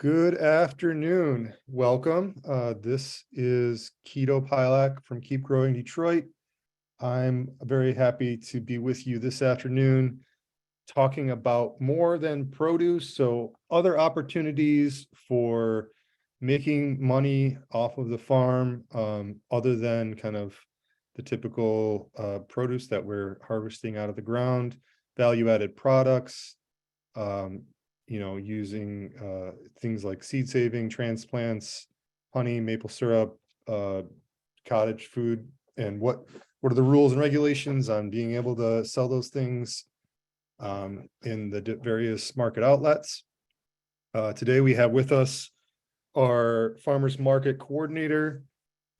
Good afternoon. Welcome. This is Keto Pilak from Keep Growing Detroit. I'm very happy to be with you this afternoon talking about more than produce, so other opportunities for making money off of the farm, other than kind of the typical produce that we're harvesting out of the ground, value-added products, um, using things like seed saving, transplants, honey, maple syrup, uh, cottage food, and what are the rules and regulations on being able to sell those things in the various market outlets. Today we have with us our farmers market coordinator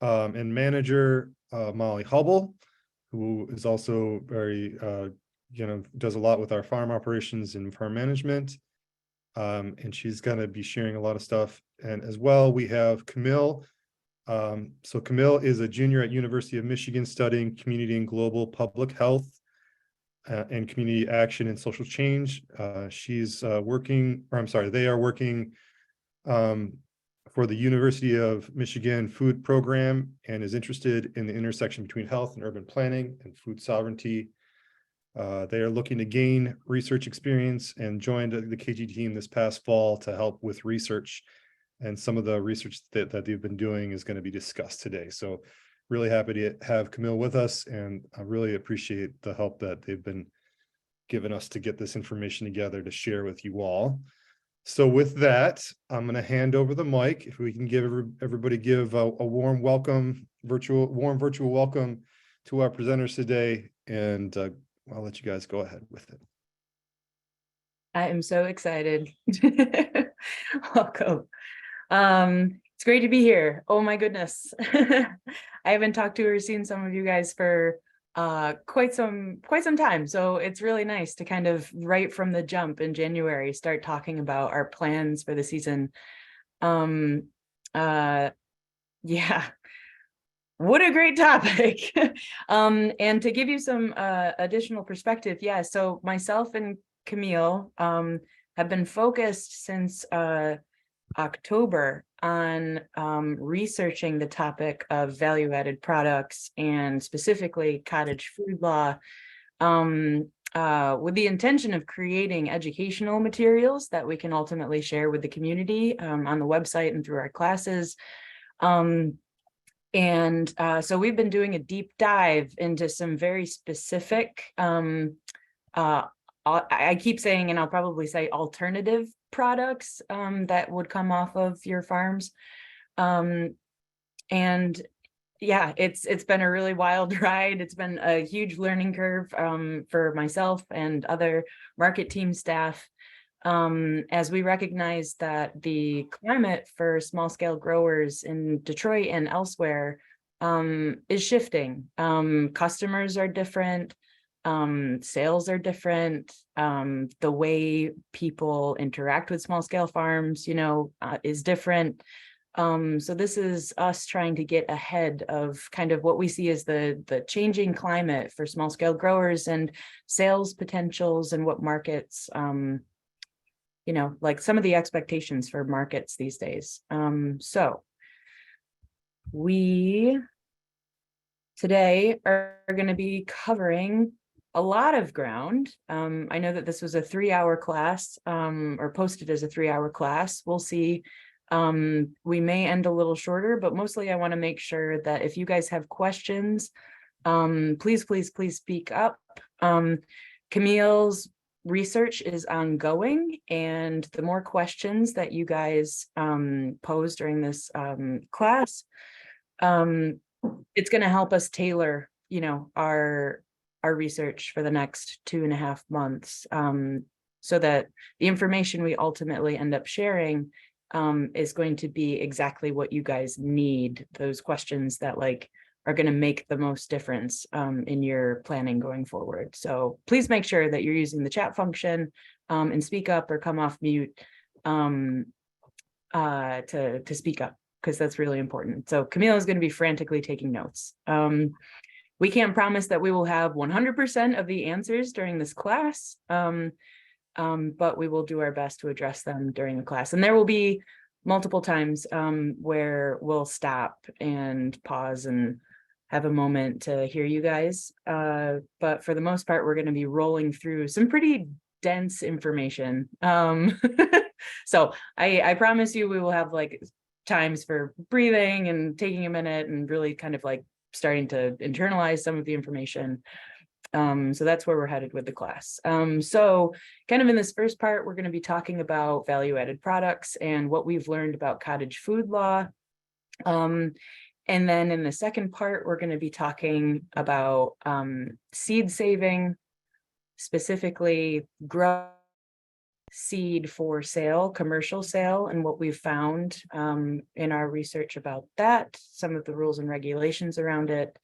and manager, Molly Hubble, who is also very, does a lot with our farm operations and farm management. And she's going to be sharing a lot of stuff. And as well, we have Camille. So Camille is a junior at University of Michigan studying community and global public health and community action and social change. She's working, or I'm sorry, they are working for the University of Michigan food program and is interested in the intersection between health and urban planning and food sovereignty. They are looking to gain research experience and joined the KG team this past fall to help with research. And some of the research that they've been doing is going to be discussed today. So really happy to have Camille with us, and I really appreciate the help that they've been giving us to get this information together to share with you all. So with that, I'm going to hand over the mic. If we can give everybody give a warm virtual welcome to our presenters today, and I'll let you guys go ahead with it. I am so excited. Welcome. It's great to be here. Oh my goodness. I haven't talked to or seen some of you guys for quite some time. So it's really nice to kind of right from the jump in January start talking about our plans for the season. Yeah. What a great topic. And to give you some additional perspective, yeah, so myself and Camille have been focused since October on researching the topic of value-added products and specifically cottage food law, with the intention of creating educational materials that we can ultimately share with the community on the website and through our classes. So we've been doing a deep dive into some very specific, I keep saying, and I'll probably say alternative products that would come off of your farms. And yeah, it's been a really wild ride. It's been a huge learning curve for myself and other market team staff, as we recognize that the climate for small scale growers in Detroit and elsewhere is shifting. Customers are different, sales are different, the way people interact with small scale farms, is different. So this is us trying to get ahead of kind of what we see as the changing climate for small scale growers and sales potentials and what markets, like some of the expectations for markets these days. So we today are going to be covering a lot of ground. I know that this was a 3-hour class, or posted as a 3-hour class. We'll see. We may end a little shorter, but mostly I want to make sure that if you guys have questions, please speak up. Camille's research is ongoing, and the more questions that you guys pose during this class, it's going to help us tailor, our research for the next 2.5 months, so that the information we ultimately end up sharing is going to be exactly what you guys need, those questions that are going to make the most difference in your planning going forward. So please make sure that you're using the chat function and speak up or come off mute to speak up, because that's really important. So Camille is going to be frantically taking notes. We can't promise that we will have 100% of the answers during this class, but we will do our best to address them during the class. And there will be multiple times where we'll stop and pause and have a moment to hear you guys. But for the most part, we're going to be rolling through some pretty dense information. So I promise you we will have like times for breathing and taking a minute and really kind of like starting to internalize some of the information. So that's where we're headed with the class. So kind of in this first part, we're going to be talking about value-added products and what we've learned about cottage food law. And then in the second part, we're going to be talking about seed saving, specifically grow seed for sale, commercial sale, and what we've found in our research about that, some of the rules and regulations around it.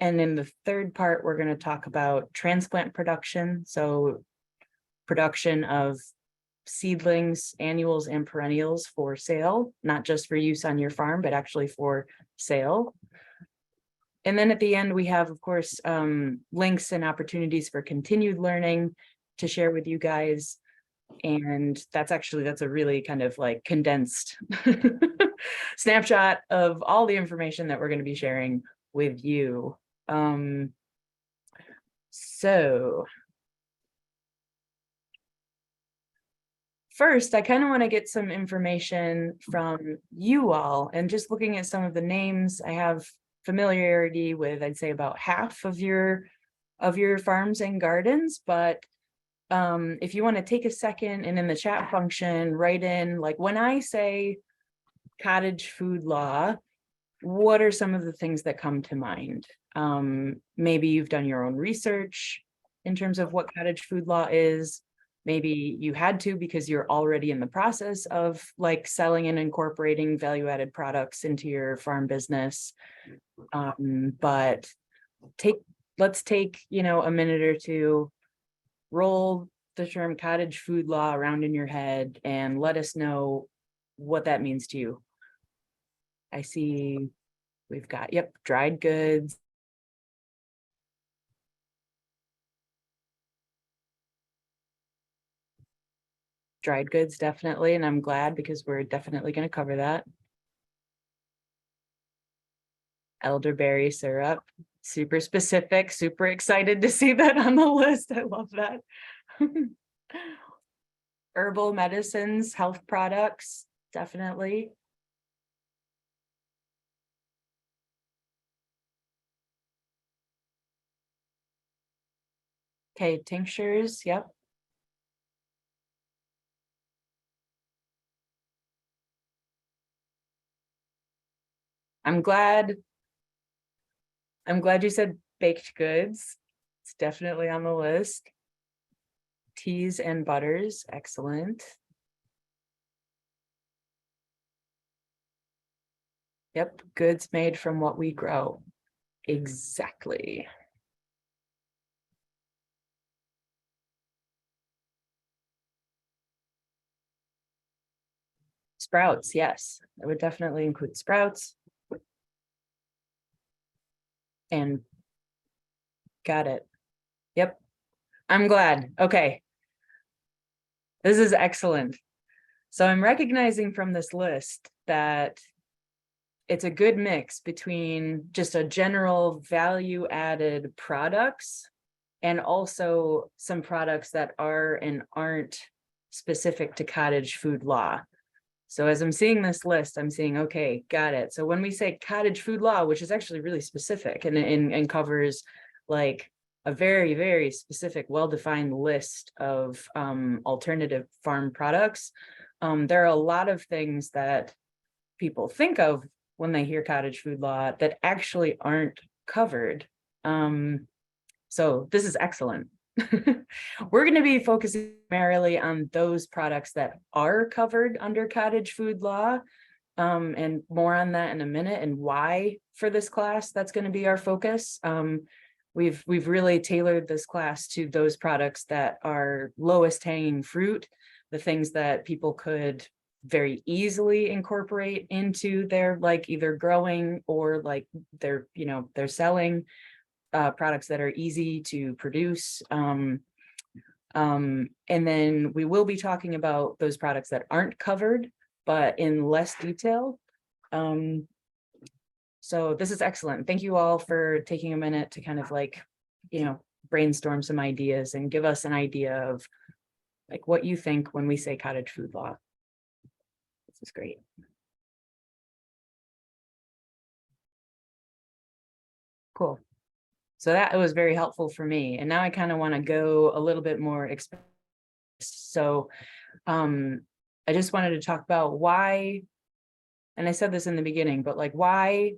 And in the third part, we're going to talk about transplant production. So production of seedlings, annuals, and perennials for sale, not just for use on your farm, but actually for sale. And then at the end, we have, of course, links and opportunities for continued learning to share with you guys. And that's a really kind of like condensed snapshot of all the information that we're going to be sharing with you. So first, I kind of want to get some information from you all, and just looking at some of the names, I have familiarity with, I'd say about half of your farms and gardens, but if you want to take a second and in the chat function, write in, like, when I say cottage food law, what are some of the things that come to mind? Maybe you've done your own research in terms of what cottage food law is. Maybe you had to because you're already in the process of like selling and incorporating value-added products into your farm business. But let's take, a minute or two, roll the term cottage food law around in your head and let us know what that means to you. I see we've got, dried goods. Dried goods, definitely. And I'm glad because we're definitely going to cover that. Elderberry syrup, super specific, super excited to see that on the list. I love that. Herbal medicines, health products, definitely. Okay, tinctures, yep. I'm glad you said baked goods. It's definitely on the list. Teas and butters, excellent. Yep, goods made from what we grow. Exactly. Sprouts, yes, I would definitely include sprouts. And got it. Yep, I'm glad. Okay. This is excellent. So I'm recognizing from this list that it's a good mix between just a general value-added products and also some products that are and aren't specific to cottage food law. So as I'm seeing this list, I'm seeing, okay, got it. So when we say cottage food law, which is actually really specific and covers like a very, very specific, well-defined list of alternative farm products, there are a lot of things that people think of when they hear cottage food law that actually aren't covered. So this is excellent. We're going to be focusing primarily on those products that are covered under cottage food law, and more on that in a minute and why for this class that's going to be our focus. We've really tailored this class to those products that are lowest hanging fruit, the things that people could very easily incorporate into their like either growing or like they're selling products that are easy to produce. And then we will be talking about those products that aren't covered, but in less detail. So this is excellent. Thank you all for taking a minute to kind of like, brainstorm some ideas and give us an idea of like what you think when we say cottage food law. This is great. Cool. So that was very helpful for me. And now I kind of want to go a little bit more. So I just wanted to talk about why, and I said this in the beginning, but like why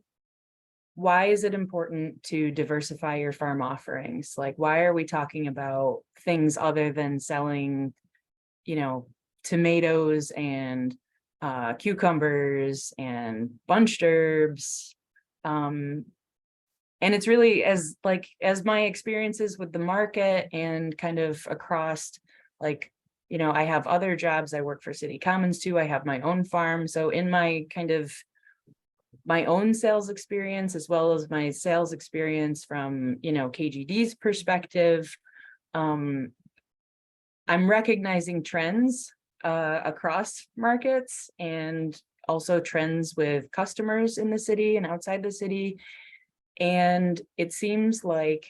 is it important to diversify your farm offerings? Like, why are we talking about things other than selling, tomatoes and cucumbers and bunched herbs? And it's really as my experiences with the market and kind of across, like, I have other jobs. I work for City Commons too. I have my own farm. So in my kind of my own sales experience, as well as my sales experience from, KGD's perspective, I'm recognizing trends across markets and also trends with customers in the city and outside the city. And it seems like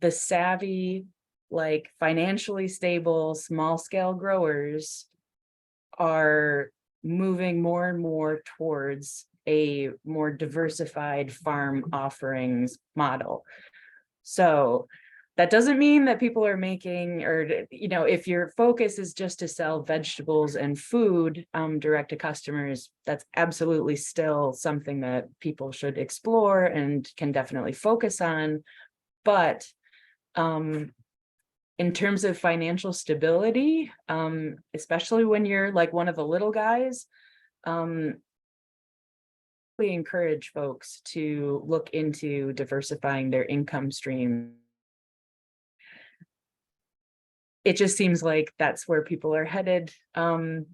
the savvy, like financially stable, small scale growers are moving more and more towards a more diversified farm offerings model. So that doesn't mean that people are making, or, if your focus is just to sell vegetables and food direct to customers, that's absolutely still something that people should explore and can definitely focus on. But in terms of financial stability, especially when you're like one of the little guys, we encourage folks to look into diversifying their income stream. It just seems like that's where people are headed. And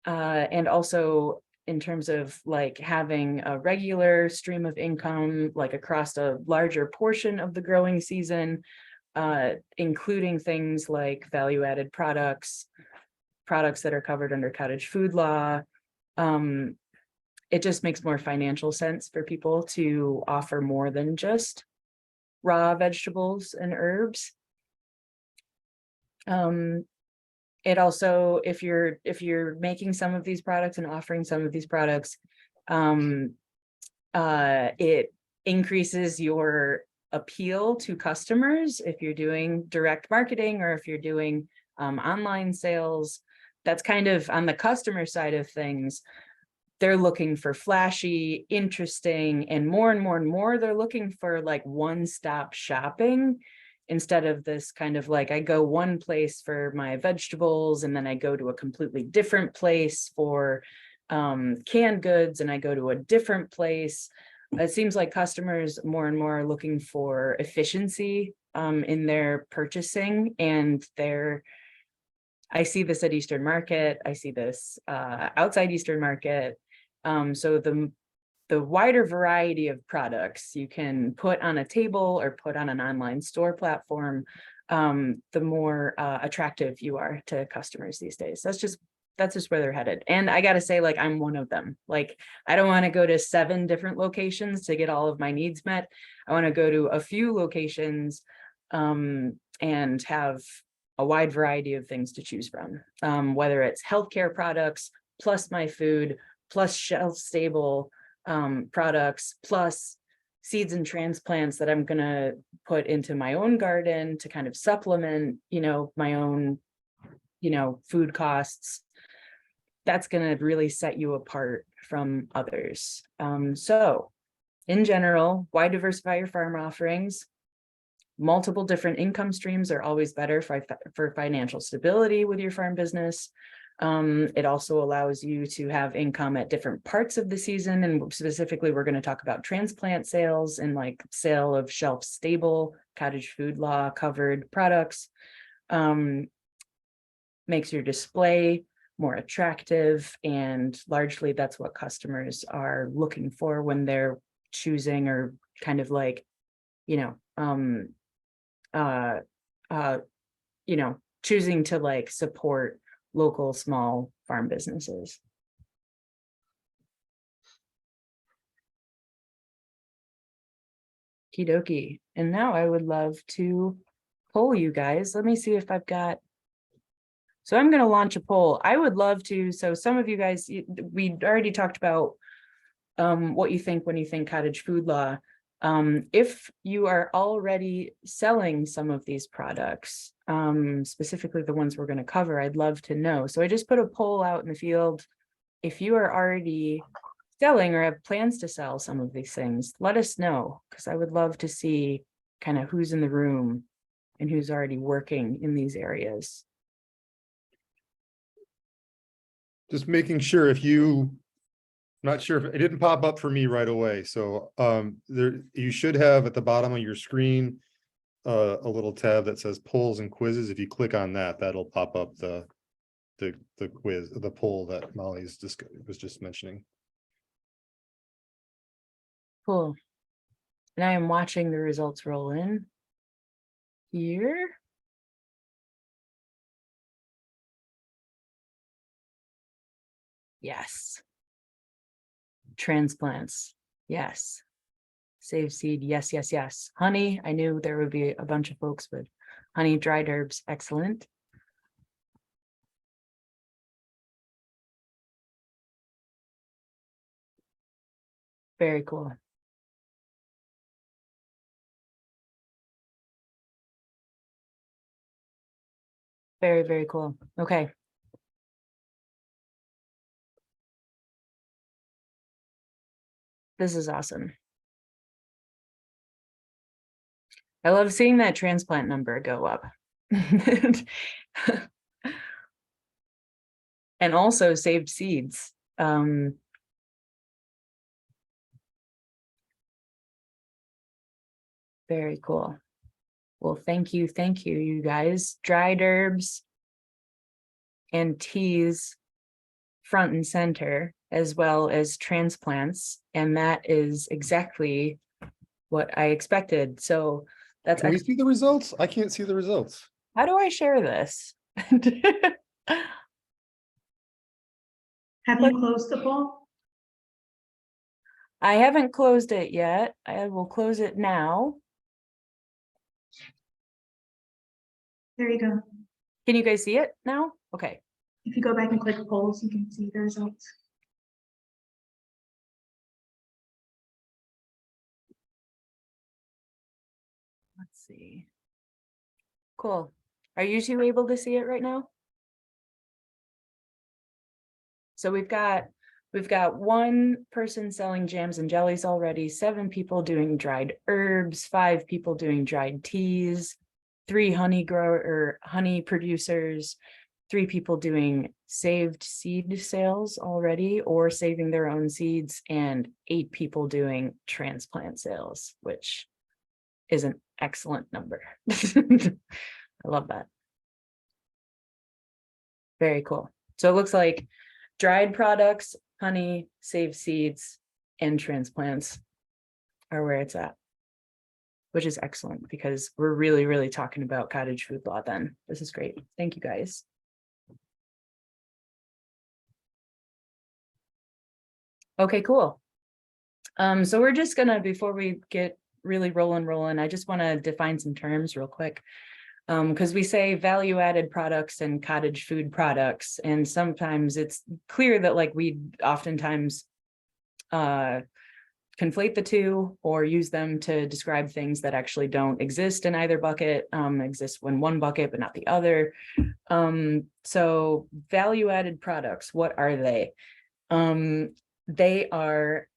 also in terms of like having a regular stream of income, like across a larger portion of the growing season, including things like value-added products that are covered under cottage food law. It just makes more financial sense for people to offer more than just raw vegetables and herbs. It also, if you're making some of these products and offering some of these products, it increases your appeal to customers. If you're doing direct marketing or if you're doing online sales, that's kind of on the customer side of things. They're looking for flashy, interesting, and more, they're looking for like one-stop shopping instead of this kind of like, I go one place for my vegetables and then I go to a completely different place for canned goods and I go to a different place. It seems like customers more and more are looking for efficiency in their purchasing, and I see this at Eastern Market. I see this outside Eastern Market. So the wider variety of products you can put on a table or put on an online store platform, the more attractive you are to customers these days. That's just where they're headed. And I got to say, like, I'm one of them. Like, I don't want to go to 7 different locations to get all of my needs met. I want to go to a few locations and have a wide variety of things to choose from, whether it's healthcare products, plus my food, plus shelf stable products, plus seeds and transplants that I'm going to put into my own garden to kind of supplement, my own, food costs. That's going to really set you apart from others. So in general, why diversify your farm offerings? Multiple different income streams are always better for financial stability with your farm business. It also allows you to have income at different parts of the season. And specifically, we're going to talk about transplant sales and like sale of shelf stable cottage food law covered products. Makes your display more attractive. And largely that's what customers are looking for when they're choosing or kind of like, choosing to like support local small farm businesses. Okie dokie. And now I would love to poll you guys. Let me see if I've got. So I'm going to launch a poll. I would love to. So some of you guys, we already talked about what you think when you think cottage food law. If you are already selling some of these products, specifically the ones we're going to cover, I'd love to know. So I just put a poll out in the field. If you are already selling or have plans to sell some of these things, let us know, because I would love to see kind of who's in the room and who's already working in these areas. Just making sure if you, not sure if it didn't pop up for me right away. So there, you should have at the bottom of your screen a little tab that says polls and quizzes. If you click on that, that'll pop up the quiz, the poll that Molly's was just mentioning. Cool. And I am watching the results roll in here. Yes. Transplants. Yes. Save seed. Yes, yes, yes. Honey. I knew there would be a bunch of folks with honey, dried herbs. Excellent. Very cool. Very, very cool. Okay. This is awesome. I love seeing that transplant number go up. And also saved seeds. Very cool. Well, thank you, you guys. Dried herbs and teas front and center, as well as transplants. And that is exactly what I expected. So that's Can we see the results? I can't see the results. How do I share this? Have you closed the poll? I haven't closed it yet. I will close it now. There you go. Can you guys see it now? Okay. If you go back and click polls, you can see the results. Let's see. Cool. Are you two able to see it right now? So we've got one person selling jams and jellies already, 7 people doing dried herbs, 5 people doing dried teas, 3 honey producers, 3 people doing saved seed sales already or saving their own seeds, and 8 people doing transplant sales, which is an excellent number. I love that. Very cool. So it looks like dried products, honey, saved seeds, and transplants are where it's at, which is excellent because we're really, really talking about cottage food law then. This is great. Thank you guys. Okay, cool. So we're just gonna, before we get really rolling, I just want to define some terms real quick. Because we say value-added products and cottage food products, and sometimes it's clear that like we oftentimes conflate the two or use them to describe things that actually don't exist in either bucket, exist in one bucket but not the other. So value-added products, what are they? They are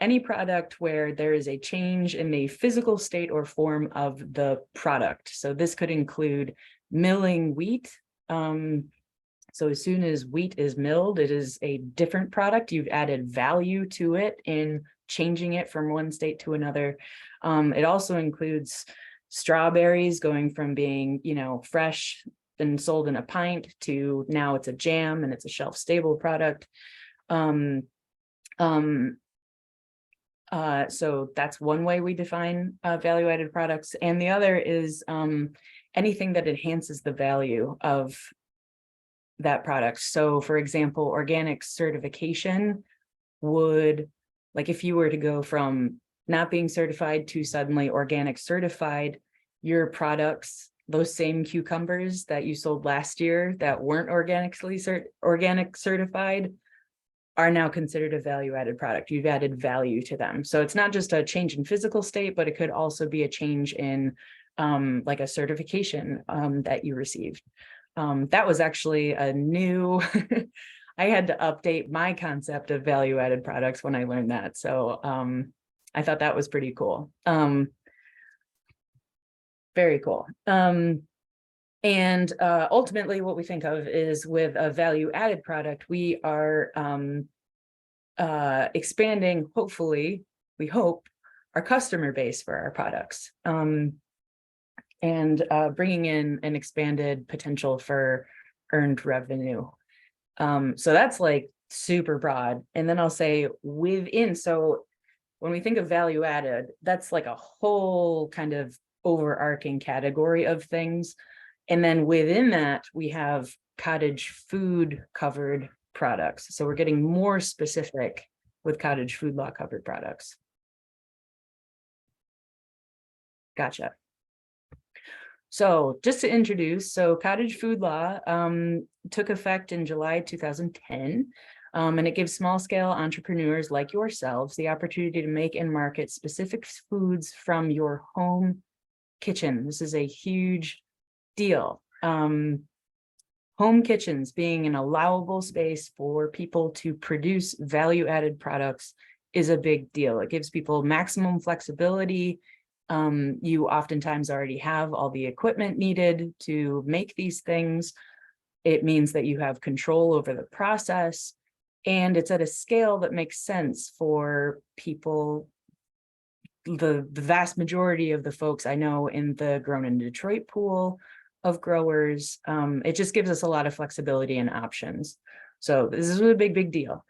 any product where there is a change in the physical state or form of the product. So this could include milling wheat. So as soon as wheat is milled, it is a different product. You've added value to it in changing it from one state to another. It also includes strawberries going from being, fresh and sold in a pint to now it's a jam and it's a shelf-stable product. So that's one way we define value-added products. And the other is anything that enhances the value of that product. So for example, organic certification would, like if you were to go from not being certified to suddenly organic certified, your products, those same cucumbers that you sold last year that weren't organic certified, are now considered a value-added product. You've added value to them. So it's not just a change in physical state, but it could also be a change in like a certification that you received. That was actually a new, I had to update my concept of value-added products when I learned that. So I thought that was pretty cool. Very cool. And ultimately what we think of is with a value-added product, we are expanding, hopefully, we hope, our customer base for our products. And bringing in an expanded potential for earned revenue. So that's like super broad. And then I'll say within, so when we think of value added, that's like a whole kind of overarching category of things. And then within that, we have cottage food covered products. So we're getting more specific with cottage food law covered products. Gotcha. So just to introduce, so cottage food law took effect in July 2010, and it gives small scale entrepreneurs like yourselves the opportunity to make and market specific foods from your home kitchen. This is a huge deal. Home kitchens being an allowable space for people to produce value-added products is a big deal. It gives people maximum flexibility. You oftentimes already have all the equipment needed to make these things. It means that you have control over the process, and it's at a scale that makes sense for people. The vast majority of the folks I know in the Grown in Detroit pool of growers, it just gives us a lot of flexibility and options. So this is a big deal.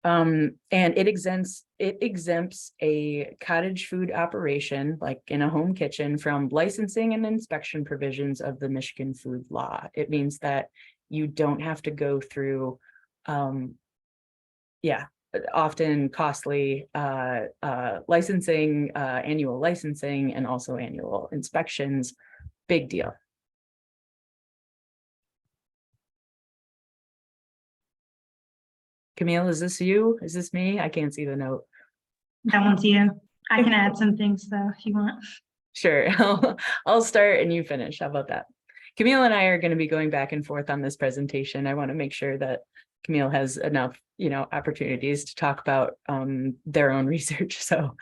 And it exempts a cottage food operation, like in a home kitchen, from licensing and inspection provisions of the Michigan food law. It means that you don't have to go through, often costly licensing, annual licensing, and also annual inspections. Big deal. Camille, is this you? Is this me? I can't see the note. That one's you. I can add some things though, if you want. Sure, I'll start and you finish. How about that? Camille and I are going to be going back and forth on this presentation. I want to make sure that Camille has enough, opportunities to talk about their own research. So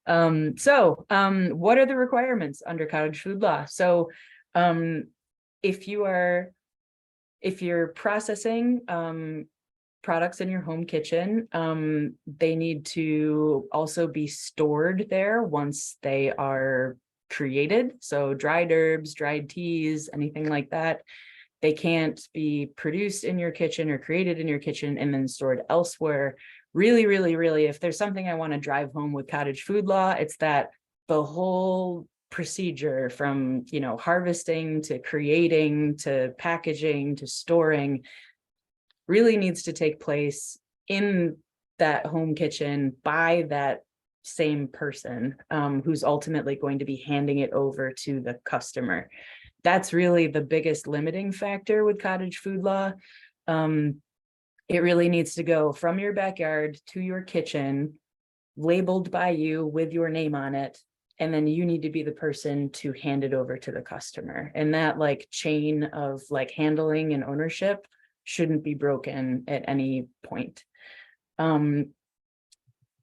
what are the requirements under cottage food law? So if you're processing products in your home kitchen, they need to also be stored there once they are created. So dried herbs, dried teas, anything like that. They can't be produced in your kitchen or created in your kitchen and then stored elsewhere. Really, if there's something I want to drive home with cottage food law, it's that the whole procedure from, harvesting to creating to packaging to storing really needs to take place in that home kitchen by that same person who's ultimately going to be handing it over to the customer. That's really the biggest limiting factor with cottage food law. It really needs to go from your backyard to your kitchen, labeled by you with your name on it, and then you need to be the person to hand it over to the customer. And that chain of handling and ownership shouldn't be broken at any point.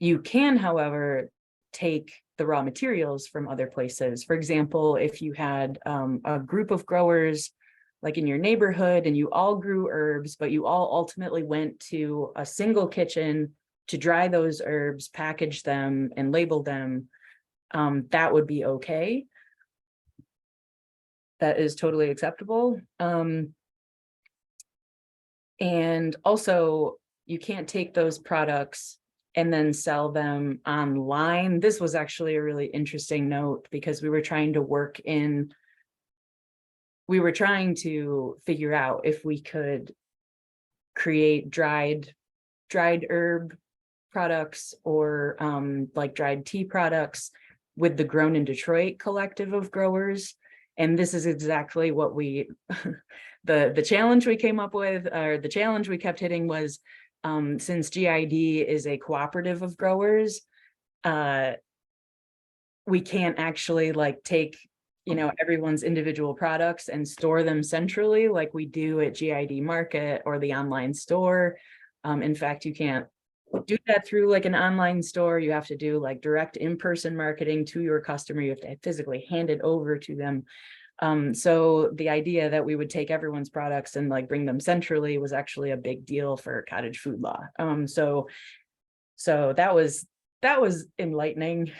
You can, however, take the raw materials from other places. For example, if you had a group of growers like in your neighborhood and you all grew herbs, but you all ultimately went to a single kitchen to dry those herbs, package them, and label them, that would be okay. That is totally acceptable. And also, you can't take those products and then sell them online. This was actually a really interesting note because we were trying to work in we were trying to figure out if we could create dried herb products or like dried tea products with the Grown in Detroit collective of growers. And this is exactly what we, the challenge we came up with, or the challenge we kept hitting was, since GID is a cooperative of growers, we can't actually like take, everyone's individual products and store them centrally like we do at GID Market or the online store. In fact, you can't do that through like an online store. You have to do like direct in-person marketing to your customer. You have to physically hand it over to them. So the idea that we would take everyone's products and like bring them centrally was actually a big deal for cottage food law. So that was enlightening.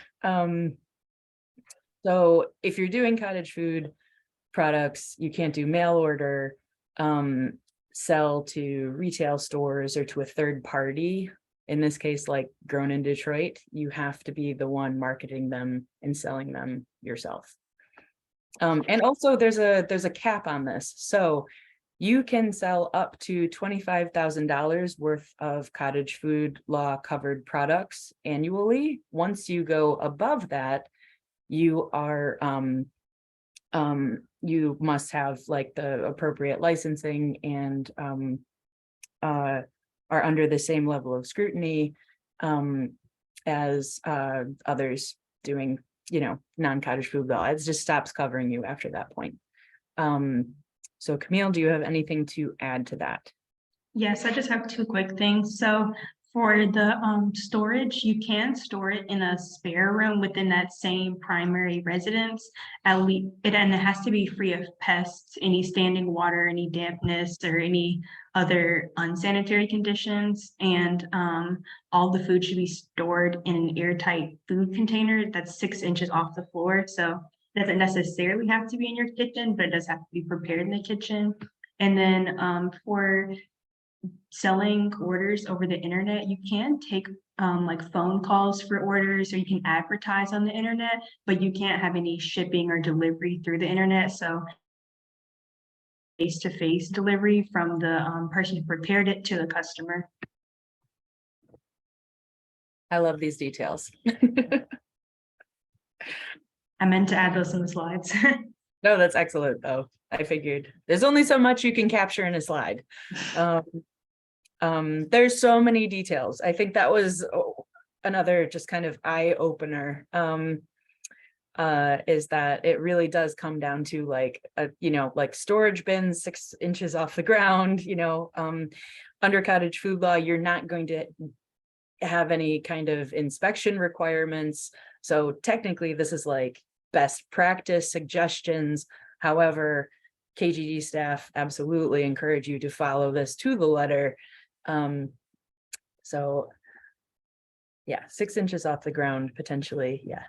So if you're doing cottage food products, you can't do mail order, sell to retail stores or to a third party. In this case, like Grown in Detroit, you have to be the one marketing them and selling them yourself. And also there's a cap on this. So you can sell up to $25,000 worth of cottage food law covered products annually. Once you go above that, you are you must have like the appropriate licensing and are under the same level of scrutiny as others doing, non-cottage food law. It just stops covering you after that point. So Camille, do you have anything to add to that? Yes, I just have two quick things. So for the storage, you can store it in a spare room within that same primary residence. At least, and it has to be free of pests, any standing water, any dampness, or any other unsanitary conditions. And all the food should be stored in an airtight food container that's 6 inches off the floor. So it doesn't necessarily have to be in your kitchen, but it does have to be prepared in the kitchen. And then for selling orders over the internet, you can take like phone calls for orders, or you can advertise on the internet, but you can't have any shipping or delivery through the internet. So face-to-face delivery from the person who prepared it to the customer. I love these details. I meant to add those in the slides. No, that's excellent though. I figured there's only so much you can capture in a slide. There's so many details. I think that was another just kind of eye opener, is that it really does come down to like like storage bins 6 inches off the ground. Under cottage food law, you're not going to have any kind of inspection requirements. So technically this is like best practice suggestions. However, KGD staff absolutely encourage you to follow this to the letter. So yeah, 6 inches off the ground potentially. Yeah.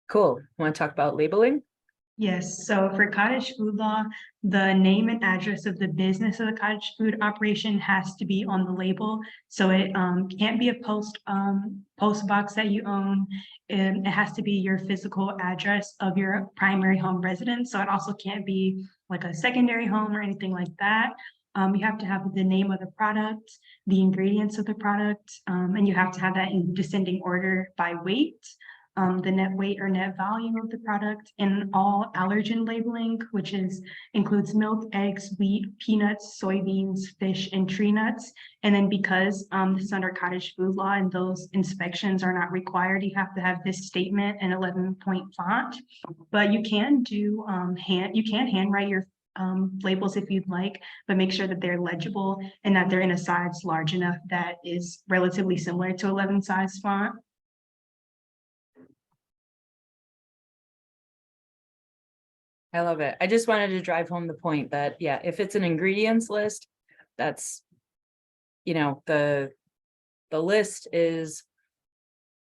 Cool. Want to talk about labeling? Yes, so for cottage food law, the name and address of the business of the cottage food operation has to be on the label. So it can't be a post box that you own, and it has to be your physical address of your primary home residence. So it also can't be like a secondary home or anything like that. You have to have the name of the product, the ingredients of the product, and you have to have that in descending order by weight. The net weight or net volume of the product, and all allergen labeling, which includes milk, eggs, wheat, peanuts, soybeans, fish, and tree nuts. And then because this is under cottage food law and those inspections are not required, you have to have this statement in 11-point font. But you can do handwrite your labels if you'd like, but make sure that they're legible and that they're in a size large enough that is relatively similar to 11 size font. I love it. I just wanted to drive home the point that, yeah, if it's an ingredients list, that's, the list is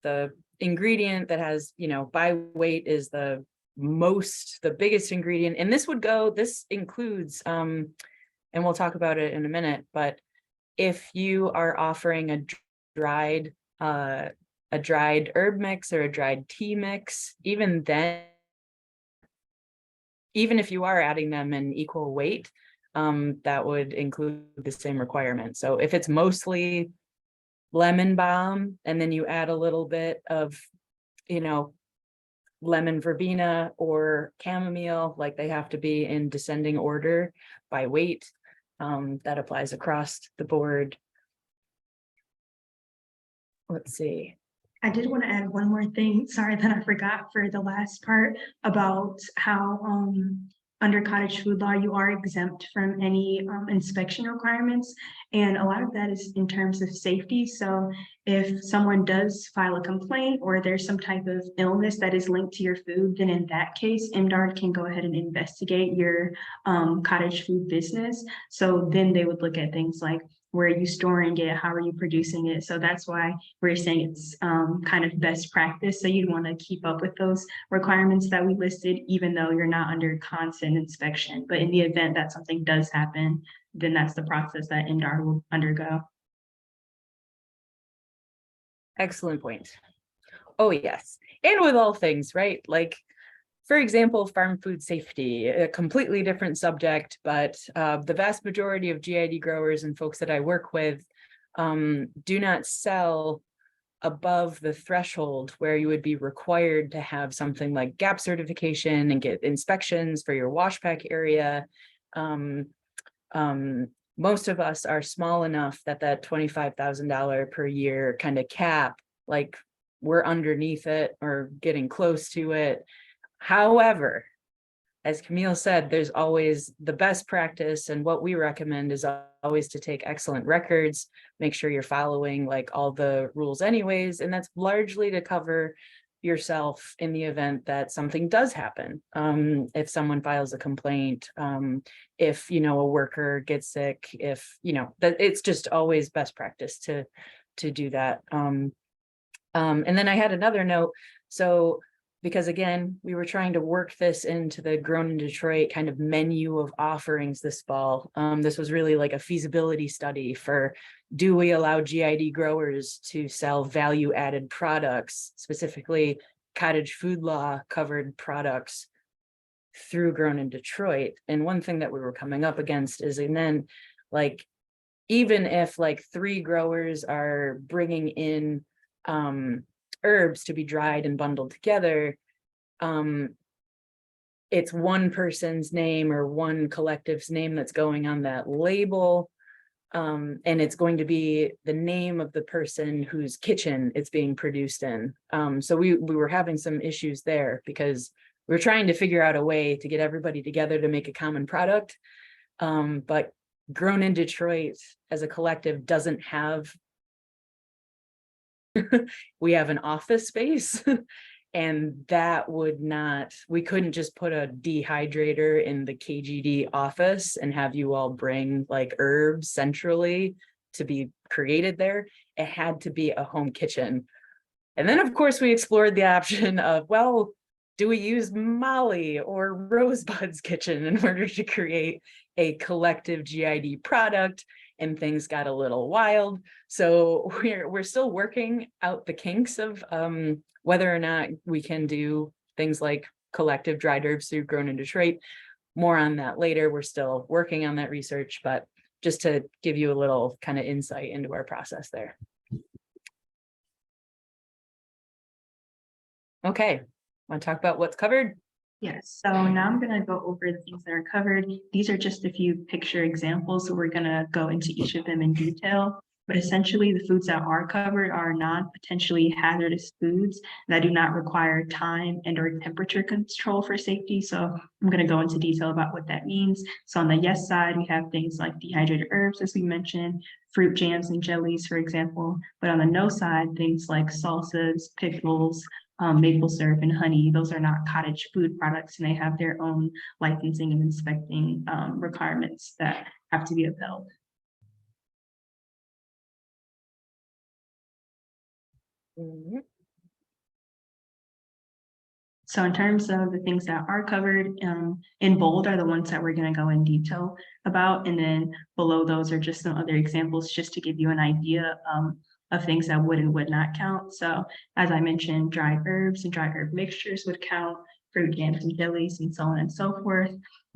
the ingredient that has, by weight is the biggest ingredient. And this includes, and we'll talk about it in a minute, but if you are offering a dried herb mix or a dried tea mix, even then even if you are adding them in equal weight, that would include the same requirement. So if it's mostly lemon balm and then you add a little bit of, lemon verbena or chamomile, like they have to be in descending order by weight. That applies across the board. Let's see. I did want to add one more thing. Sorry that I forgot for the last part about how under cottage food law, you are exempt from any inspection requirements. And a lot of that is in terms of safety. So if someone does file a complaint or there's some type of illness that is linked to your food, then in that case, MDARD can go ahead and investigate your cottage food business. So then they would look at things like, where are you storing it? How are you producing it? So that's why we're saying it's kind of best practice. So you'd want to keep up with those requirements that we listed, even though you're not under constant inspection. But in the event that something does happen, then that's the process that MDARD will undergo. Excellent point. Oh, yes. And with all things, right? Like, for example, farm food safety, a completely different subject, but the vast majority of GID growers and folks that I work with do not sell above the threshold where you would be required to have something like GAP certification and get inspections for your wash pack area. Most of us are small enough that $25,000 per year kind of cap, like we're underneath it or getting close to it. However, as Camille said, there's always the best practice, and what we recommend is always to take excellent records, make sure you're following like all the rules anyways, and that's largely to cover yourself in the event that something does happen. If someone files a complaint, if a worker gets sick, if that it's just always best practice to do that. And then I had another note. So because again, we were trying to work this into the Grown in Detroit kind of menu of offerings this fall. This was really like a feasibility study for, do we allow GID growers to sell value-added products, specifically cottage food law covered products through Grown in Detroit? And one thing that we were coming up against is, and then like, even if like 3 growers are bringing in herbs to be dried and bundled together, it's one person's name or one collective's name that's going on that label, and it's going to be the name of the person whose kitchen it's being produced in. So we were having some issues there because we were trying to figure out a way to get everybody together to make a common product, but Grown in Detroit as a collective doesn't have we have an office space and that would not, we couldn't just put a dehydrator in the KGD office and have you all bring like herbs centrally to be created there. It had to be a home kitchen. And then of course we explored the option of, well, do we use Molly or Rosebud's kitchen in order to create a collective GID product? And things got a little wild. So we're still working out the kinks of whether or not we can do things like collective dried herbs through Grown in Detroit. More on that later. We're still working on that research, but just to give you a little kind of insight into our process there. Okay, want to talk about what's covered? Yes, so now I'm going to go over the things that are covered. These are just a few picture examples, so we're going to go into each of them in detail. But essentially, the foods that are covered are non-potentially hazardous foods that do not require time and or temperature control for safety. So I'm going to go into detail about what that means. So on the yes side, we have things like dehydrated herbs, as we mentioned, fruit jams and jellies, for example. But on the no side, things like salsas, pickles, maple syrup and honey, those are not cottage food products, and they have their own licensing and inspecting requirements that have to be upheld. Mm-hmm. So in terms of the things that are covered in bold are the ones that we're going to go in detail about, and then below those are just some other examples just to give you an idea of things that would and would not count. So as I mentioned, dried herbs and dried herb mixtures would count. fruit jams and jellies and so on and so forth.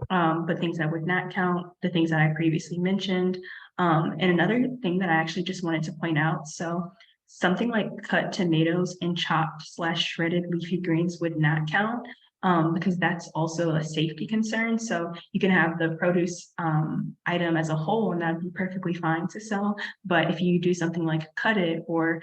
But things that would not count, the things that I previously mentioned. And another thing that I actually just wanted to point out, so something like cut tomatoes and chopped / shredded leafy greens would not count, because that's also a safety concern. So you can have the produce item as a whole, and that'd be perfectly fine to sell. But if you do something like cut it, or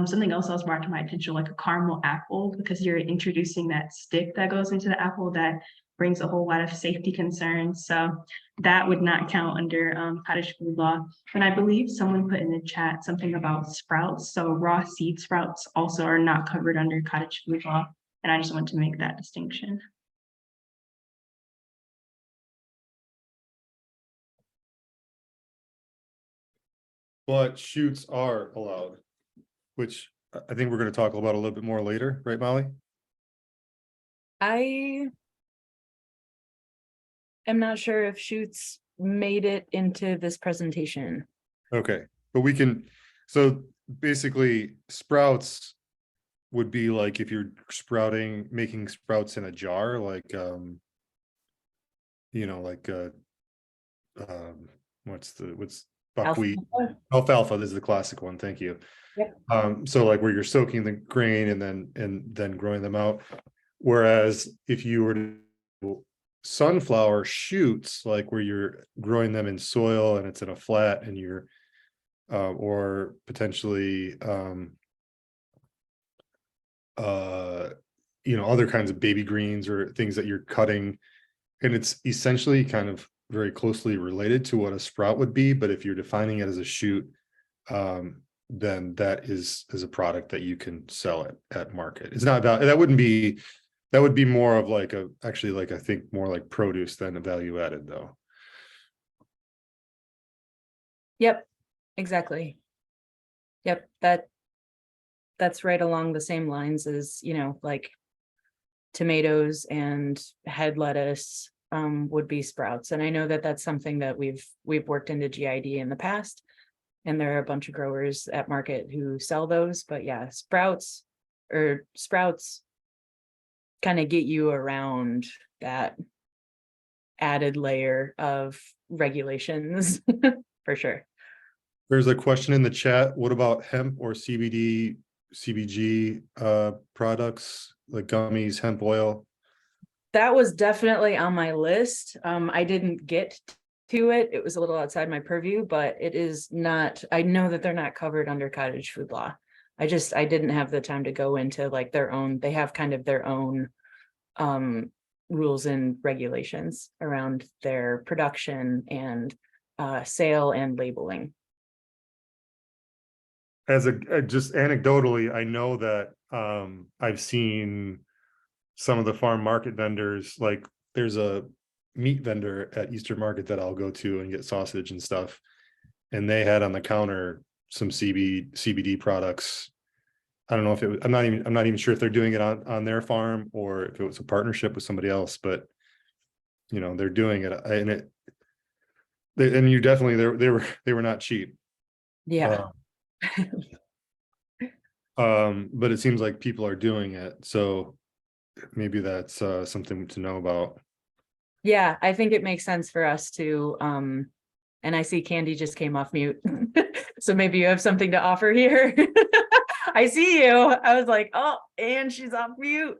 something else brought to my attention, like a caramel apple, because you're introducing that stick that goes into the apple, that brings a whole lot of safety concerns. So that would not count under cottage food law. And I believe someone put in the chat something about sprouts. So raw seed sprouts also are not covered under cottage food law. And I just want to make that distinction. But shoots are allowed, which I think we're going to talk about a little bit more later, right, Molly? I am not sure if shoots made it into this presentation. Okay, but we can, so basically sprouts would be like if you're making sprouts in a jar, like, you know, like, what's buckwheat, alfalfa, this is the classic one, thank you. Yep. So like where you're soaking the grain and then growing them out. Whereas if you were to do sunflower shoots, like where you're growing them in soil and it's in a flat and you're, or potentially, you know, other kinds of baby greens or things that you're cutting, and it's essentially kind of very closely related to what a sprout would be. But if you're defining it as a shoot, then that is a product that you can sell at market. It's not that would be more of like actually like I think more like produce than a value added though. Yep, exactly. Yep, that's right along the same lines as, you know, like tomatoes and head lettuce would be sprouts. And I know that that's something that we've worked into GID in the past, and there are a bunch of growers at market who sell those. But yeah, sprouts kind of get you around that added layer of regulations for sure. There's a question in the chat. What about hemp or CBD, CBG products like gummies, hemp oil? That was definitely on my list. I didn't get to it. It was a little outside my purview, but it is not, I know that they're not covered under cottage food law. I didn't have the time to go into like their own, they have kind of their own rules and regulations around their production and sale and labeling. As just anecdotally, I know that I've seen some of the farm market vendors, like there's a meat vendor at Eastern Market that I'll go to and get sausage and stuff, and they had on the counter some CBD products. I don't know if it was, I'm not even sure if they're doing it on their farm or if it was a partnership with somebody else, but you know, they're doing it, and you definitely, they were not cheap. Yeah. But it seems like people are doing it, so maybe that's something to know about. Yeah, I think it makes sense for us to and I see Candy just came off mute. So maybe you have something to offer here. I see you. I was like, oh, and she's off mute.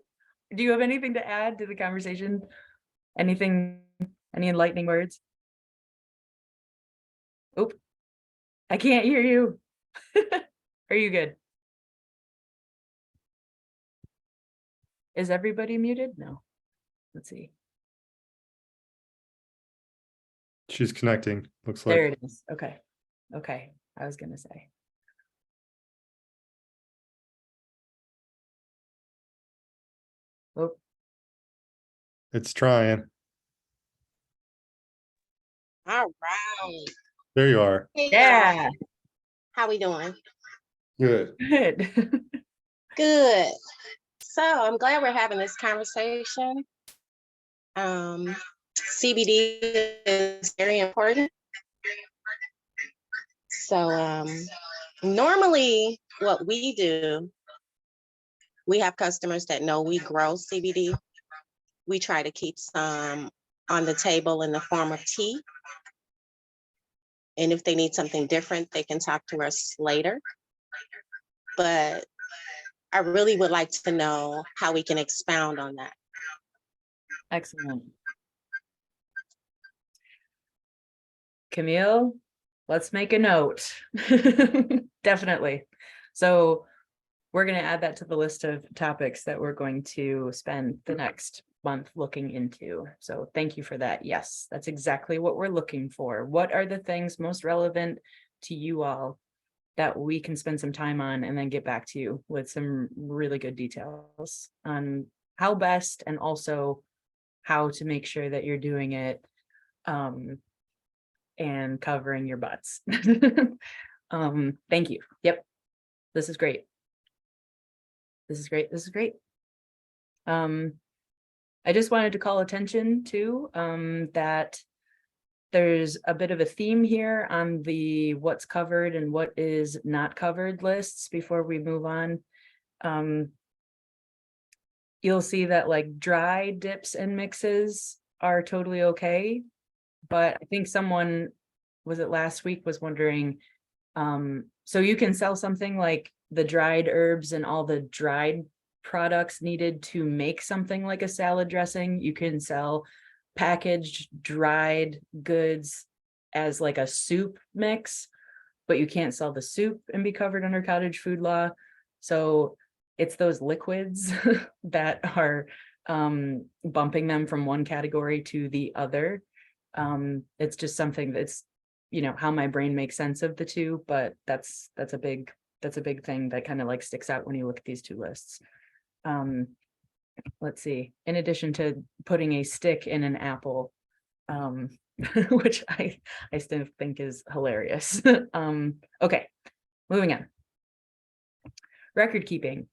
Do you have anything to add to the conversation? Anything, any enlightening words? Oop, I can't hear you. Are you good? Is everybody muted? No. Let's see. She's connecting, looks There like. it is. Okay. Okay. I was gonna say. Oh, It's trying. All right. There you are. Hey, yeah. y'all. How we doing? Good. Good. Good. So I'm glad we're having this conversation. CBD is very important. So normally what we do, we have customers that know we grow CBD. we try to keep some on the table in the form of tea. And if they need something different, they can talk to us later. But I really would like to know how we can expound on that. Excellent. Camille, let's make a note. Definitely. So we're going to add that to the list of topics that we're going to spend the next month looking into. So thank you for that. Yes, that's exactly what we're looking for. What are the things most relevant to you all that we can spend some time on and then get back to you with some really good details on how best and also how to make sure that you're doing it and covering your butts. Thank you. Yep. This is great. This is great. This is great. I just wanted to call attention to that there's a bit of a theme here on the what's covered and what is not covered lists before we move on. You'll see that like dry dips and mixes are totally okay. But I think someone, was it last week, was wondering, so you can sell something like the dried herbs and all the dried products needed to make something like a salad dressing. You can sell packaged dried goods as like a soup mix, but you can't sell the soup and be covered under cottage food law. So it's those liquids that are bumping them from one category to the other. It's just something that's, you know, how my brain makes sense of the two, but that's a big thing that kind of like sticks out when you look at these two lists. Let's see, in addition to putting a stick in an apple, which I still think is hilarious. Okay, moving on. Record keeping.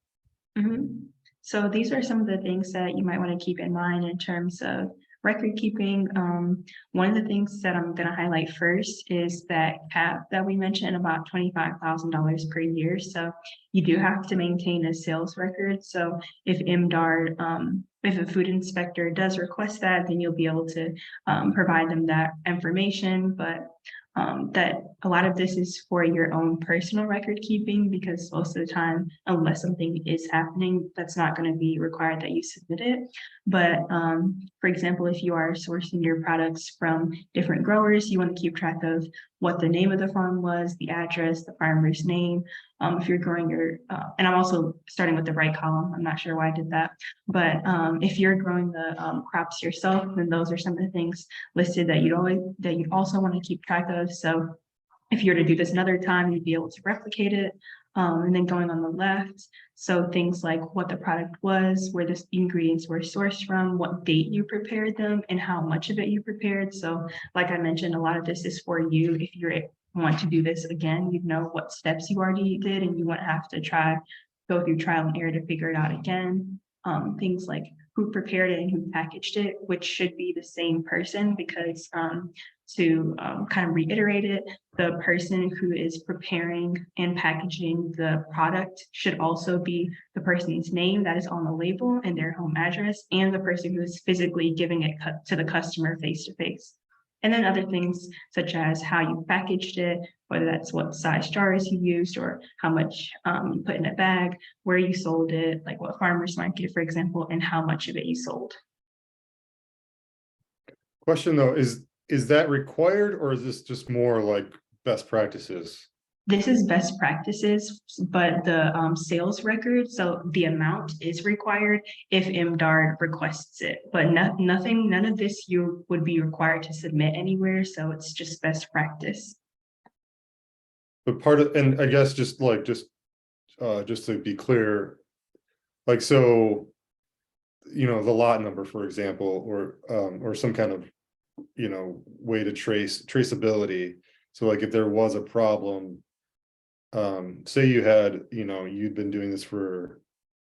So these are some of the things that you might want to keep in mind in terms of record keeping. One of the things that I'm going to highlight first is that cap that we mentioned, about $25,000 per year. So you do have to maintain a sales record. So if MDAR, if a food inspector does request that, then you'll be able to provide them that information. But that a lot of this is for your own personal record keeping, because most of the time, unless something is happening, that's not going to be required that you submit it. But for example, if you are sourcing your products from different growers, you want to keep track of what the name of the farm was, the address, the farmer's name. If you're growing your, and I'm also starting with the right column, I'm not sure why I did that, but if you're growing the crops yourself, then those are some of the things listed that you'd also want to keep track of. So if you were to do this another time, you'd be able to replicate it. And then going on the left, so things like what the product was, where the ingredients were sourced from, what date you prepared them, and how much of it you prepared. So like I mentioned, a lot of this is for you. If you want to do this again, you know what steps you already did, and you won't have to go through trial and error to figure it out again. Things like who prepared it and who packaged it, which should be the same person, because to kind of reiterate it, the person who is preparing and packaging the product should also be the person's name that is on the label and their home address, and the person who is physically giving it to the customer face to face. And then other things such as how you packaged it, whether that's what size jars you used or how much you put in a bag, where you sold it, like what farmer's market, for example, and how much of it you sold. Question though, is that required, or is this just more like best practices? This is best practices, but the sales record, so the amount is required if MDAR requests it, but none of this you would be required to submit anywhere. So it's just best practice. But part of, and I guess just to be clear, like, so, you know, the lot number, for example, or some kind of, you know, way to traceability. So like if there was a problem, say you had, you know, you'd been doing this for,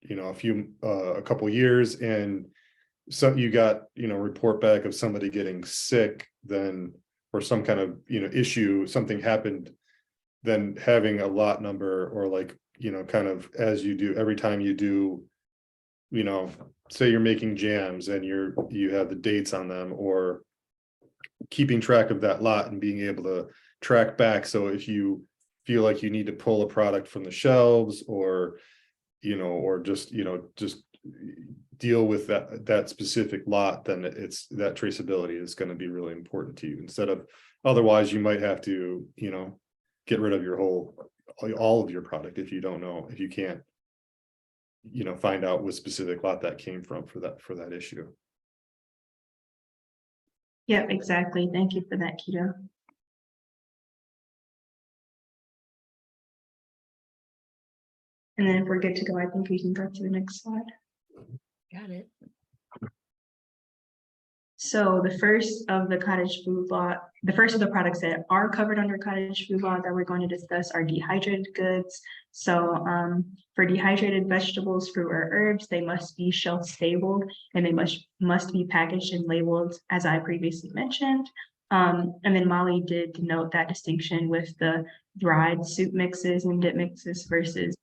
you know, a couple years, and so you got, you know, report back of somebody getting sick, then, or some kind of, you know, issue, something happened, then having a lot number, or like, you know, kind of as you do every time you do you know, say you're making jams and you have the dates on them, or keeping track of that lot and being able to track back. So if you feel like you need to pull a product from the shelves, or, you know, or just, you know, just deal with that specific lot, then it's that traceability is going to be really important to you, instead of, otherwise you might have to, you know, get rid of your all of your product if you don't know, if you can't, you know, find out what specific lot that came from for that issue. Yep, exactly. Thank you for that, Keto. And then if we're good to go, I think we can go to the next slide. Got it. So the first of the cottage food law, the first of the products that are covered under cottage food law that we're going to discuss are dehydrated goods. So for dehydrated vegetables, fruit, or herbs, they must be shelf stable, and they must be packaged and labeled, as I previously mentioned. And then Molly did note that distinction with the dried soup mixes and dip mixes versus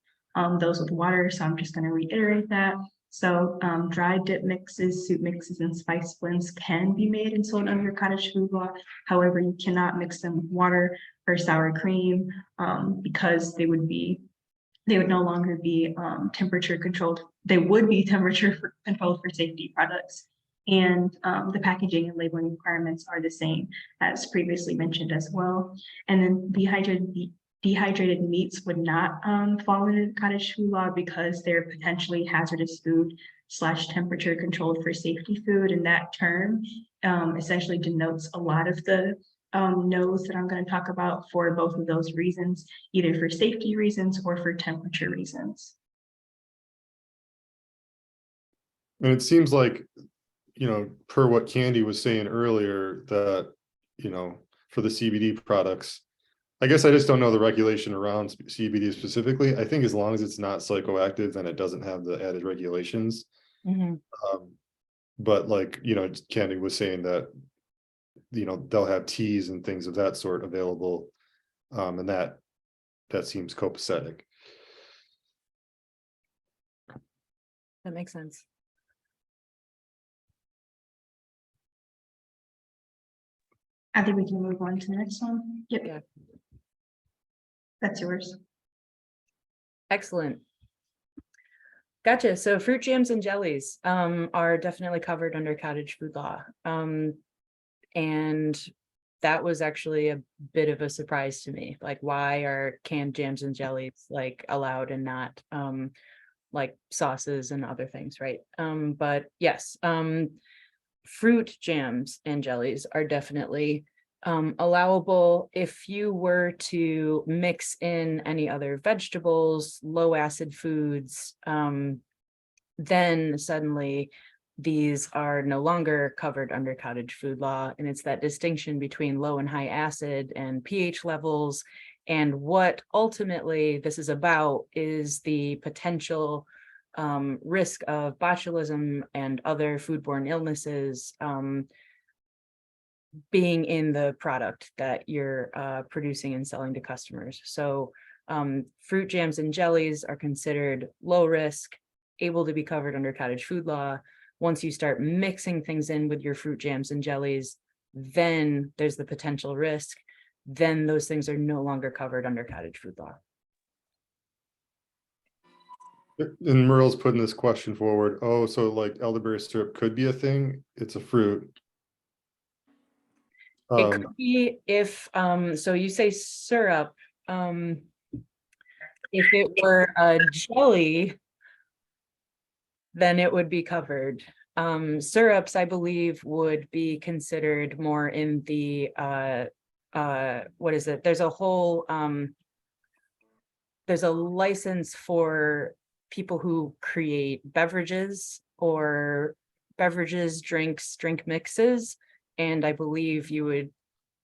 those with water. So I'm just going to reiterate that. So dry dip mixes, soup mixes, and spice blends can be made and sold under cottage food law. However, you cannot mix them with water or sour cream because they would no longer be temperature controlled. They would be temperature controlled for safety products. And the packaging and labeling requirements are the same as previously mentioned as well. And then dehydrated meats would not fall into cottage food law because they're potentially hazardous food / temperature controlled for safety food. And that term essentially denotes a lot of the no's that I'm going to talk about for both of those reasons, either for safety reasons or for temperature reasons. And it seems like, you know, per what Candy was saying earlier, that, you know, for the CBD products, I guess I just don't know the regulation around CBD specifically. I think as long as it's not psychoactive, then it doesn't have the added regulations. But like, you know, Candy was saying that, you know, they'll have teas and things of that sort available. And that seems copacetic. That makes sense. I think we can move on to the next one. Yep. Yeah. That's yours. Excellent. Gotcha. So fruit jams and jellies are definitely covered under cottage food law. And that was actually a bit of a surprise to me. Like, why are canned jams and jellies like allowed and not like sauces and other things, right? But yes, fruit jams and jellies are definitely allowable if you were to mix in any other vegetables, low acid foods, then suddenly these are no longer covered under cottage food law. And it's that distinction between low and high acid and pH levels. And what ultimately this is about is the potential risk of botulism and other foodborne illnesses being in the product that you're producing and selling to customers. So fruit jams and jellies are considered low risk, able to be covered under cottage food law. Once you start mixing things in with your fruit jams and jellies, then there's the potential risk. Then those things are no longer covered under cottage food law. And Merle's putting this question forward. Oh, so like elderberry syrup could be a thing. It's a fruit. It could be if, so you say syrup, if it were a jelly, then it would be covered. Syrups, I believe, would be considered more in the, what is it? There's a whole, there's a license for people who create beverages or beverages, drinks, drink mixes. And I believe you would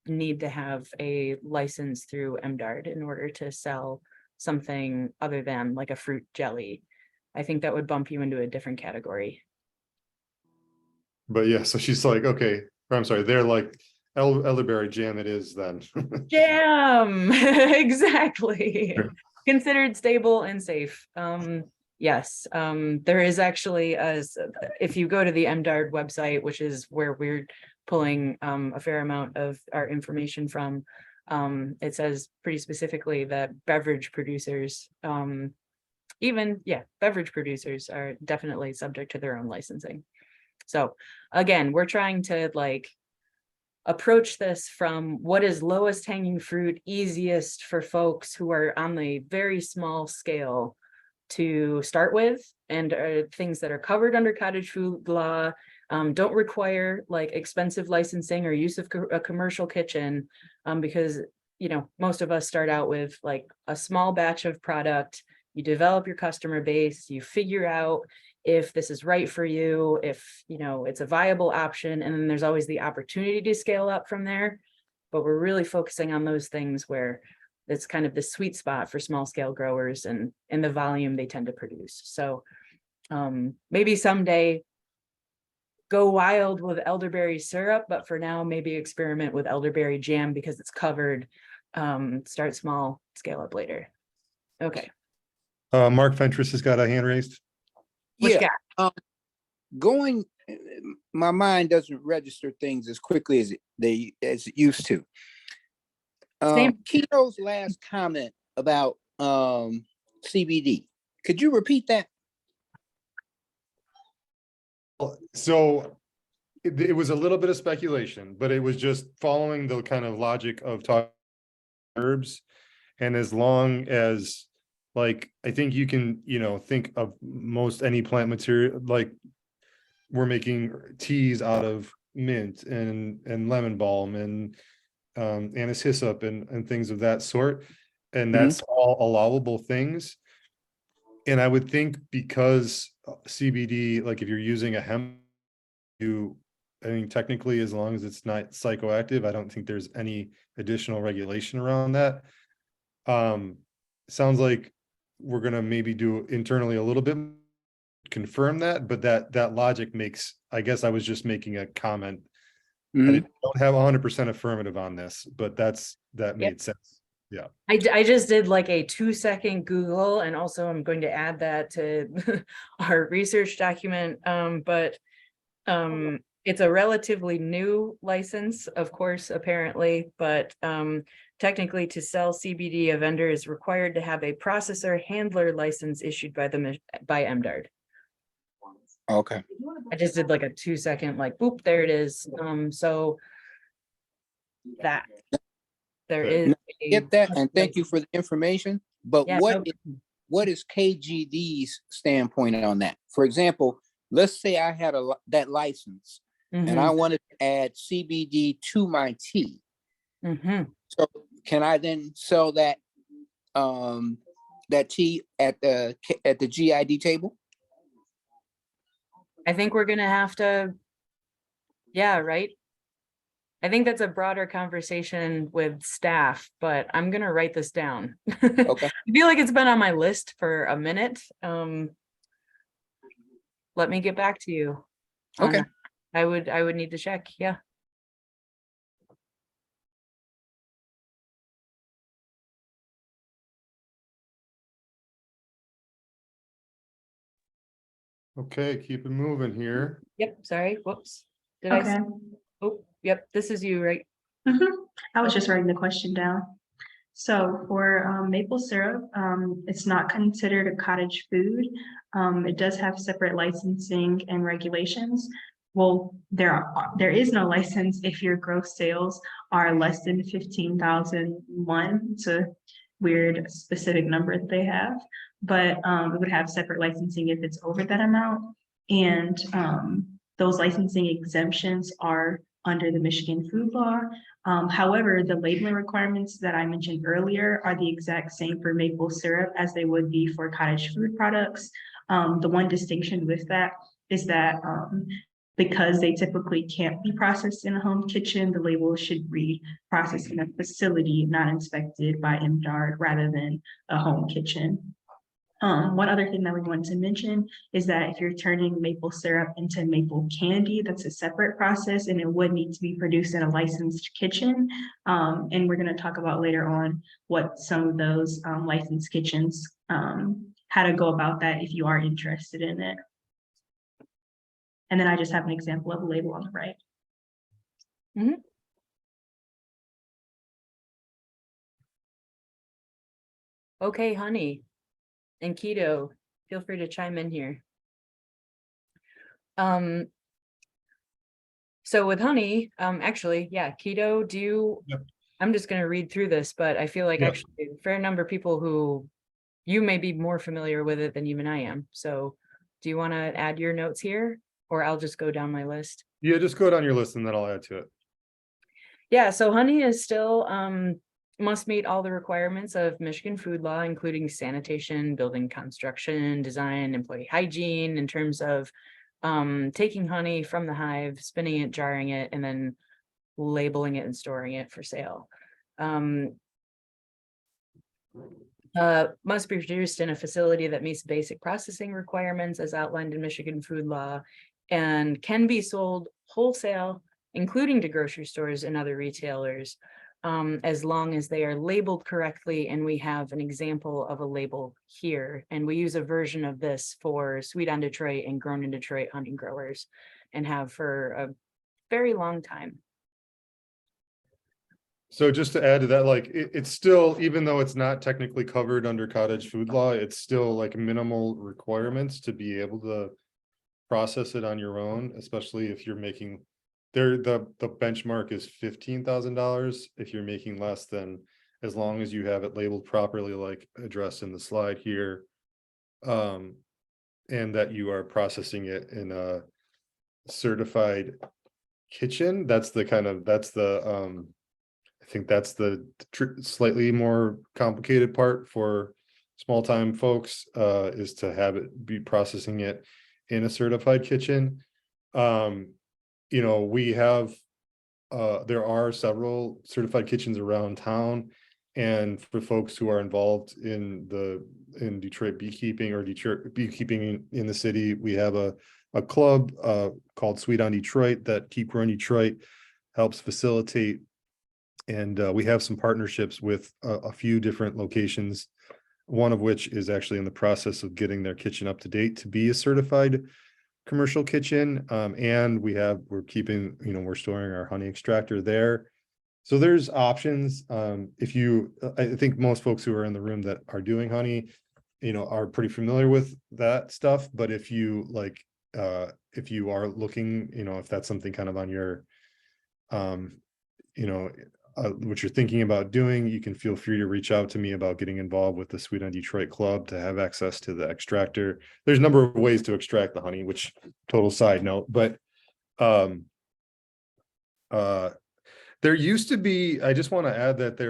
need to have a license through MDARD in order to sell something other than like a fruit jelly. I think that would bump you into a different category. But yeah, so she's like, okay, or I'm sorry, they're like elderberry jam it is then. Jam, exactly. Considered stable and safe. Yes, there is actually if you go to the MDARD website, which is where we're pulling a fair amount of our information from, it says pretty specifically that beverage producers, beverage producers are definitely subject to their own licensing. So again, we're trying to like approach this from what is lowest hanging fruit, easiest for folks who are on the very small scale to start with, and things that are covered under cottage food law, don't require like expensive licensing or use of a commercial kitchen, because most of us start out with like a small batch of product. You develop your customer base, you figure out if this is right for you, if it's a viable option, and then there's always the opportunity to scale up from there. But we're really focusing on those things where it's kind of the sweet spot for small scale growers and the volume they tend to produce. So maybe someday go wild with elderberry syrup, but for now, maybe experiment with elderberry jam because it's covered. Start small, scale up later. Okay. Mark Fentress has got a hand raised. What you Yeah, got? my mind doesn't register things as quickly as it used to. Same. Keto's last comment about CBD. Could you repeat that? So it was a little bit of speculation, but it was just following the kind of logic of talking herbs. And as long as, like, I think you can, think of most any plant material, like we're making teas out of mint and lemon balm and anise hyssop and things of that sort. And that's all allowable things. And I would think because CBD, like if you're using a hemp, I mean, technically, as long as it's not psychoactive, I don't think there's any additional regulation around that. Sounds like we're gonna maybe do internally a little bit, confirm that, but that logic makes, I guess I was just making a comment. I don't have 100% affirmative on this, but that made sense. Yeah. I just did like a 2-second Google, and also I'm going to add that to our research document. But it's a relatively new license, of course, apparently, but technically to sell CBD, a vendor is required to have a processor handler license issued by MDARD. Okay. I just did like a 2-second, like, boop, there it is. So that there is Get that, and thank you for the information. But Yeah, what is KGD's standpoint on that? For example, let's say I had that license and I wanted to add CBD to my tea. So can I then sell that tea at the GID table? I think we're gonna have to, yeah, right. I think that's a broader conversation with staff, but I'm gonna write this down. Okay. I feel like it's been on my list for a minute. Let me get back to you. Okay. I would need to check. Yeah. Okay, keep it moving here. Yep. Sorry. Whoops. Did I? Okay. Oh, yep. This is you, right? I was just writing the question down. So for maple syrup, it's not considered a cottage food. It does have separate licensing and regulations. Well, there is no license if your gross sales are less than 15,001. It's a weird specific number that they have, but it would have separate licensing if it's over that amount. And those licensing exemptions are under the Michigan food law. However, the labeling requirements that I mentioned earlier are the exact same for maple syrup as they would be for cottage food products. The one distinction with that is that because they typically can't be processed in a home kitchen, the label should read processed in a facility not inspected by MDARD rather than a home kitchen. One other thing that we wanted to mention is that if you're turning maple syrup into maple candy, that's a separate process and it would need to be produced in a licensed kitchen. And we're going to talk about later on what some of those licensed kitchens how to go about that if you are interested in it. And then I just have an example of a label on the right. Okay, honey and keto, feel free to chime in here. So with honey, actually, yeah, keto, Yep. I'm just gonna read through this, but I feel like Yep. actually a fair number of people who you may be more familiar with it than even I am. So do you want to add your notes here, or I'll just go down my list? Yeah, just go down your list and then I'll add to it. Yeah, so honey is still must meet all the requirements of Michigan food law, including sanitation, building construction, design, employee hygiene, in terms of taking honey from the hive, spinning it, jarring it, and then labeling it and storing it for sale. Must be produced in a facility that meets basic processing requirements as outlined in Michigan food law, and can be sold wholesale, including to grocery stores and other retailers, as long as they are labeled correctly. And we have an example of a label here, and we use a version of this for Sweet on Detroit and Grown in Detroit honey growers, and have for a very long time. So just to add to that, like it's still, even though it's not technically covered under cottage food law, it's still like minimal requirements to be able to process it on your own, especially if you're making the benchmark is $15,000 if you're making less than, as long as you have it labeled properly, like addressed in the slide here. And that you are processing it in a certified kitchen. That's the I think that's the slightly more complicated part for small time folks, is to have it be processing it in a certified kitchen. You know, we have, there are several certified kitchens around town. And for folks who are involved in Detroit beekeeping or Detroit beekeeping in the city, we have a club called Sweet on Detroit that Keep Growing Detroit helps facilitate. And we have some partnerships with a few different locations, one of which is actually in the process of getting their kitchen up to date to be a certified commercial kitchen. And we're keeping, we're storing our honey extractor there. So there's options. I think most folks who are in the room that are doing honey, are pretty familiar with that stuff. But if you if you are looking, if that's something kind of on your, what you're thinking about doing, you can feel free to reach out to me about getting involved with the Sweet on Detroit Club to have access to the extractor. There's a number of ways to extract the honey, which total side note, but there used to be, I just want to add that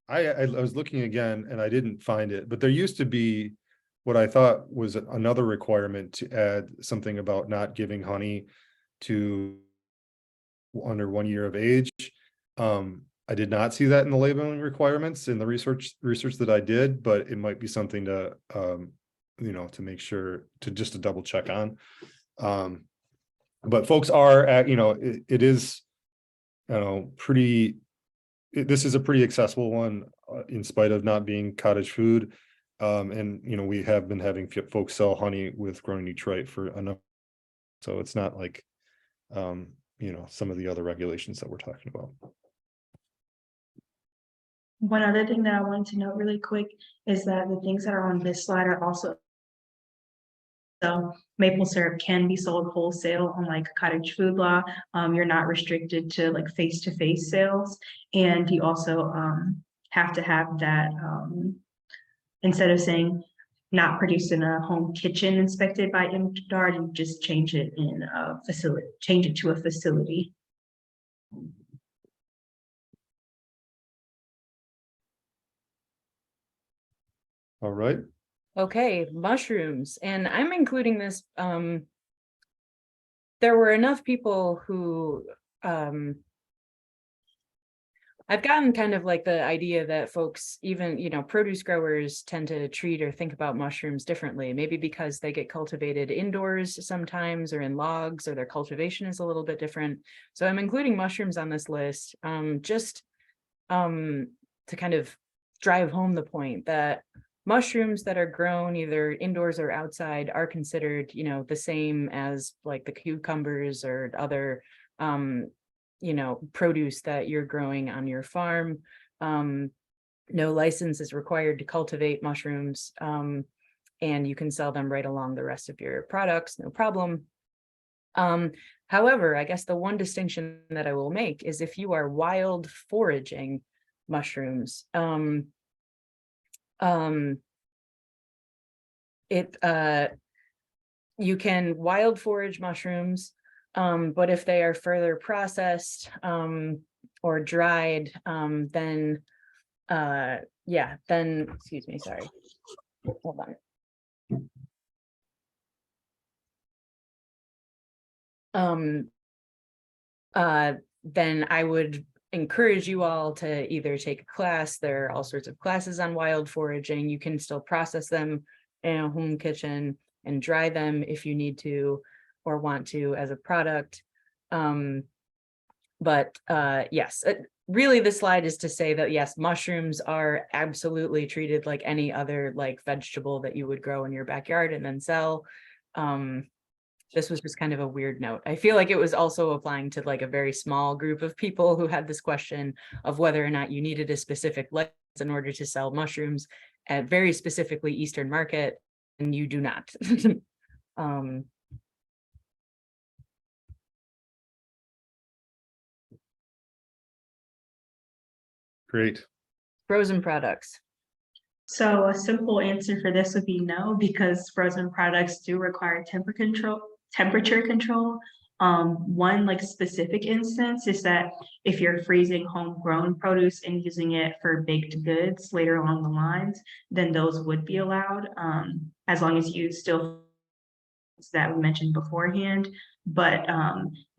I was looking again and I didn't find it, but there used to be what I thought was another requirement to add something about not giving honey to under 1 year of age. I did not see that in the labeling requirements in the research that I did, but it might be something to, to make sure to double check on. But folks are it is, this is a pretty accessible one in spite of not being cottage food. And, we have been having folks sell honey with Growing Detroit for enough. So it's not like, some of the other regulations that we're talking about. One other thing that I wanted to note really quick is that the things that are on this slide are also, so maple syrup can be sold wholesale on like cottage food law. You're not restricted to like face-to-face sales. And you also have to have that, instead of saying not produced in a home kitchen inspected by MDARD, you just change it in a facility, change it to a facility. All right. Okay, mushrooms, and I'm including this. There were enough people who I've gotten kind of like the idea that folks, even, produce growers tend to treat or think about mushrooms differently, maybe because they get cultivated indoors sometimes or in logs, or their cultivation is a little bit different. So I'm including mushrooms on this list, just to kind of drive home the point that mushrooms that are grown either indoors or outside are considered, you know, the same as like the cucumbers or other, you know, produce that you're growing on your farm. No license is required to cultivate mushrooms, and you can sell them right along the rest of your products, no problem. However, I guess the one distinction that I will make is if you are wild foraging mushrooms, you can wild forage mushrooms, but if they are further processed, or dried, then, yeah, then, excuse me, sorry, hold on. Then I would encourage you all to either take a class. There are all sorts of classes on wild foraging. You can still process them in a home kitchen and dry them if you need to or want to as a product. Yes, really the slide is to say that yes, mushrooms are absolutely treated like any other like vegetable that you would grow in your backyard and then sell. This was just kind of a weird note. I feel like it was also applying to like a very small group of people who had this question of whether or not you needed a specific license in order to sell mushrooms at very specifically Eastern market, and you do not. Great. Frozen products. So a simple answer for this would be no, because frozen products do require temperature control. One like specific instance is that if you're freezing homegrown produce and using it for baked goods later along the lines, then those would be allowed, as long as you still that we mentioned beforehand. But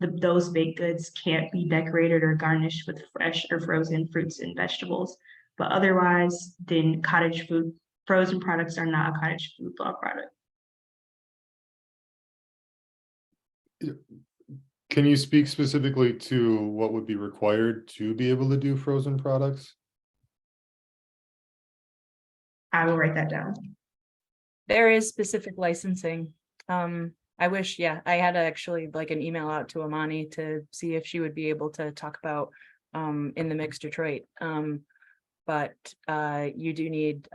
those baked goods can't be decorated or garnished with fresh or frozen fruits and vegetables. But otherwise, then cottage food frozen products are not a cottage food law product. Can you speak specifically to what would be required to be able to do frozen products? I will write that down. There is specific licensing. I wish, yeah, I had actually like an email out to Amani to see if she would be able to talk about in the Mix Detroit. But you do need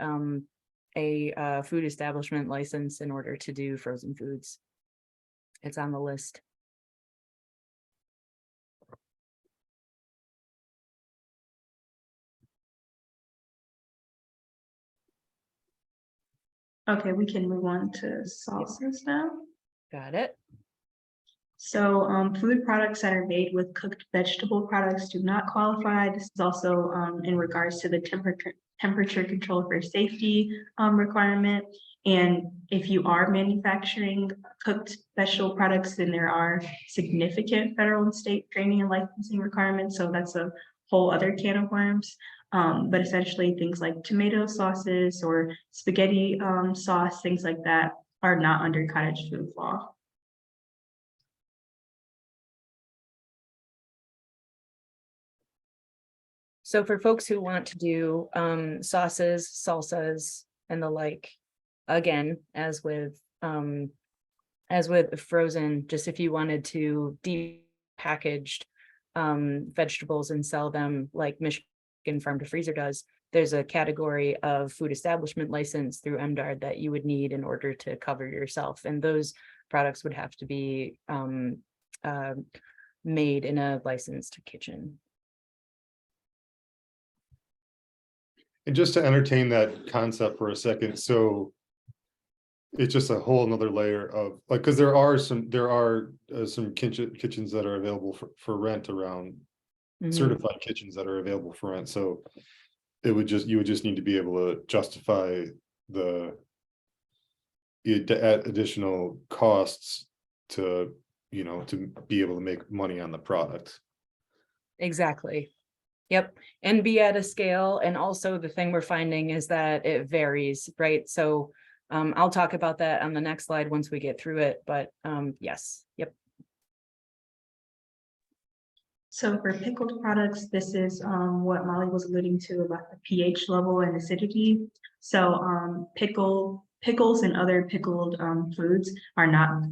a food establishment license in order to do frozen foods. It's on the list. Okay, we can move on to sauces now. Got it. So food products that are made with cooked vegetable products do not qualify. This is also in regards to the temperature control for safety requirement. And if you are manufacturing cooked vegetable products, then there are significant federal and state training and licensing requirements. So that's a whole other can of worms. But essentially things like tomato sauces or spaghetti sauce, things like that are not under cottage food law. So for folks who want to do sauces, salsas, and the like, again, as with frozen, just if you wanted to deep packaged vegetables and sell them like Michigan Farm to Freezer does, there's a category of food establishment license through MDARD that you would need in order to cover yourself. And those products would have to be made in a licensed kitchen. And just to entertain that concept for a second, so it's just a whole another layer of like, because there are some kitchens that are available for rent around, certified kitchens that are available for rent. So you would just need to be able to justify the additional costs to be able to make money on the product. Exactly. Yep. And be at a scale. And also the thing we're finding is that it varies, right? So I'll talk about that on the next slide once we get through it, but yes. Yep. So for pickled products, this is what Molly was alluding to about the pH level and acidity. So pickles and other pickled foods are not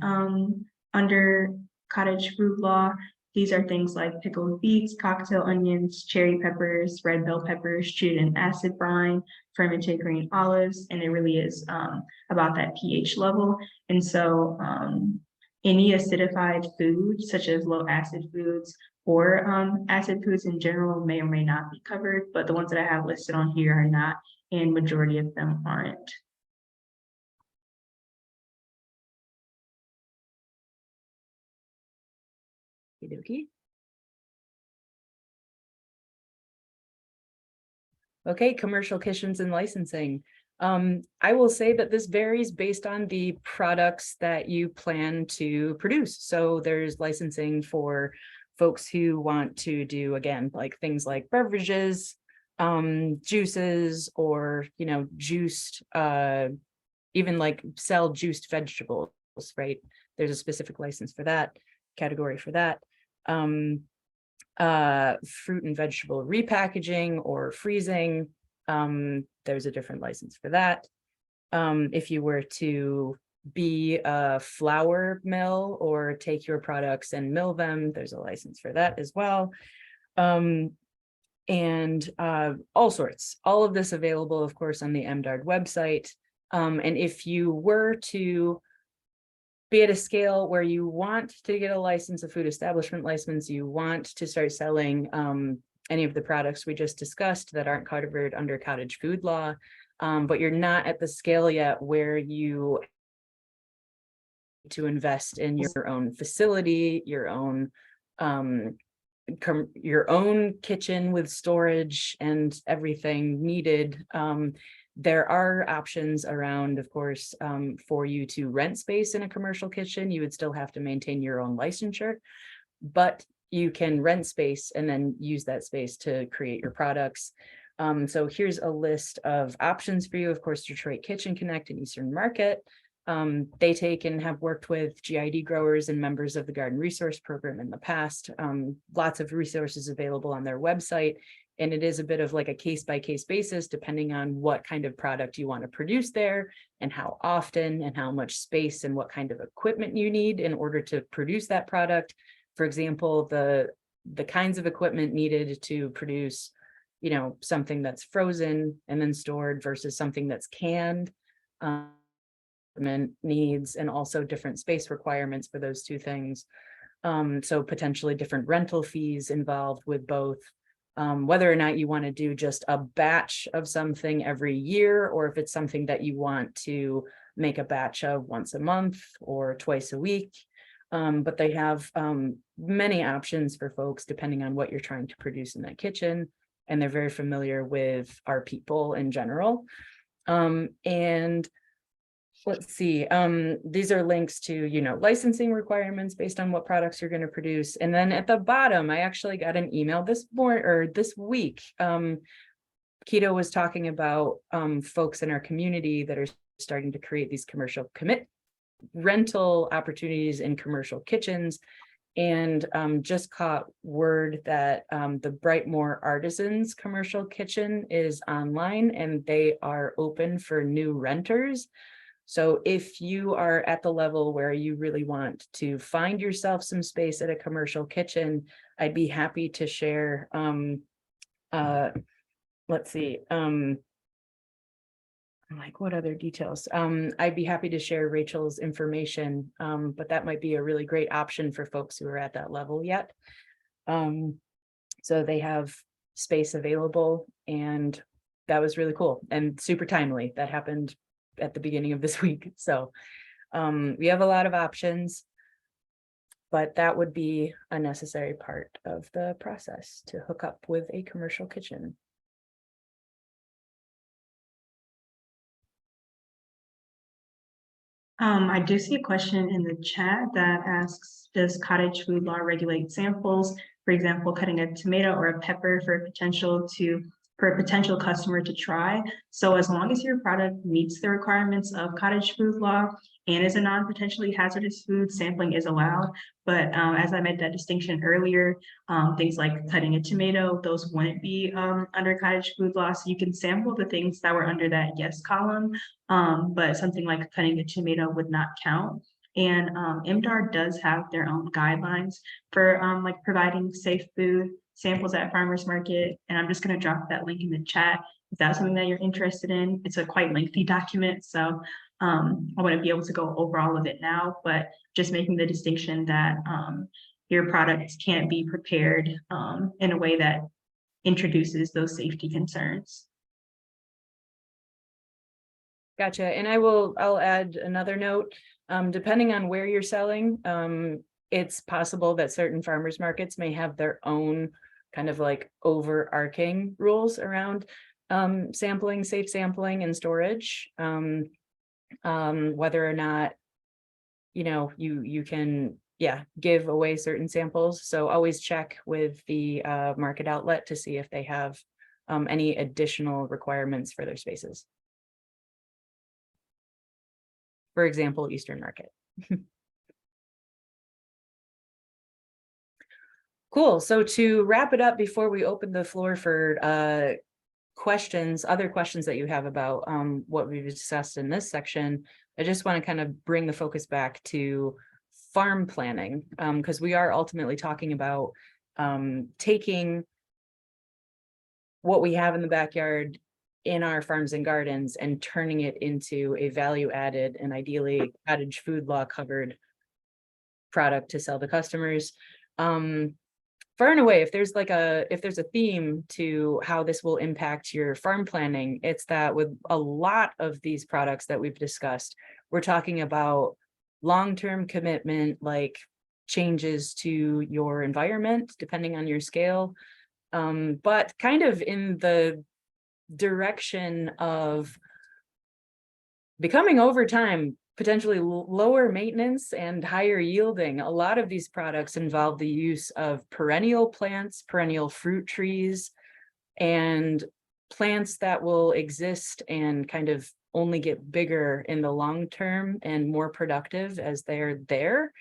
under cottage food law. These are things like pickled beets, cocktail onions, cherry peppers, red bell peppers, treated in acid brine, fermented green olives, and it really is about that pH level. And so any acidified food, such as low acid foods or acid foods in general, may or may not be covered, but the ones that I have listed on here are not, and majority of them aren't. Okey-dokey. Okay, commercial kitchens and licensing. I will say that this varies based on the products that you plan to produce. So there's licensing for folks who want to do, again, like things like beverages, juices, or, you know, juiced, even like sell juiced vegetables, right? There's a specific license for that, category for that. Fruit and vegetable repackaging or freezing, there's a different license for that. If you were to be a flour mill or take your products and mill them, there's a license for that as well. And all sorts, all of this available, of course, on the MDARD website. And if you were to be at a scale where you want to get a license, a food establishment license, you want to start selling any of the products we just discussed that aren't covered under cottage food law, but you're not at the scale yet where you to invest in your own facility, your own kitchen with storage and everything needed. There are options around, of course, for you to rent space in a commercial kitchen. You would still have to maintain your own licensure, but you can rent space and then use that space to create your products. So here's a list of options for you. Of course, Detroit Kitchen Connect and Eastern Market. They take and have worked with GID growers and members of the Garden Resource Program in the past. Lots of resources available on their website. And it is a bit of like a case-by-case basis, depending on what kind of product you want to produce there and how often and how much space and what kind of equipment you need in order to produce that product. For example, the kinds of equipment needed to produce, you know, something that's frozen and then stored versus something that's canned, needs, and also different space requirements for those two things. So potentially different rental fees involved with both. Whether or not you want to do just a batch of something every year, or if it's something that you want to make a batch of once a month or twice a week. But they have many options for folks depending on what you're trying to produce in that kitchen. And they're very familiar with our people in general. And let's see, these are links to, you know, licensing requirements based on what products you're going to produce. And then at the bottom, I actually got an email this week. Keto was talking about folks in our community that are starting to create these commercial rental opportunities in commercial kitchens. And just caught word that the Brightmoor Artisans commercial kitchen is online and they are open for new renters. So if you are at the level where you really want to find yourself some space at a commercial kitchen, I'd be happy to share, let's see, like what other details? I'd be happy to share Rachel's information, but that might be a really great option for folks who are at that level yet. So they have space available, and that was really cool and super timely. That happened at the beginning of this week. So we have a lot of options, but that would be a necessary part of the process to hook up with a commercial kitchen. I do see a question in the chat that asks, does cottage food law regulate samples? For example, cutting a tomato or a pepper for a potential customer to try. So as long as your product meets the requirements of cottage food law, and is a non-potentially hazardous food, sampling is allowed. But as I made that distinction earlier, things like cutting a tomato, those wouldn't be under cottage food law. So you can sample the things that were under that yes column, but something like cutting a tomato would not count. And MDAR does have their own guidelines for like providing safe food samples at farmers market. And I'm just going to drop that link in the chat if that's something that you're interested in. It's a quite lengthy document, so I wouldn't be able to go over all of it now, but just making the distinction that your products can't be prepared in a way that introduces those safety concerns. Gotcha. And I'll add another note. Depending on where you're selling, it's possible that certain farmers markets may have their own kind of like overarching rules around sampling, safe sampling and storage. Whether or not, you can, give away certain samples. So always check with the market outlet to see if they have any additional requirements for their spaces. For example, Eastern Market. Cool. So to wrap it up before we open the floor for other questions that you have about what we've discussed in this section, I just want to kind of bring the focus back to farm planning, because we are ultimately talking about taking what we have in the backyard in our farms and gardens and turning it into a value added and ideally cottage food law covered product to sell to customers. Far and away, if there's a theme to how this will impact your farm planning, it's that with a lot of these products that we've discussed, we're talking about long-term commitment, like changes to your environment, depending on your scale, but kind of in the direction of becoming over time potentially lower maintenance and higher yielding. A lot of these products involve the use of perennial plants, perennial fruit trees, and plants that will exist and kind of only get bigger in the long term and more productive as they're there.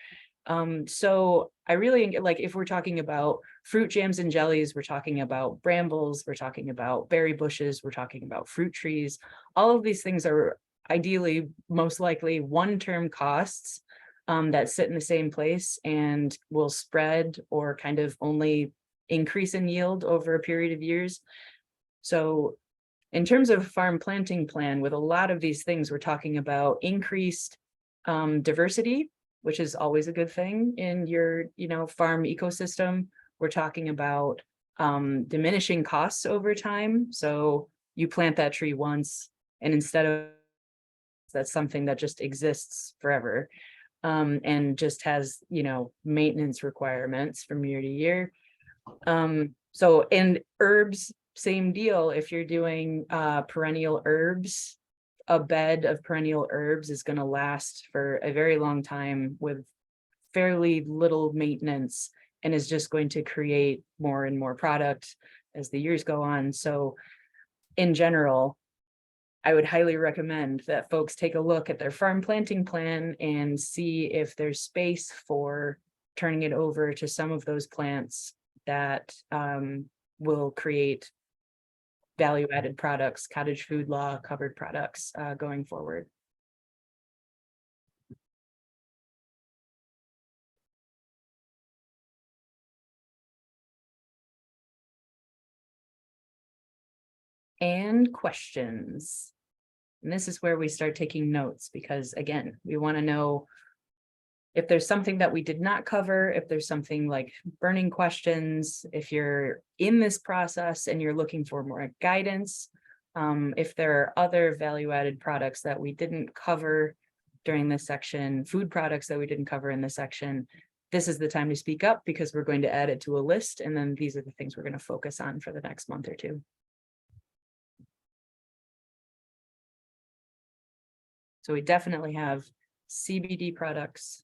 So I really like, if we're talking about fruit jams and jellies, we're talking about brambles, we're talking about berry bushes, we're talking about fruit trees. All of these things are ideally, most likely one-term costs that sit in the same place and will spread or kind of only increase in yield over a period of years. So in terms of farm planting plan, with a lot of these things, we're talking about increased diversity, which is always a good thing in your, farm ecosystem. We're talking about diminishing costs over time. So you plant that tree once, and instead of that's something that just exists forever and just has, maintenance requirements from year to year. So, and herbs, same deal. If you're doing perennial herbs, a bed of perennial herbs is going to last for a very long time with fairly little maintenance and is just going to create more and more product as the years go on. So in general, I would highly recommend that folks take a look at their farm planting plan and see if there's space for turning it over to some of those plants that will create value-added products, cottage food law covered products going forward. And questions. And this is where we start taking notes, because again, we want to know if there's something that we did not cover, if there's something like burning questions, if you're in this process and you're looking for more guidance, if there are other value-added products that we didn't cover during this section, food products that we didn't cover in this section, this is the time to speak up, because we're going to add it to a list. And then these are the things we're going to focus on for the next month or two. So we definitely have CBD products.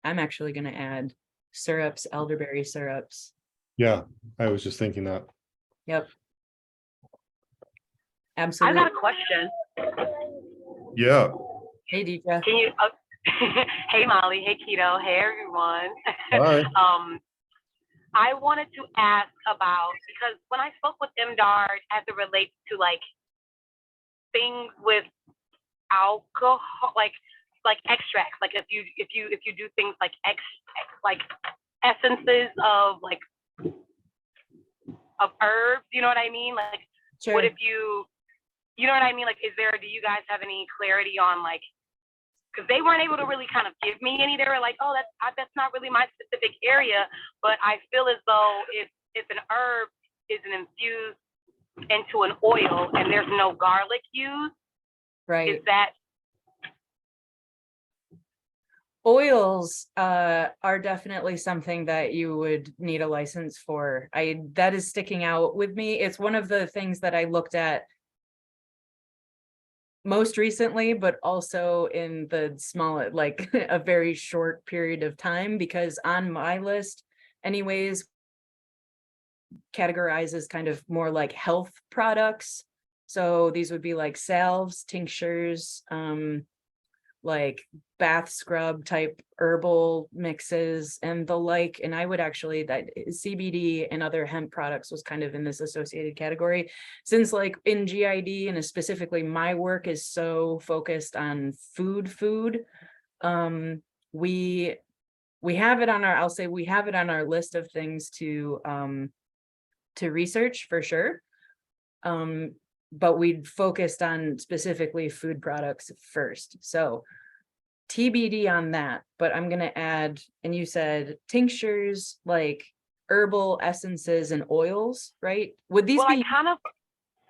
I'm actually going to add syrups, elderberry syrups. Yeah, I was just thinking that. Yep. I've Absolutely. got a question. Yeah. Hey, Deidre. Can you? Hey, Molly. Hey, Keto. Hey, everyone. Hi. I wanted to ask about, because when I spoke with MDARD as it relates to like things with alcohol, like extracts, like if you do things like like essences of herbs, you know what I mean? Like, Sure. what if you know what I mean? Like, do you guys have any clarity on like, because they weren't able to really kind of give me any. They were like, oh, that's not really my specific area, but I feel as though if an herb is infused into an oil and there's no garlic used, Right. is that Oils are definitely something that you would need a license for. That is sticking out with me. It's one of the things that I looked at most recently, but also in the small, like a very short period of time, because on my list anyways, categorizes kind of more like health products. So these would be like salves, tinctures, like bath scrub type herbal mixes and the like. And I would actually, that CBD and other hemp products was kind of in this associated category, since like in GID and specifically my work is so focused on food. We have it on our, I'll say we have it on our list of things to research for sure. But we focused on specifically food products first. So TBD on that, but I'm going to add, and you said tinctures, like herbal essences and oils, right? Would these be?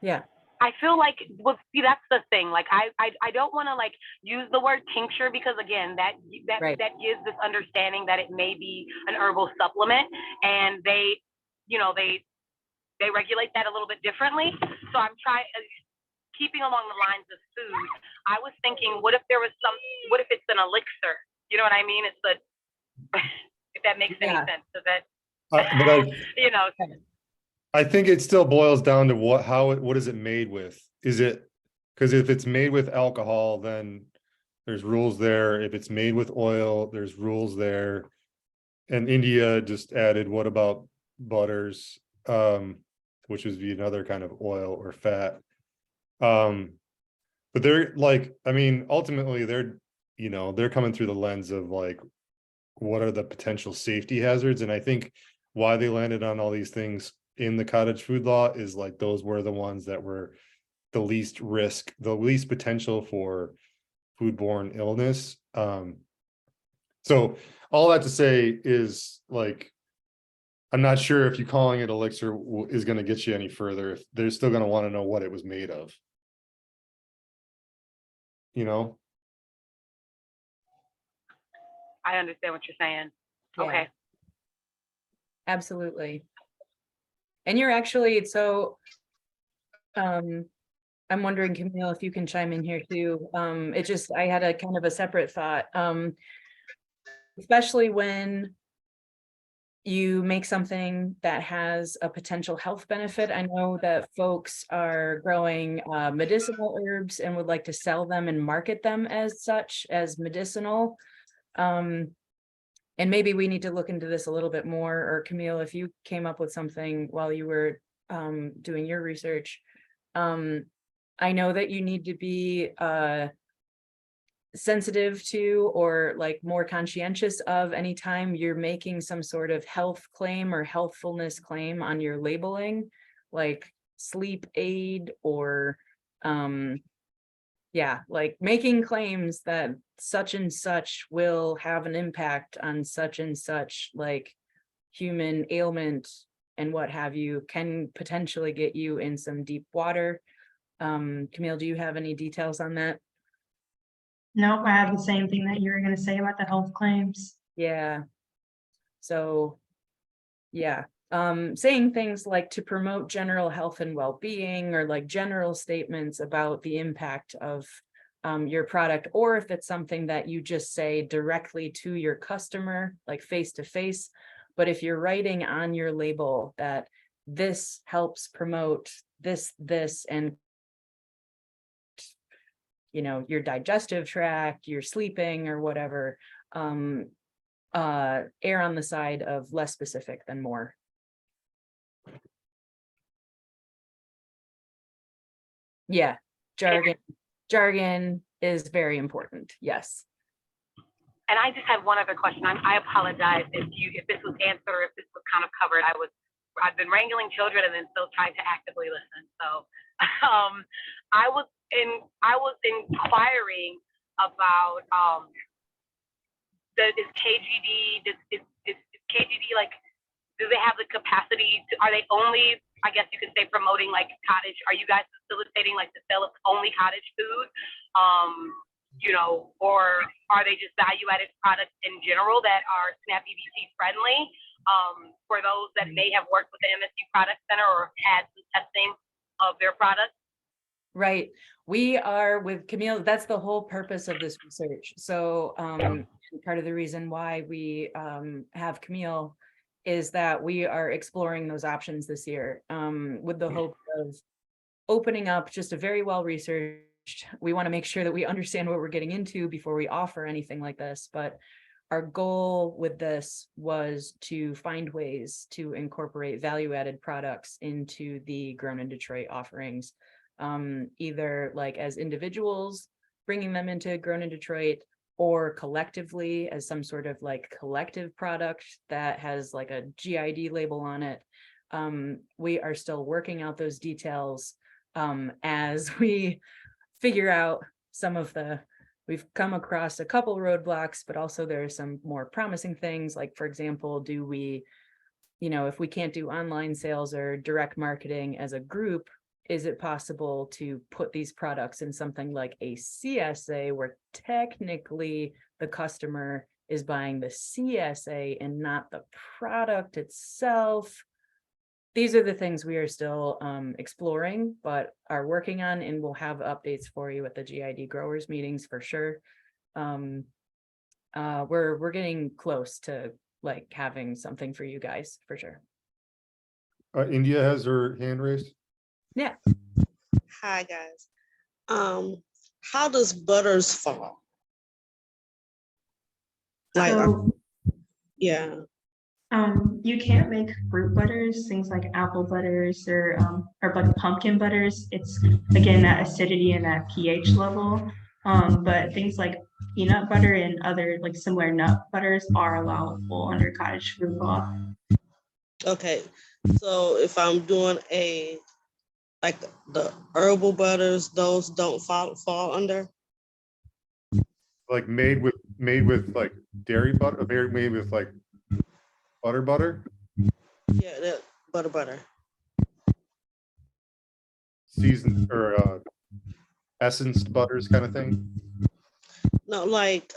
Yeah. I feel like, well, see, that's the thing. Like, I don't want to like use the word tincture, because again, that Right. gives this understanding that it may be an herbal supplement, and they regulate that a little bit differently. So I'm trying, keeping along the lines of food. I was thinking, what if what if it's an elixir? You know what I mean? It's if that makes any sense. Does that, But you know? I think it still boils down to what is it made with? Is it, because if it's made with alcohol, then there's rules there. If it's made with oil, there's rules there. And India just added, what about butters? Which would be another kind of oil or fat. But they're like, I mean, ultimately they're coming through the lens of like, what are the potential safety hazards? And I think why they landed on all these things in the cottage food law is like, those were the ones that were the least risk, the least potential for foodborne illness. So all that to say is like, I'm not sure if you calling it elixir is going to get you any further. If they're still going to want to know what it was made of, you know? I understand what you're saying. Yeah. Okay. Absolutely. And you're actually, so I'm wondering, Camille, if you can chime in here too. I had a kind of a separate thought, especially when you make something that has a potential health benefit. I know that folks are growing medicinal herbs and would like to sell them and market them as such, as medicinal. And maybe we need to look into this a little bit more, or Camille, if you came up with something while you were doing your research. I know that you need to be sensitive to, or like more conscientious of, anytime you're making some sort of health claim or healthfulness claim on your labeling, like sleep aid or like making claims that such and such will have an impact on such and such like human ailment and what have you, can potentially get you in some deep water. Camille, do you have any details on that? Nope, I have the same thing that you were going to say about the health claims. Yeah. So, yeah. Saying things like to promote general health and well-being, or like general statements about the impact of your product, or if it's something that you just say directly to your customer, like face to face. But if you're writing on your label that this helps promote this, and you know, your digestive tract, your sleeping or whatever, err on the side of less specific than more. Yeah, jargon is very important. Yes. And I just had one other question. I apologize if this was answered or if this was kind of covered. I've been wrangling children and then still trying to actively listen. So I was inquiring about is KGD like, do they have the capacity to, are they only, I guess you could say, promoting like cottage? Are you guys facilitating like the sale of only cottage food? You know, or are they just value-added products in general that are SNAP EBT friendly? For those that may have worked with the MSU Product Center or had some testing of their products? Right. We are with Camille. That's the whole purpose of this research. So part of the reason why we have Camille is that we are exploring those options this year with the hope of opening up just a very well-researched. We want to make sure that we understand what we're getting into before we offer anything like this. But our goal with this was to find ways to incorporate value-added products into the Grown in Detroit offerings, either like as individuals, bringing them into Grown in Detroit, or collectively as some sort of like collective product that has like a GID label on it. We are still working out those details as we figure out some of we've come across a couple roadblocks, but also there are some more promising things. Like, for example, do we, you know, if we can't do online sales or direct marketing as a group, is it possible to put these products in something like a CSA where technically the customer is buying the CSA and not the product itself? These are the things we are still exploring, but are working on, and we'll have updates for you at the GID growers meetings for sure. We're getting close to like having something for you guys for sure. India has her hand raised. Yeah. Hi guys. How does butters fall? Like, So, yeah. You can't make fruit butters, things like apple butters or like pumpkin butters. It's again that acidity and that pH level. But things like peanut butter and other like similar nut butters are allowable under cottage food law. Okay. So if I'm doing like the herbal butters, those don't fall under? Like made with like dairy butter, made with like butter, Yeah, that butter. seasoned or essenced butters kind of thing. No, like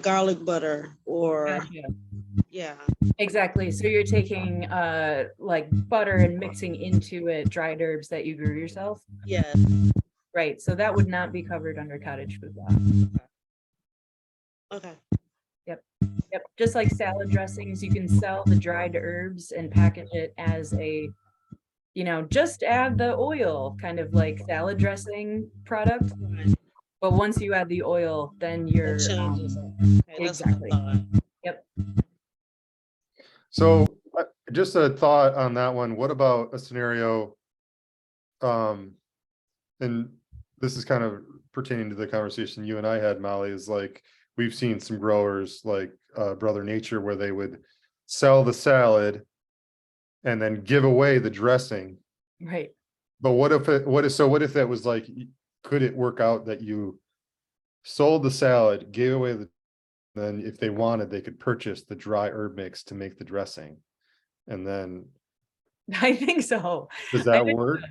garlic butter or Gotcha. yeah. Exactly. So you're taking like butter and mixing into it dried herbs that you grew yourself. Yes. Right. So that would not be covered under cottage food law. Okay. Yep. Just like salad dressings, you can sell the dried herbs and package it as a, you know, just add the oil, kind of like salad dressing product. But once you add the oil, then you're That changes it. Okay, that's what I exactly. thought. Yep. So just a thought on that one. What about a scenario? And this is kind of pertaining to the conversation you and I had, Molly, is like, we've seen some growers like Brother Nature where they would sell the salad and then give away the dressing. Right. But what if that was like, could it work out that you sold the salad, gave away then if they wanted, they could purchase the dry herb mix to make the dressing? And then I think so. does that work?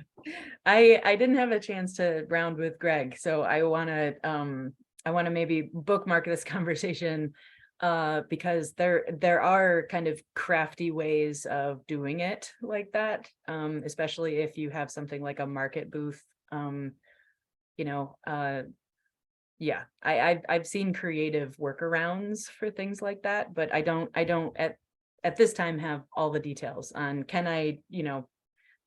I didn't have a chance to round with Greg, so I want to maybe bookmark this conversation because there are kind of crafty ways of doing it like that, especially if you have something like a market booth. You know, yeah, I've seen creative workarounds for things like that, but I don't at this time have all the details on, can I, you know,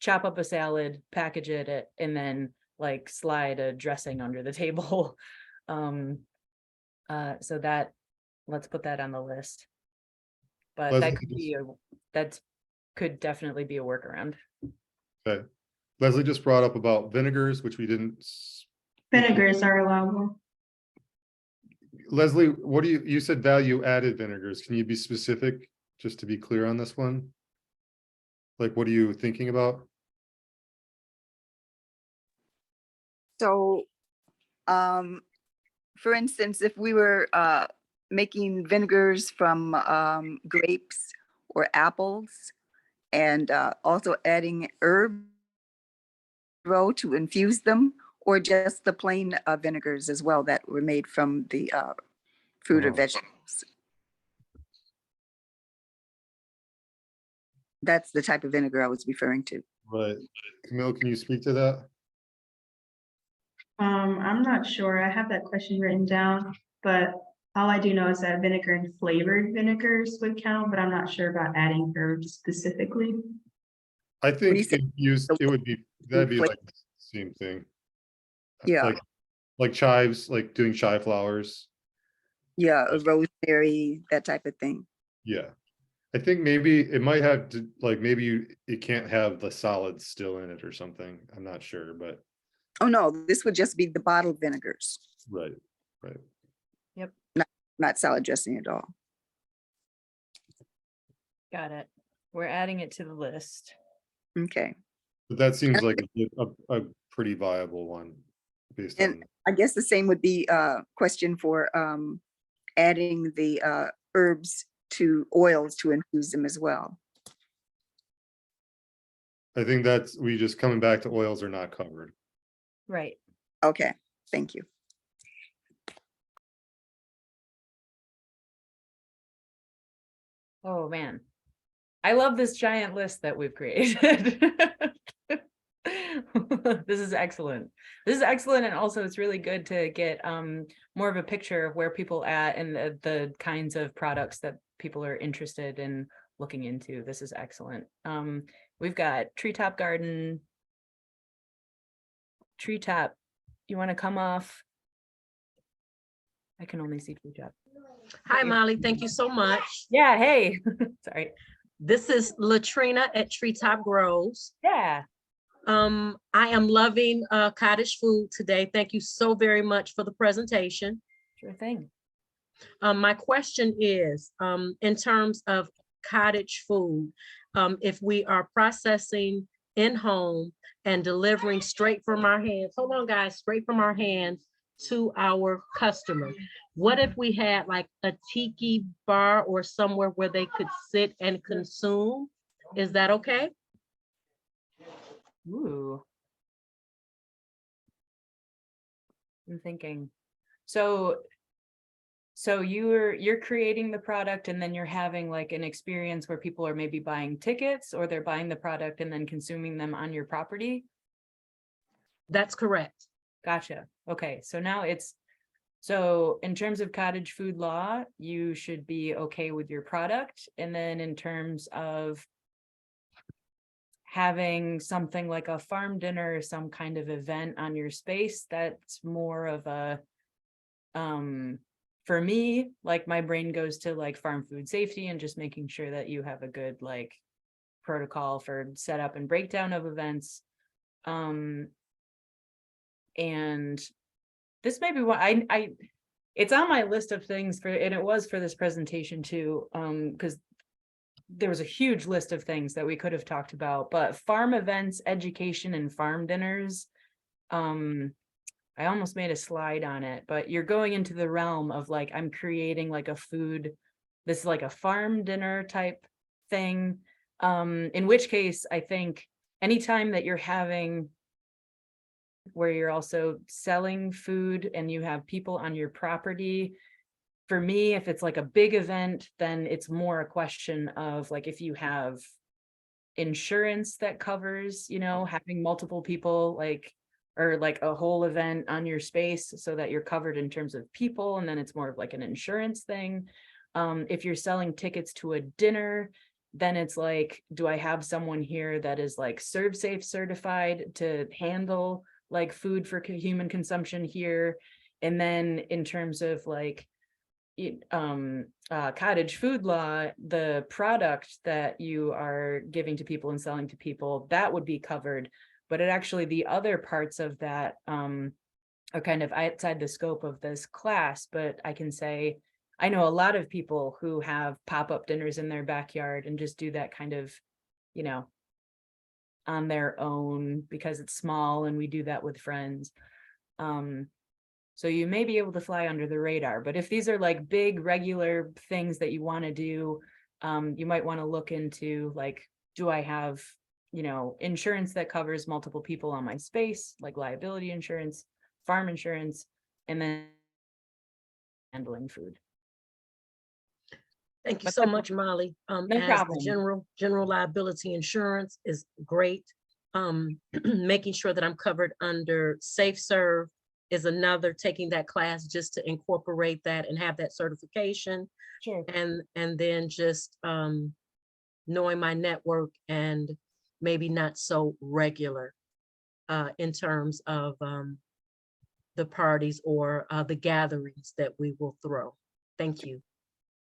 chop up a salad, package it, and then like slide a dressing under the table. So that, let's put that on the list. But Leslie, that could be that could definitely be a workaround. Okay. Leslie just brought up about vinegars, which we didn't. Vinegars are allowable. Leslie, what do you said value added vinegars. Can you be specific, just to be clear on this one? Like, what are you thinking about? So, for instance, if we were making vinegars from grapes or apples, and also adding herb to infuse them, or just the plain vinegars as well that were made from the fruit or vegetables. That's the type of vinegar I was referring to. Right. Camille, can you speak to that? I'm not sure. I have that question written down, but all I do know is that vinegar and flavored vinegars would count, but I'm not sure about adding herbs specifically. I you think say it would be, that'd be like the same thing. Yeah. Like chives, like doing chive flowers. Yeah, rosemary, that type of thing. Yeah. I think maybe it might have to, like, maybe it can't have the solids still in it or something. I'm not sure, but Oh no, this would just be the bottled vinegars, right. not salad dressing at all. Got it. We're adding it to the list. Okay. But that seems like a pretty viable one based And on, I guess the same would be a question for adding the herbs to oils to infuse them as well. I think that's, we just coming back to oils are not covered. Right. Okay, thank you. Oh, man. I love this giant list that we've created. This is excellent. This is excellent. And also it's really good to get more of a picture of where people at and the kinds of products that people are interested in looking into. This is excellent. We've got Treetop Garden. Treetop, you want to come off? I can only see Treetop. Hi, Molly. Thank you so much. Yeah, hey. Sorry. This is Latrina at Treetop Grows. Yeah. I am loving cottage food today. Thank you so very much for the presentation. Sure thing. My question is, in terms of cottage food, if we are processing in-home and delivering straight from our hands, hold on guys, straight from our hands to our customer. What if we had like a tiki bar or somewhere where they could sit and consume? Is that okay? Ooh. I'm thinking. So you're creating the product and then you're having like an experience where people are maybe buying tickets or they're buying the product and then consuming them on your property? That's correct. Gotcha. Okay. So now so in terms of cottage food law, you should be okay with your product. And then in terms of having something like a farm dinner or some kind of event on your space, that's more of a, for me, like my brain goes to like farm food safety and just making sure that you have a good like protocol for setup and breakdown of events. And this may be what it's on my list of things for, and it was for this presentation too, because there was a huge list of things that we could have talked about, but farm events, education, and farm dinners. I almost made a slide on it, but you're going into the realm of like, I'm creating like a food, this is like a farm dinner type thing. In which case I think anytime that you're having where you're also selling food and you have people on your property, for me, if it's like a big event, then it's more a question of like, if you have insurance that covers, having multiple people like, or like a whole event on your space so that you're covered in terms of people. And then it's more of like an insurance thing. If you're selling tickets to a dinner, then it's like, do I have someone here that is like ServSafe certified to handle like food for human consumption here. And then in terms of like cottage food law, the product that you are giving to people and selling to people, that would be covered. But it actually, the other parts of that are kind of outside the scope of this class. But I can say, I know a lot of people who have pop-up dinners in their backyard and just do that kind of, you know, on their own because it's small, and we do that with friends. So you may be able to fly under the radar, but if these are like big regular things that you want to do, you might want to look into like, do I have, you know, insurance that covers multiple people on my space, like liability insurance, farm insurance, and then handling food. Thank you But so that's- much, Molly. No As problem. the general liability insurance is great. Making sure that I'm covered under Safe Serve is another, taking that class just to incorporate that and have that certification. Sure. And then just knowing my network and maybe not so regular in terms of the parties or the gatherings that we will throw. Thank you.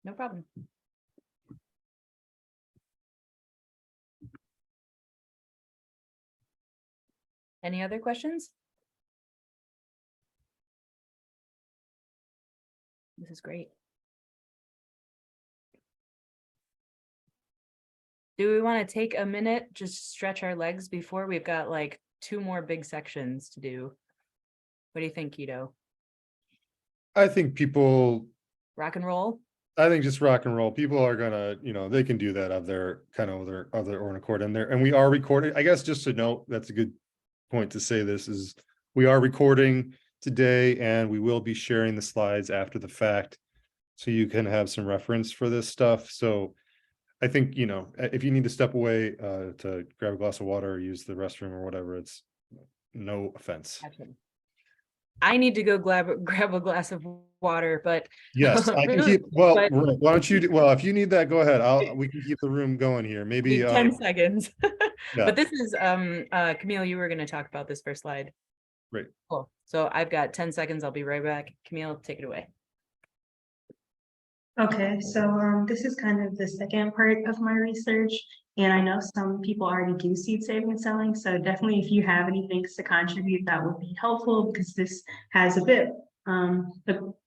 No problem. Any other questions? This is great. Do we want to take a minute, just stretch our legs before we've got like 2 more big sections to do? What do you think, Keto? I think people, Rock and roll? I think just rock and roll. People are gonna, you know, they can do that of their kind of their own accord in there. And we are recording. I guess just to note, that's a good point to say this is we are recording today, and we will be sharing the slides after the fact, so you can have some reference for this stuff. So I think, you know, if you need to step away to grab a glass of water or use the restroom or whatever, it's no offense. Gotcha. I need to go grab a glass of water, but Yes, I can keep, well, But- why don't you, well, if you need that, go ahead. We can keep the room going here. Maybe, 10 seconds. yeah. But this is Camille, you were going to talk about this first slide. Great. Cool. So I've got 10 seconds. I'll be right back. Camille, take it away. Okay, so this is kind of the second part of my research, and I know some people already do seed saving and selling, so definitely if you have any things to contribute, that would be helpful because this has a bit,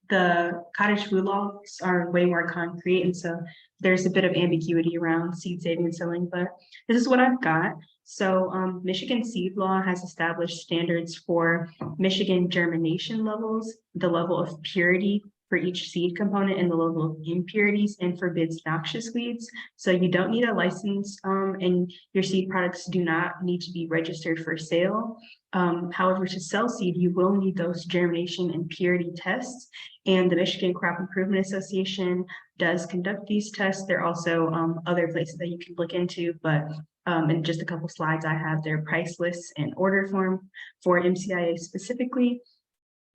the cottage food laws are way more concrete, and so there's a bit of ambiguity around seed saving and selling, but this is what I've got. So Michigan seed law has established standards for Michigan germination levels, the level of purity for each seed component, and the level of impurities, and forbids noxious weeds. So you don't need a license, and your seed products do not need to be registered for sale. However, to sell seed, you will need those germination and purity tests. And the Michigan Crop Improvement Association does conduct these tests. There are also other places that you can look into, but in just a couple slides, I have their price lists and order form for MCIA specifically.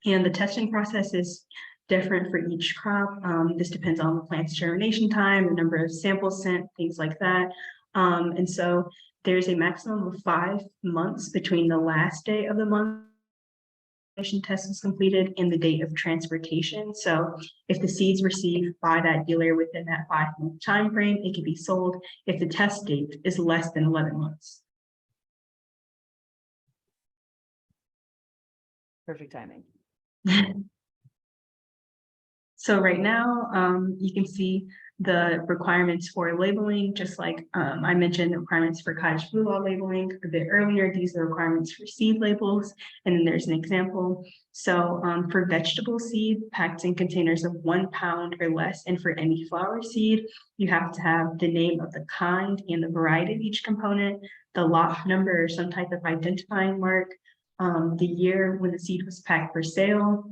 And the testing process is different for each crop. This depends on the plant's germination time, the number of samples sent, things like that. And so there's a maximum of 5 months between the last day of the month test is completed and the date of transportation. So if the seeds received by that dealer within that 5-month time frame, it can be sold if the test date is less than 11 months. Perfect timing. So right now, you can see the requirements for labeling, just like I mentioned, the requirements for cottage food law labeling a bit earlier. These are the requirements for seed labels. And then there's an example. So for vegetable seed packed in containers of 1 pound or less, and for any flower seed, you have to have the name of the kind and the variety of each component, the lot number or some type of identifying mark, the year when the seed was packed for sale.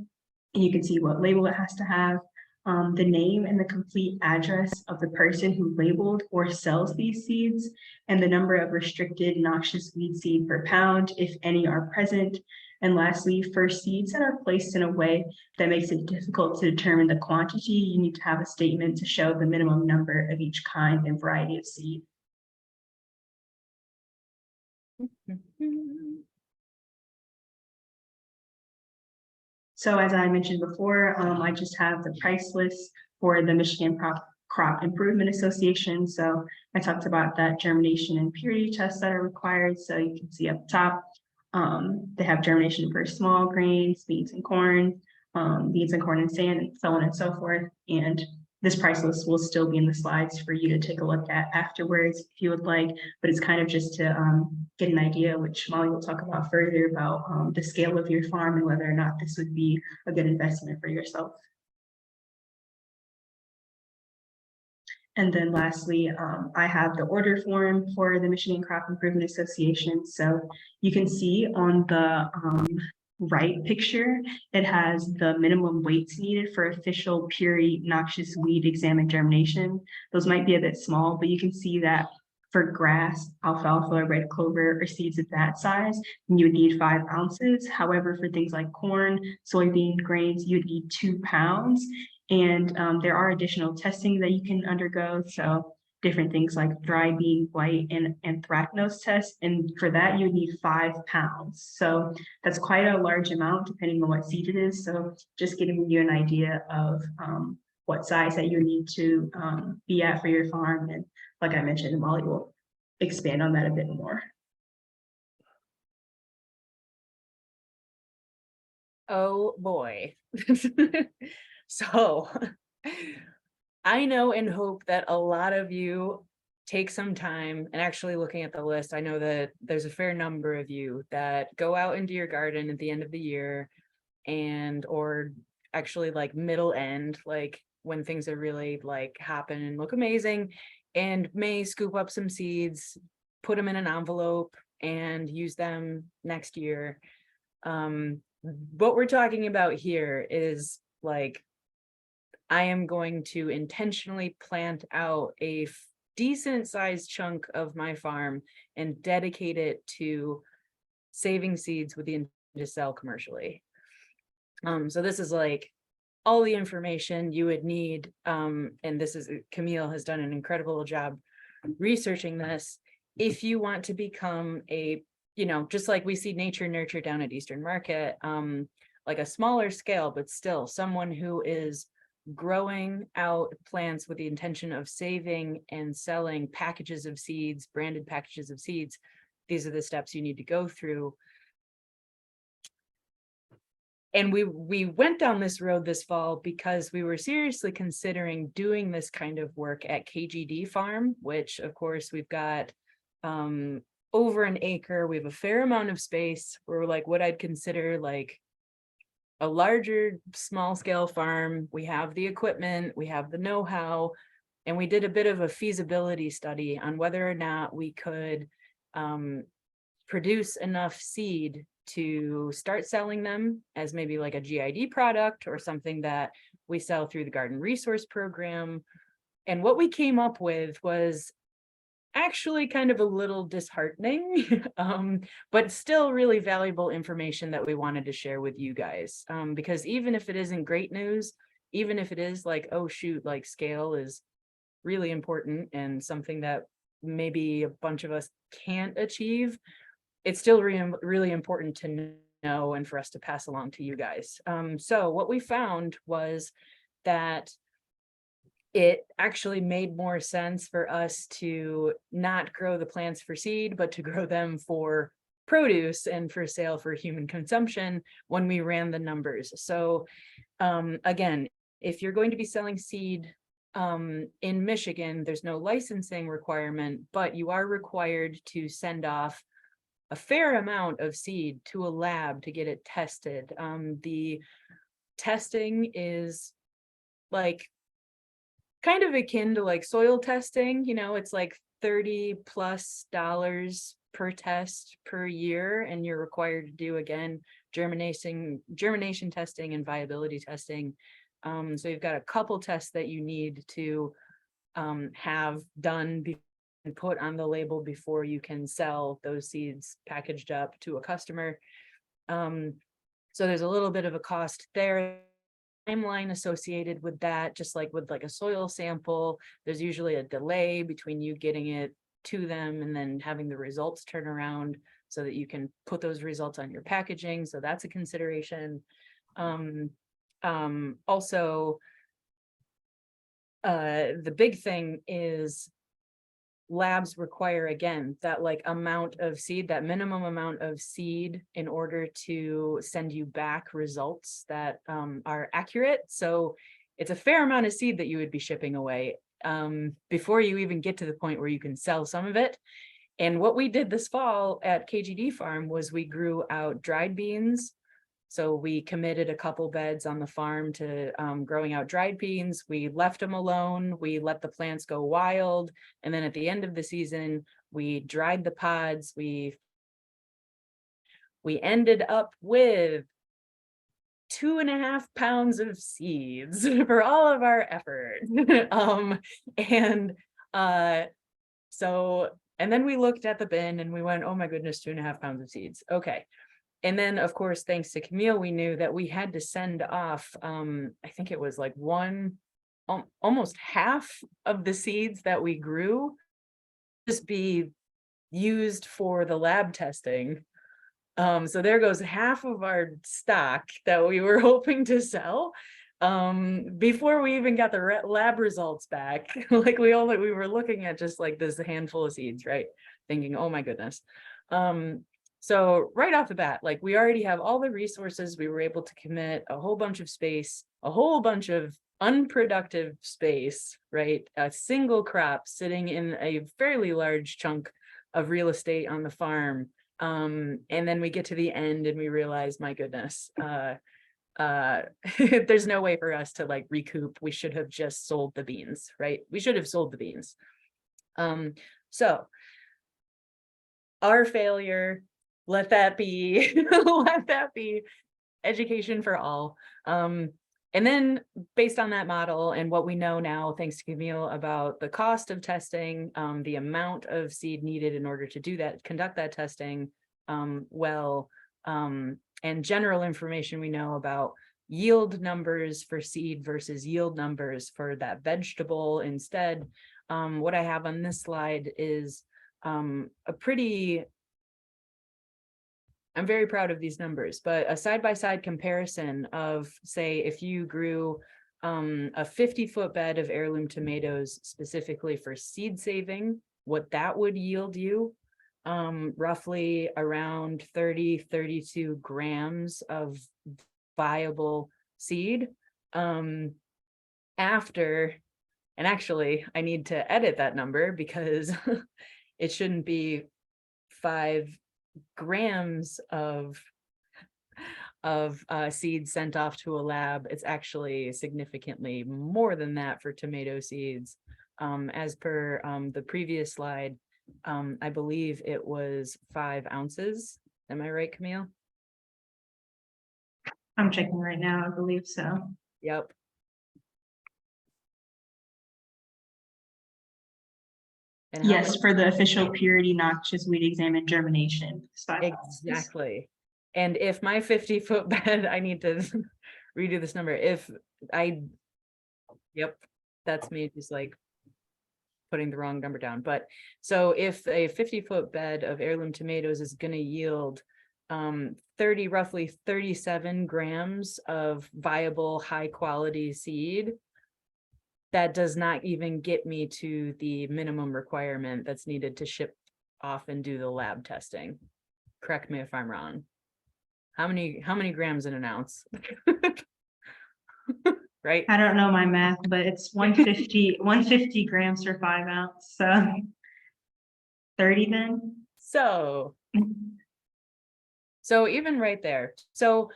And you can see what label it has to have, the name and the complete address of the person who labeled or sells these seeds, and the number of restricted noxious weed seed per pound, if any are present. And lastly, for seeds that are placed in a way that makes it difficult to determine the quantity, you need to have a statement to show the minimum number of each kind and variety of seed. So as I mentioned before, I just have the price list for the Michigan Crop Improvement Association. So I talked about that germination and purity tests that are required. So you can see up top, they have germination for small grains, beans and corn and sand, and so on and so forth. And this price list will still be in the slides for you to take a look at afterwards if you would like, but it's kind of just to get an idea, which Molly will talk about further, about the scale of your farm and whether or not this would be a good investment for yourself. And then lastly, I have the order form for the Michigan Crop Improvement Association. So you can see on the right picture, it has the minimum weights needed for official purity noxious weed exam and germination. Those might be a bit small, but you can see that for grass, alfalfa, red clover, or seeds of that size, you would need 5 ounces. However, for things like corn, soybean, grains, you'd need 2 pounds. And there are additional testing that you can undergo. So different things like dry bean blight and anthracnose test. And for that, you need 5 pounds. So that's quite a large amount depending on what seed it is. So just giving you an idea of what size that you need to be at for your farm. And like I mentioned, Molly will expand on that a bit more. Oh boy. So I know and hope that a lot of you take some time and actually looking at the list. I know that there's a fair number of you that go out into your garden at the end of the year or actually like middle end, like when things are really like happen and look amazing, and may scoop up some seeds, put them in an envelope and use them next year. What we're talking about here is like, I am going to intentionally plant out a decent sized chunk of my farm and dedicate it to saving seeds with the intent to sell commercially. So this is like all the information you would need. And this is, Camille has done an incredible job researching this. If you want to become just like we see nature nurture down at Eastern Market, like a smaller scale, but still someone who is growing out plants with the intention of saving and selling packages of seeds, branded packages of seeds. These are the steps you need to go through. And we went down this road this fall because we were seriously considering doing this kind of work at KGD Farm, which of course we've got over an acre. We have a fair amount of space. We're like what I'd consider like a larger small scale farm. We have the equipment, we have the know-how, and we did a bit of a feasibility study on whether or not we could produce enough seed to start selling them as maybe like a GID product or something that we sell through the Garden Resource Program. And what we came up with was actually kind of a little disheartening, but still really valuable information that we wanted to share with you guys. Because even if it isn't great news, even if it is like, oh shoot, like scale is really important and something that maybe a bunch of us can't achieve, it's still really important to know and for us to pass along to you guys. So what we found was that it actually made more sense for us to not grow the plants for seed, but to grow them for produce and for sale for human consumption when we ran the numbers. So again, if you're going to be selling seed in Michigan, there's no licensing requirement, but you are required to send off a fair amount of seed to a lab to get it tested. The testing is like kind of akin to like soil testing, it's like $30+ per test per year, and you're required to do again germination testing and viability testing. So you've got a couple tests that you need to have done and put on the label before you can sell those seeds packaged up to a customer. So there's a little bit of a cost there. Timeline associated with that, just like with like a soil sample, there's usually a delay between you getting it to them and then having the results turn around so that you can put those results on your packaging. So that's a consideration. Also, the big thing is labs require, again, that like amount of seed, that minimum amount of seed in order to send you back results that are accurate. So it's a fair amount of seed that you would be shipping away before you even get to the point where you can sell some of it. And what we did this fall at KGD Farm was we grew out dried beans. So we committed a couple beds on the farm to growing out dried beans. We left them alone. We let the plants go wild. And then at the end of the season, we dried the pods. We ended up with 2.5 pounds of seeds for all of our effort. And then we looked at the bin and we went, oh my goodness, 2.5 pounds of seeds. Okay. And then, of course, thanks to Camille, we knew that we had to send off, I think it was like almost half of the seeds that we grew just be used for the lab testing. So there goes half of our stock that we were hoping to sell before we even got the lab results back. Like we were looking at just like this handful of seeds, right? Thinking, oh my goodness. So right off the bat, like we already have all the resources. We were able to commit a whole bunch of space, a whole bunch of unproductive space, right? A single crop sitting in a fairly large chunk of real estate on the farm. And then we get to the end and we realize, my goodness, there's no way for us to like recoup. We should have just sold the beans, right? We should have sold the beans. So our failure, let that be education for all. And then based on that model and what we know now, thanks to Camille, about the cost of testing, the amount of seed needed in order to do that, conduct that testing and general information we know about yield numbers for seed versus yield numbers for that vegetable instead. What I have on this slide is I'm very proud of these numbers, but a side-by-side comparison of, say, if you grew a 50-foot bed of heirloom tomatoes specifically for seed saving, what that would yield you, roughly around 32 grams of viable seed. After, and actually I need to edit that number because it shouldn't be 5 grams of seeds sent off to a lab. It's actually significantly more than that for tomato seeds. As per the previous slide, I believe it was 5 ounces. Am I right, Camille? I'm checking right now, I believe so. Yep. And yes, for the official purity noxious weed exam and germination. Exactly. And if my 50-foot bed, I need to redo this number. Yep, that's me just like putting the wrong number down. But so if a 50-foot bed of heirloom tomatoes is going to yield roughly 37 grams of viable high quality seed, that does not even get me to the minimum requirement that's needed to ship off and do the lab testing. Correct me if I'm wrong. How many grams in an ounce? Right? I don't know my math, but it's 150 grams for 5 ounce. So 30 then. So even right there. So,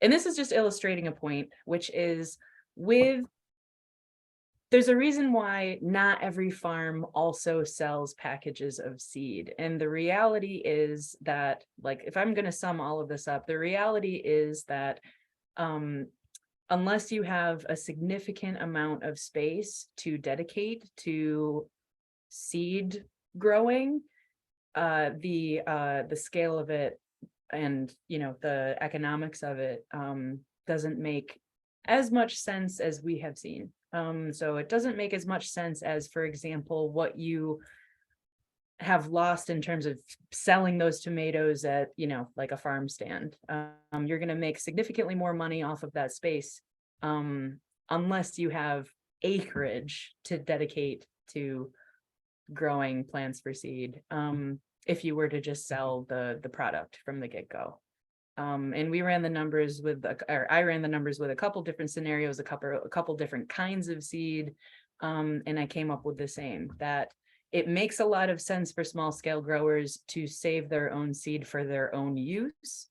and this is just illustrating a point, which is there's a reason why not every farm also sells packages of seed. And the reality is that, like, if I'm going to sum all of this up, the reality is that unless you have a significant amount of space to dedicate to seed growing, the scale of it and, you know, the economics of it doesn't make as much sense as we have seen. So it doesn't make as much sense as, for example, what you have lost in terms of selling those tomatoes at, you know, like a farm stand. You're going to make significantly more money off of that space, unless you have acreage to dedicate to growing plants for seed. If you were to just sell the product from the get-go. And we ran the numbers with, or I ran the numbers with a couple different scenarios, a couple different kinds of seed. And I came up with the same, that it makes a lot of sense for small scale growers to save their own seed for their own use.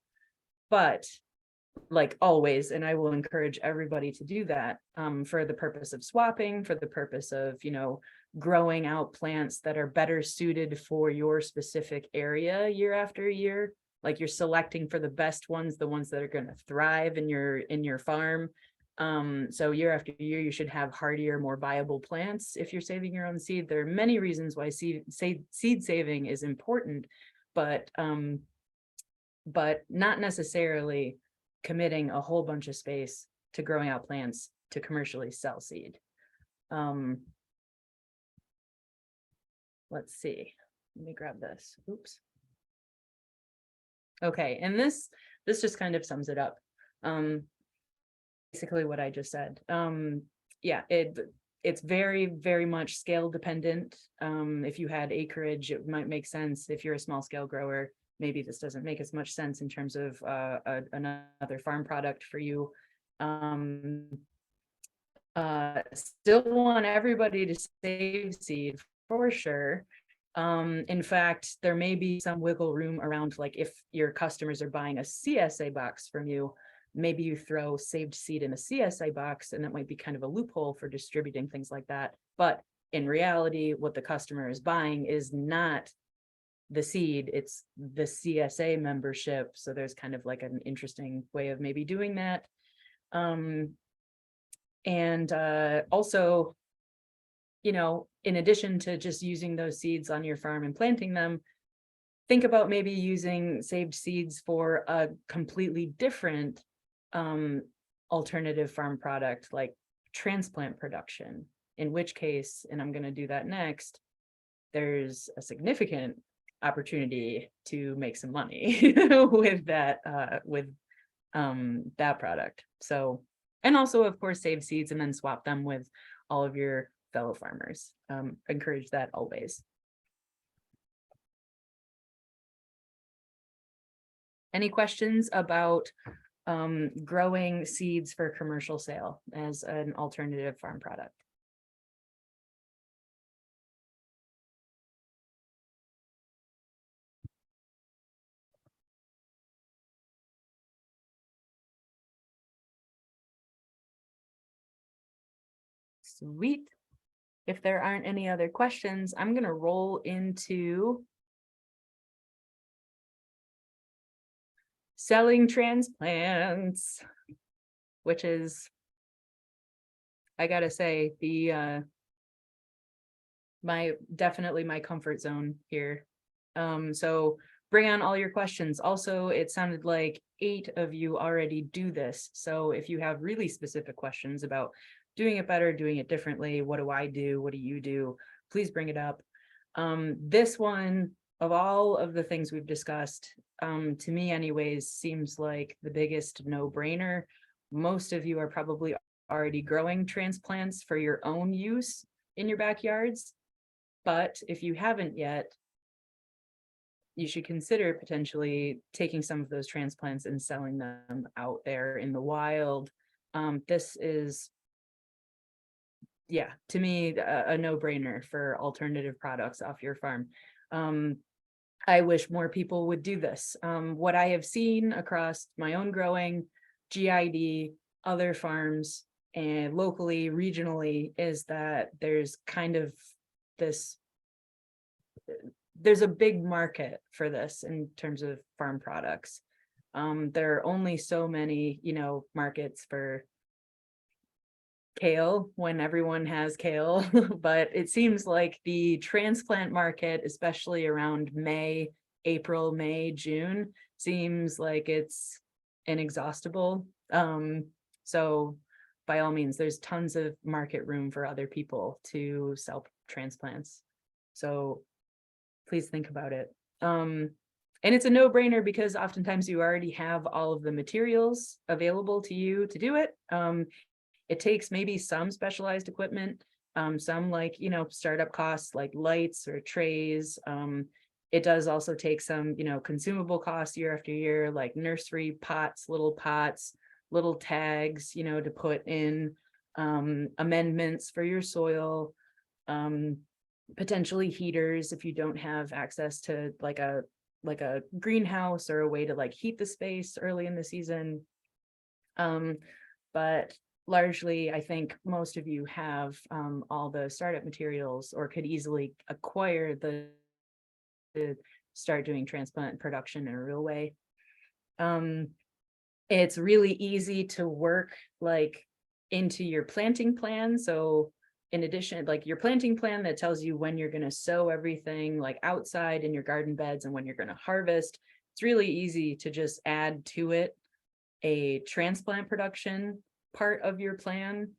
But like always, and I will encourage everybody to do that, for the purpose of swapping, for the purpose of, you know, growing out plants that are better suited for your specific area year after year. Like you're selecting for the best ones, the ones that are going to thrive in your farm. So year after year, you should have hardier, more viable plants. If you're saving your own seed, there are many reasons why seed saving is important, but not necessarily committing a whole bunch of space to growing out plants to commercially sell seed. Let's see. Let me grab this. Oops. Okay, and this just kind of sums it up. Basically what I just said. Yeah, it's very, very much scale dependent. If you had acreage, it might make sense. If you're a small scale grower, maybe this doesn't make as much sense in terms of another farm product for you. Still want everybody to save seed for sure. In fact, there may be some wiggle room around, like if your customers are buying a CSA box from you, maybe you throw saved seed in a CSA box, and that might be kind of a loophole for distributing things like that. But in reality, what the customer is buying is not the seed, it's the CSA membership. So there's kind of like an interesting way of maybe doing that. Also, you know, in addition to just using those seeds on your farm and planting them, think about maybe using saved seeds for a completely different alternative farm product, like transplant production, in which case, and I'm going to do that next, there's a significant opportunity to make some money with that that product. So, and also of course save seeds and then swap them with all of your fellow farmers. Encourage that always. Any questions about growing seeds for commercial sale as an alternative farm product? Sweet. If there aren't any other questions, I'm going to roll into selling transplants, which is, I gotta say, the definitely my comfort zone here. So bring on all your questions. Also, it sounded like 8 of you already do this. So if you have really specific questions about doing it better, doing it differently, what do I do? What do you do? Please bring it up. This one, of all of the things we've discussed, to me anyways, seems like the biggest no-brainer. Most of you are probably already growing transplants for your own use in your backyards. But if you haven't yet, you should consider potentially taking some of those transplants and selling them out there in the wild. This is, yeah, to me, a no-brainer for alternative products off your farm. I wish more people would do this. What I have seen across my own growing, GID, other farms, and locally, regionally, is that there's kind of this, there's a big market for this in terms of farm products. There are only so many, you know, markets for kale when everyone has kale, but it seems like the transplant market, especially around April, May, June, seems like it's inexhaustible. So by all means, there's tons of market room for other people to sell transplants. So please think about it. And it's a no-brainer because oftentimes you already have all of the materials available to you to do it. It takes maybe some specialized equipment, some like, you know, startup costs like lights or trays. It does also take some, you know, consumable costs year after year, like nursery pots, little tags, you know, to put in amendments for your soil, potentially heaters if you don't have access to like a greenhouse or a way to like heat the space early in the season. But largely, I think most of you have all the startup materials or could easily acquire the start doing transplant production in a real way. It's really easy to work like into your planting plan. So in addition, like your planting plan that tells you when you're going to sow everything like outside in your garden beds and when you're going to harvest, it's really easy to just add to it a transplant production part of your plan.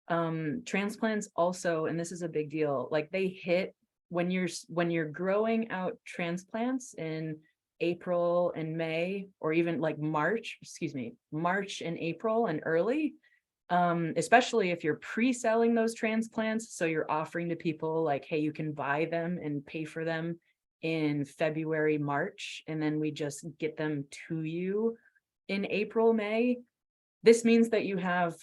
Transplants also, and this is a big deal, like they hit when you're growing out transplants in April and May, or even like March and April and early, especially if you're pre-selling those transplants. So you're offering to people like, hey, you can buy them and pay for them in February, March, and then we just get them to you in April, May. This means that you have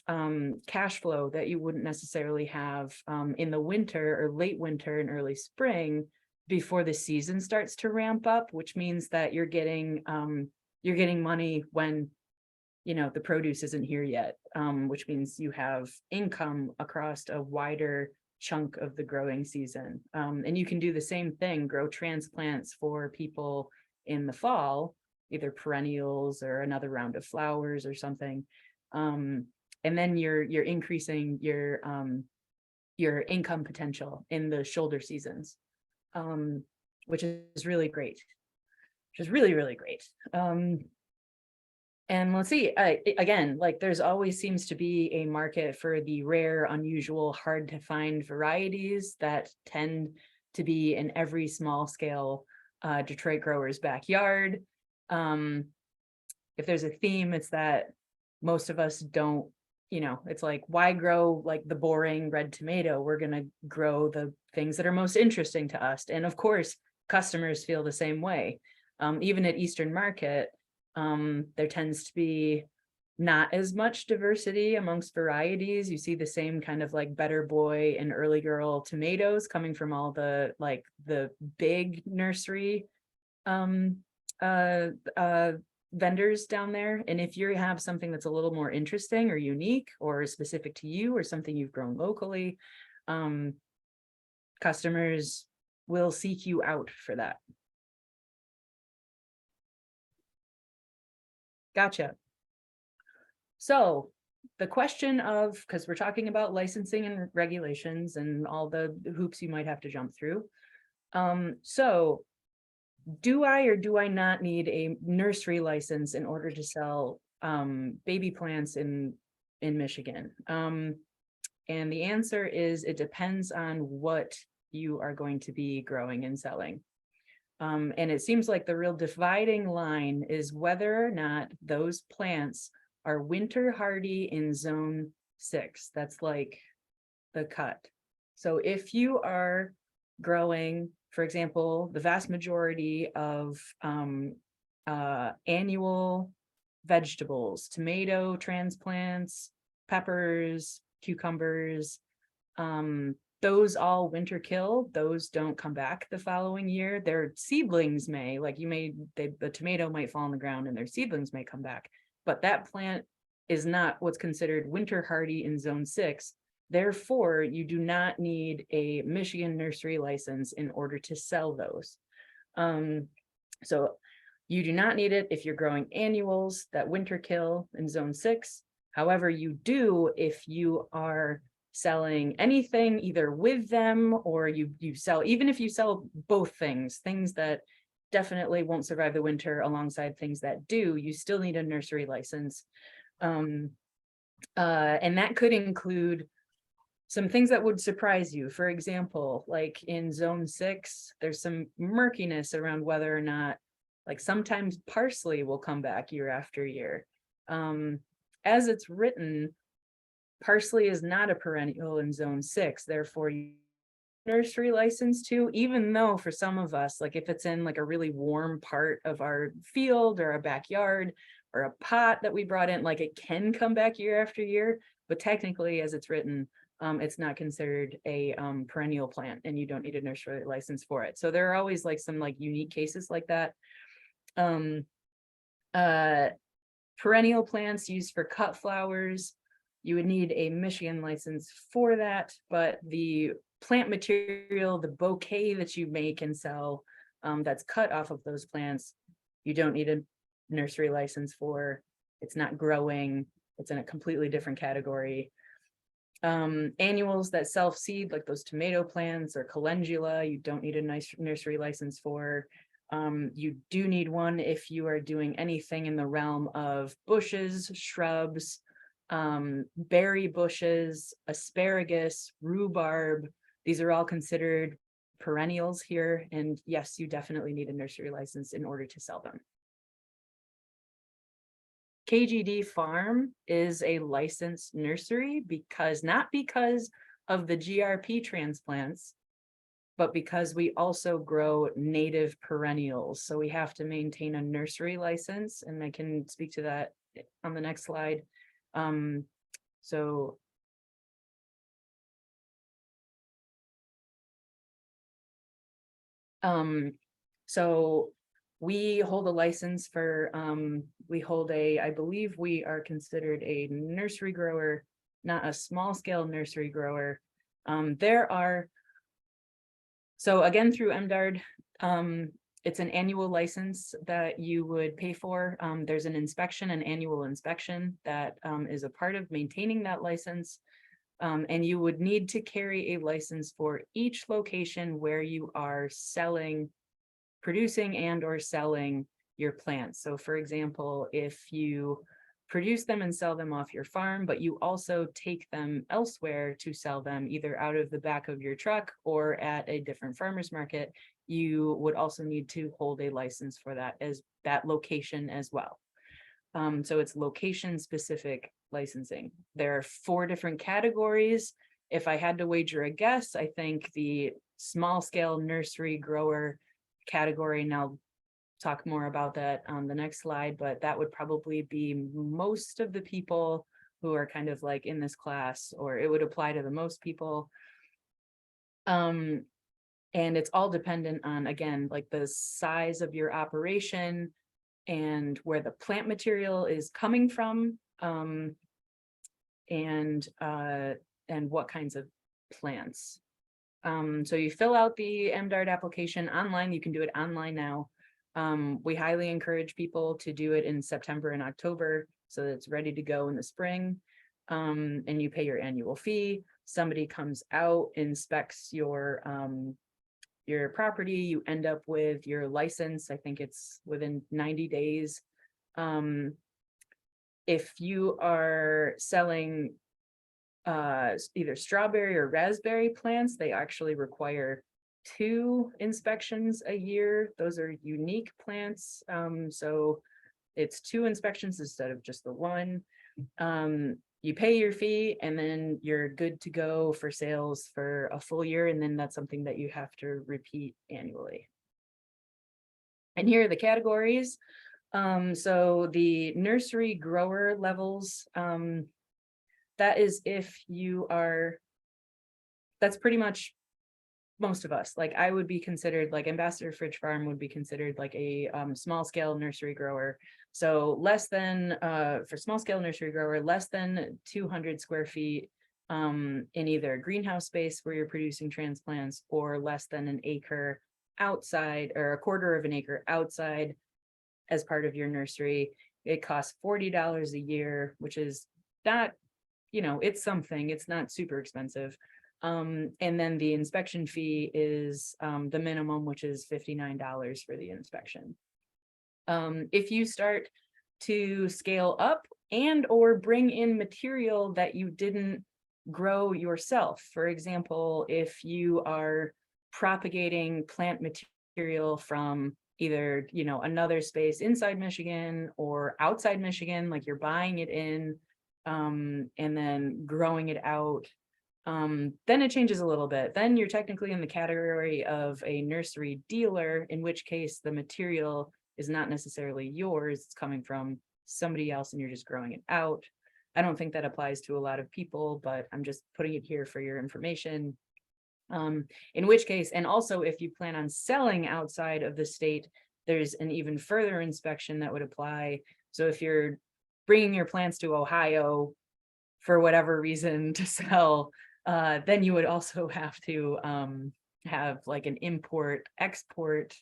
cash flow that you wouldn't necessarily have in the winter or late winter and early spring before the season starts to ramp up, which means that you're getting money when, you know, the produce isn't here yet, which means you have income across a wider chunk of the growing season. And you can do the same thing, grow transplants for people in the fall, either perennials or another round of flowers or something. And then you're increasing your income potential in the shoulder seasons, which is really great, which is really, really great. And let's see, again, like there's always seems to be a market for the rare, unusual, hard to find varieties that tend to be in every small scale Detroit grower's backyard. If there's a theme, it's that most of us don't, you know, it's like, why grow like the boring red tomato? We're going to grow the things that are most interesting to us. And of course, customers feel the same way. Even at Eastern Market, there tends to be not as much diversity amongst varieties. You see the same kind of like better boy and early girl tomatoes coming from all the like the big nursery vendors down there. And if you have something that's a little more interesting or unique or specific to you or something you've grown locally, customers will seek you out for that. Gotcha. So the question of, because we're talking about licensing and regulations and all the hoops you might have to jump through. So do I or do I not need a nursery license in order to sell baby plants in Michigan? And the answer is it depends on what you are going to be growing and selling. And it seems like the real dividing line is whether or not those plants are winter hardy in zone 6. That's like the cut. So if you are growing, for example, the vast majority of annual vegetables, tomato transplants, peppers, cucumbers, those all winter kill. Those don't come back the following year. Their seedlings may, like the tomato might fall on the ground and their seedlings may come back, but that plant is not what's considered winter hardy in zone 6. Therefore, you do not need a Michigan nursery license in order to sell those. So you do not need it if you're growing annuals that winter kill in zone 6. However, you do if you are selling anything either with them or you sell, even if you sell both things that definitely won't survive the winter alongside things that do, you still need a nursery license. And that could include some things that would surprise you. For example, like in zone 6, there's some murkiness around whether or not, like sometimes parsley will come back year after year. As it's written, parsley is not a perennial in zone 6, therefore you nursery license to, even though for some of us, like if it's in like a really warm part of our field or a backyard or a pot that we brought in, like it can come back year after year, but technically as it's written, it's not considered a perennial plant and you don't need a nursery license for it. So there are always like some like unique cases like that. Perennial plants used for cut flowers, you would need a Michigan license for that, but the plant material, the bouquet that you make and sell, that's cut off of those plants, you don't need a nursery license for. It's not growing, it's in a completely different category. Annuals that self-seed, like those tomato plants or calendula, you don't need a nice nursery license for. You do need one if you are doing anything in the realm of bushes, shrubs, berry bushes, asparagus, rhubarb. These are all considered perennials here. And yes, you definitely need a nursery license in order to sell them. KGD Farm is a licensed nursery not because of the GRP transplants, but because we also grow native perennials. So we have to maintain a nursery license, and I can speak to that on the next slide. So we hold a license for, I believe we are considered a nursery grower, not a small scale nursery grower. So again, through MDARD, it's an annual license that you would pay for. There's an annual inspection that is a part of maintaining that license. And you would need to carry a license for each location where you are producing and or selling your plants. So for example, if you produce them and sell them off your farm, but you also take them elsewhere to sell them either out of the back of your truck or at a different farmer's market, you would also need to hold a license for that location as well. So it's location specific licensing. There are 4 different categories. If I had to wager a guess, I think the small scale nursery grower category, and I'll talk more about that on the next slide, but that would probably be most of the people who are kind of like in this class, or it would apply to the most people. And it's all dependent on, again, like the size of your operation and where the plant material is coming from, and what kinds of plants. So you fill out the MDARD application online. You can do it online now. We highly encourage people to do it in September and October so that it's ready to go in the spring. And you pay your annual fee. Somebody comes out, inspects your property. You end up with your license. I think it's within 90 days. If you are selling either strawberry or raspberry plants, they actually require 2 inspections a year. Those are unique plants. So it's 2 inspections instead of just the 1. You pay your fee and then you're good to go for sales for a full year. And then that's something that you have to repeat annually. And here are the categories. So the nursery grower levels, that is if you are, that's pretty much most of us. Like I would be considered, like Ambassador Fridge Farm would be considered like a small scale nursery grower. So less than, for small scale nursery grower, less than 200 square feet in either a greenhouse space where you're producing transplants, or less than an acre outside, or a quarter of an acre outside as part of your nursery. It costs $40 a year, which is not, it's something, it's not super expensive. And then the inspection fee is the minimum, which is $59 for the inspection. If you start to scale up and or bring in material that you didn't grow yourself. For example, if you are propagating plant material from either, you know, another space inside Michigan or outside Michigan, like you're buying it in and then growing it out, then it changes a little bit. Then you're technically in the category of a nursery dealer, in which case the material is not necessarily yours, it's coming from somebody else and you're just growing it out. I don't think that applies to a lot of people, but I'm just putting it here for your information. In which case, and also if you plan on selling outside of the state, there's an even further inspection that would apply. So if you're bringing your plants to Ohio for whatever reason to sell, then you would also have to have like an import export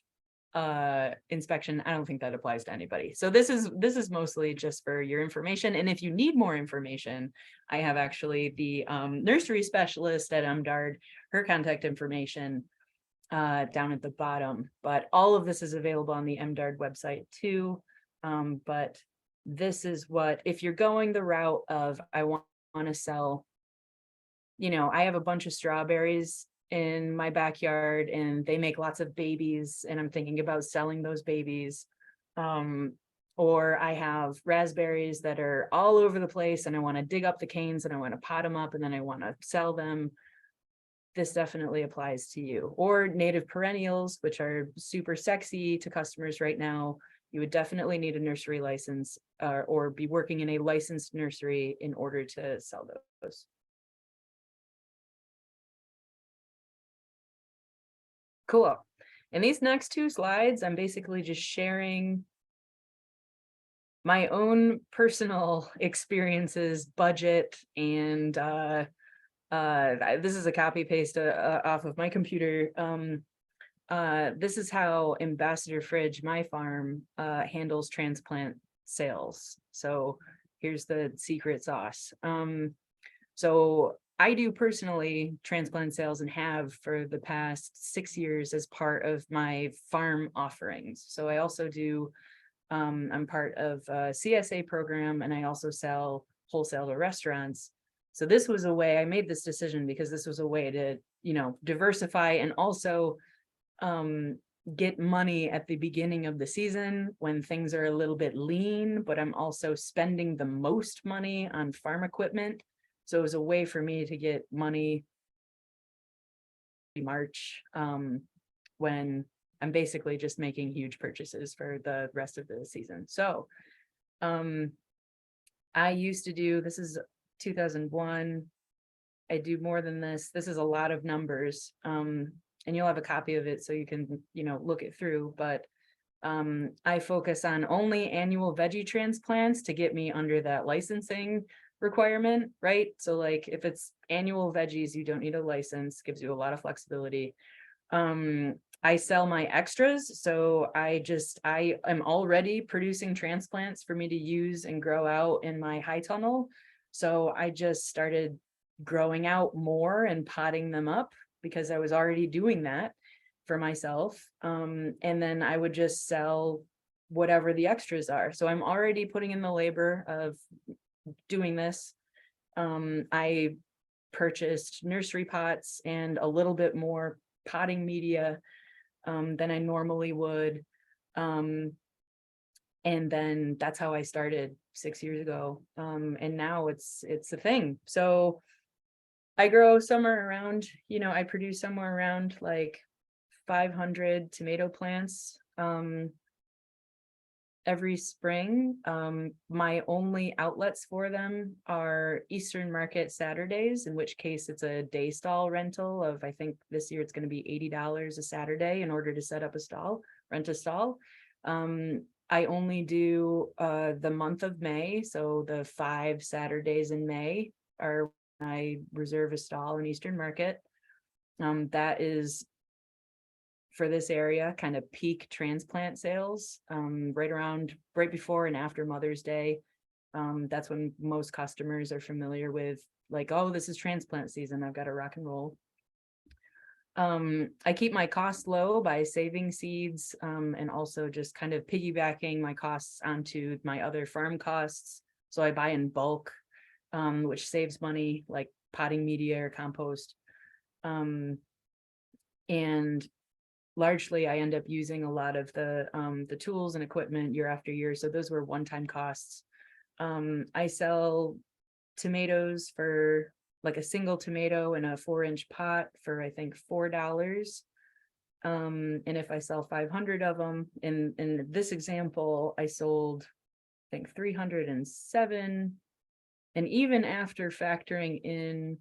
inspection. I don't think that applies to anybody. So this is mostly just for your information. And if you need more information, I have actually the nursery specialist at MDARD, her contact information down at the bottom. But all of this is available on the MDARD website too. But this is what, if you're going the route of I want to sell, you know, I have a bunch of strawberries in my backyard and they make lots of babies and I'm thinking about selling those babies. Or I have raspberries that are all over the place and I want to dig up the canes and I want to pot them up and then I want to sell them. This definitely applies to you. Or native perennials, which are super sexy to customers right now. You would definitely need a nursery license or be working in a licensed nursery in order to sell those. Cool. In these next two slides, I'm basically just sharing my own personal experiences, budget, and this is a copy paste off of my computer. This is how Ambassador Fridge, my farm, handles transplant sales. So here's the secret sauce. So I do personally transplant sales and have for the past 6 years as part of my farm offerings. So I also do, I'm part of a CSA program and I also sell wholesale to restaurants. So this was a way, I made this decision because this was a way to, you know, diversify and also get money at the beginning of the season when things are a little bit lean, but I'm also spending the most money on farm equipment. So it was a way for me to get money in March when I'm basically just making huge purchases for the rest of the season. So I used to do, this is 2001. I do more than this. This is a lot of numbers. And you'll have a copy of it so you can, you know, look it through. But I focus on only annual veggie transplants to get me under that licensing requirement, right? So like if it's annual veggies, you don't need a license, gives you a lot of flexibility. I sell my extras. So I am already producing transplants for me to use and grow out in my high tunnel. So I just started growing out more and potting them up because I was already doing that for myself. And then I would just sell whatever the extras are. So I'm already putting in the labor of doing this. I purchased nursery pots and a little bit more potting media than I normally would. And then that's how I started 6 years ago. And now it's a thing. So I grow somewhere around, you know, I produce somewhere around like 500 tomato plants every spring. My only outlets for them are Eastern Market Saturdays, in which case it's a day stall rental of, I think this year it's going to be $80 a Saturday in order to set up a stall, rent a stall. I only do the month of May. So the 5 Saturdays in May are when I reserve a stall in Eastern Market. That is for this area, kind of peak transplant sales, right before and after Mother's Day. That's when most customers are familiar with like, oh, this is transplant season, I've got to rock and roll. I keep my costs low by saving seeds and also just kind of piggybacking my costs onto my other farm costs. So I buy in bulk, which saves money. Like potting media or compost. And largely I end up using a lot of the tools and equipment year after year. So those were one-time costs. I sell tomatoes for like a single tomato in a 4-inch pot for I think $4. And if I sell 500 of them, in this example, I sold I think 307. And even after factoring in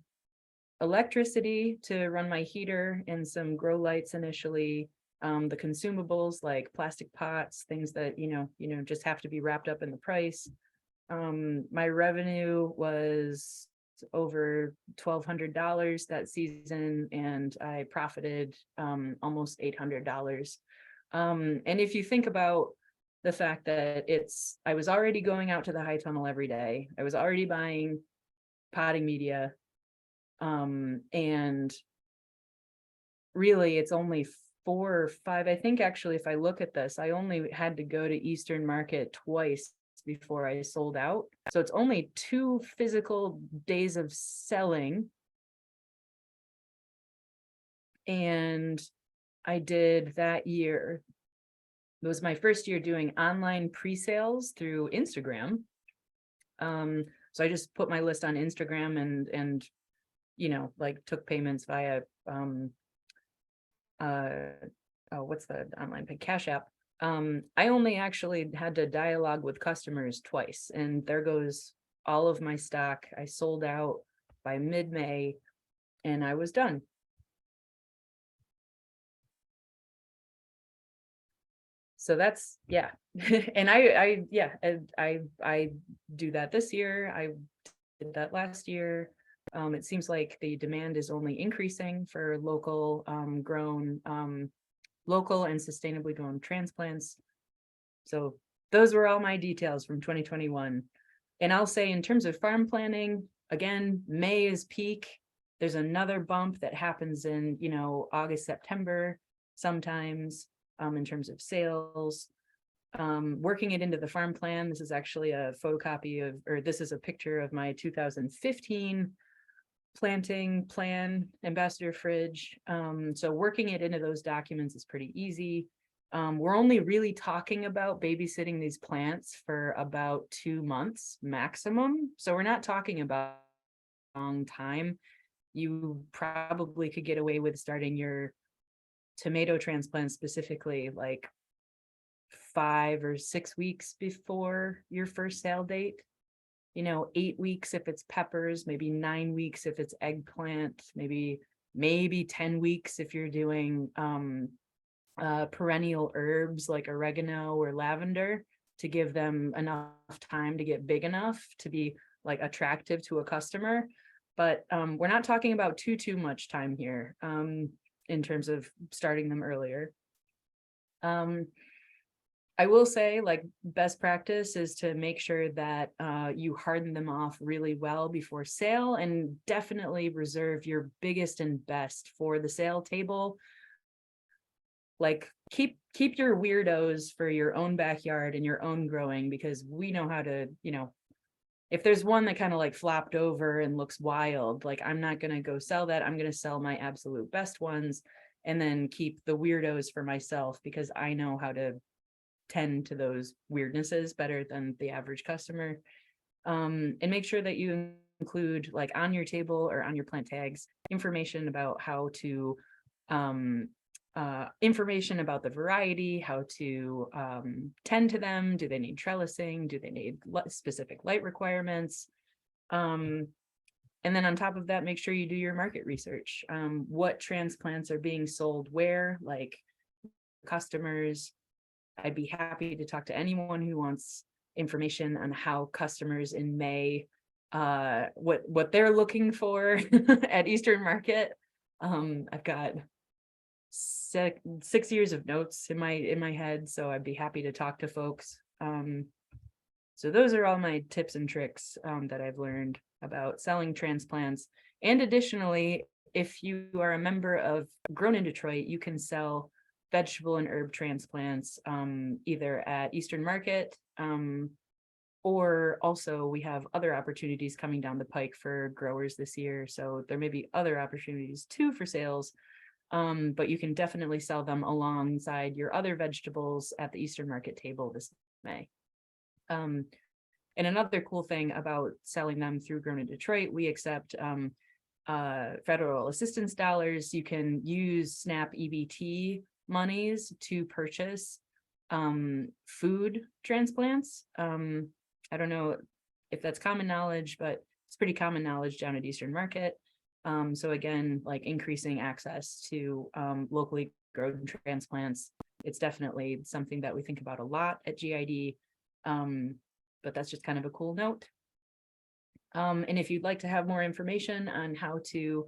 electricity to run my heater and some grow lights initially, the consumables like plastic pots, things that just have to be wrapped up in the price. My revenue was over $1,200 that season, and I profited almost $800. And if you think about the fact that I was already going out to the high tunnel every day, I was already buying potting media, and really it's only 4 or 5. I think actually, if I look at this, I only had to go to Eastern Market twice before I sold out. So it's only 2 physical days of selling. And I did that year. It was my first year doing online pre-sales through Instagram. So I just put my list on Instagram and like took payments via what's the online pay? Cash App. I only actually had to dialogue with customers twice, and there goes all of my stock. I sold out by mid-May and I was done. So that's, yeah. And I do that this year. I did that last year. It seems like the demand is only increasing for local grown, local and sustainably grown transplants. So those were all my details from 2021. And I'll say in terms of farm planning, again, May is peak. There's another bump that happens in, August, September, sometimes in terms of sales. Working it into the farm plan. This is actually a photocopy this is a picture of my 2015 planting plan, ambassador fridge. So working it into those documents is pretty easy. We're only really talking about babysitting these plants for about 2 months maximum. So we're not talking about a long time. You probably could get away with starting your tomato transplant specifically like 5 or 6 weeks before your first sale date. 8 weeks if it's peppers, maybe 9 weeks if it's eggplant, maybe 10 weeks if you're doing perennial herbs like oregano or lavender, to give them enough time to get big enough to be like attractive to a customer. But we're not talking about too much time here in terms of starting them earlier. I will say, like, best practice is to make sure that you harden them off really well before sale, and definitely reserve your biggest and best for the sale table. Like, keep your weirdos for your own backyard and your own growing, because we know how to, if there's one that kind of like flopped over and looks wild, like, I'm not going to go sell that. I'm going to sell my absolute best ones and then keep the weirdos for myself, because I know how to tend to those weirdnesses better than the average customer. And make sure that you include, like, on your table or on your plant tags, information about how to information about the variety, how to tend to them. Do they need trellising? Do they need specific light requirements? And then on top of that, make sure you do your market research. What transplants are being sold where, like customers. I'd be happy to talk to anyone who wants information on how customers in May, what they're looking for at Eastern Market. I've got 6 years of notes in my head, so I'd be happy to talk to folks. So those are all my tips and tricks that I've learned about selling transplants. And additionally, if you are a member of Grown in Detroit, you can sell vegetable and herb transplants either at Eastern Market Or also we have other opportunities coming down the pike for growers this year. So there may be other opportunities too for sales. But you can definitely sell them alongside your other vegetables at the Eastern Market table this May. And another cool thing about selling them through Grown in Detroit, we accept federal assistance dollars. You can use SNAP EBT monies to purchase food transplants. I don't know if that's common knowledge, but it's pretty common knowledge down at Eastern Market. So again, like increasing access to locally grown transplants. It's definitely something that we think about a lot at GID. But that's just kind of a cool note. And if you'd like to have more information on how to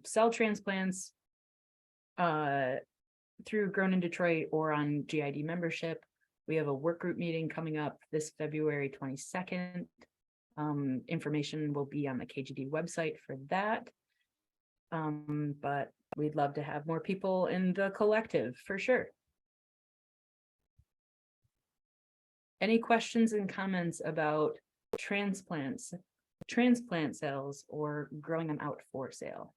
sell transplants through Grown in Detroit or on GID membership, we have a work group meeting coming up this February 22nd. Information will be on the KGD website for that. But we'd love to have more people in the collective for sure. Any questions and comments about transplants, transplant sales, or growing them out for sale?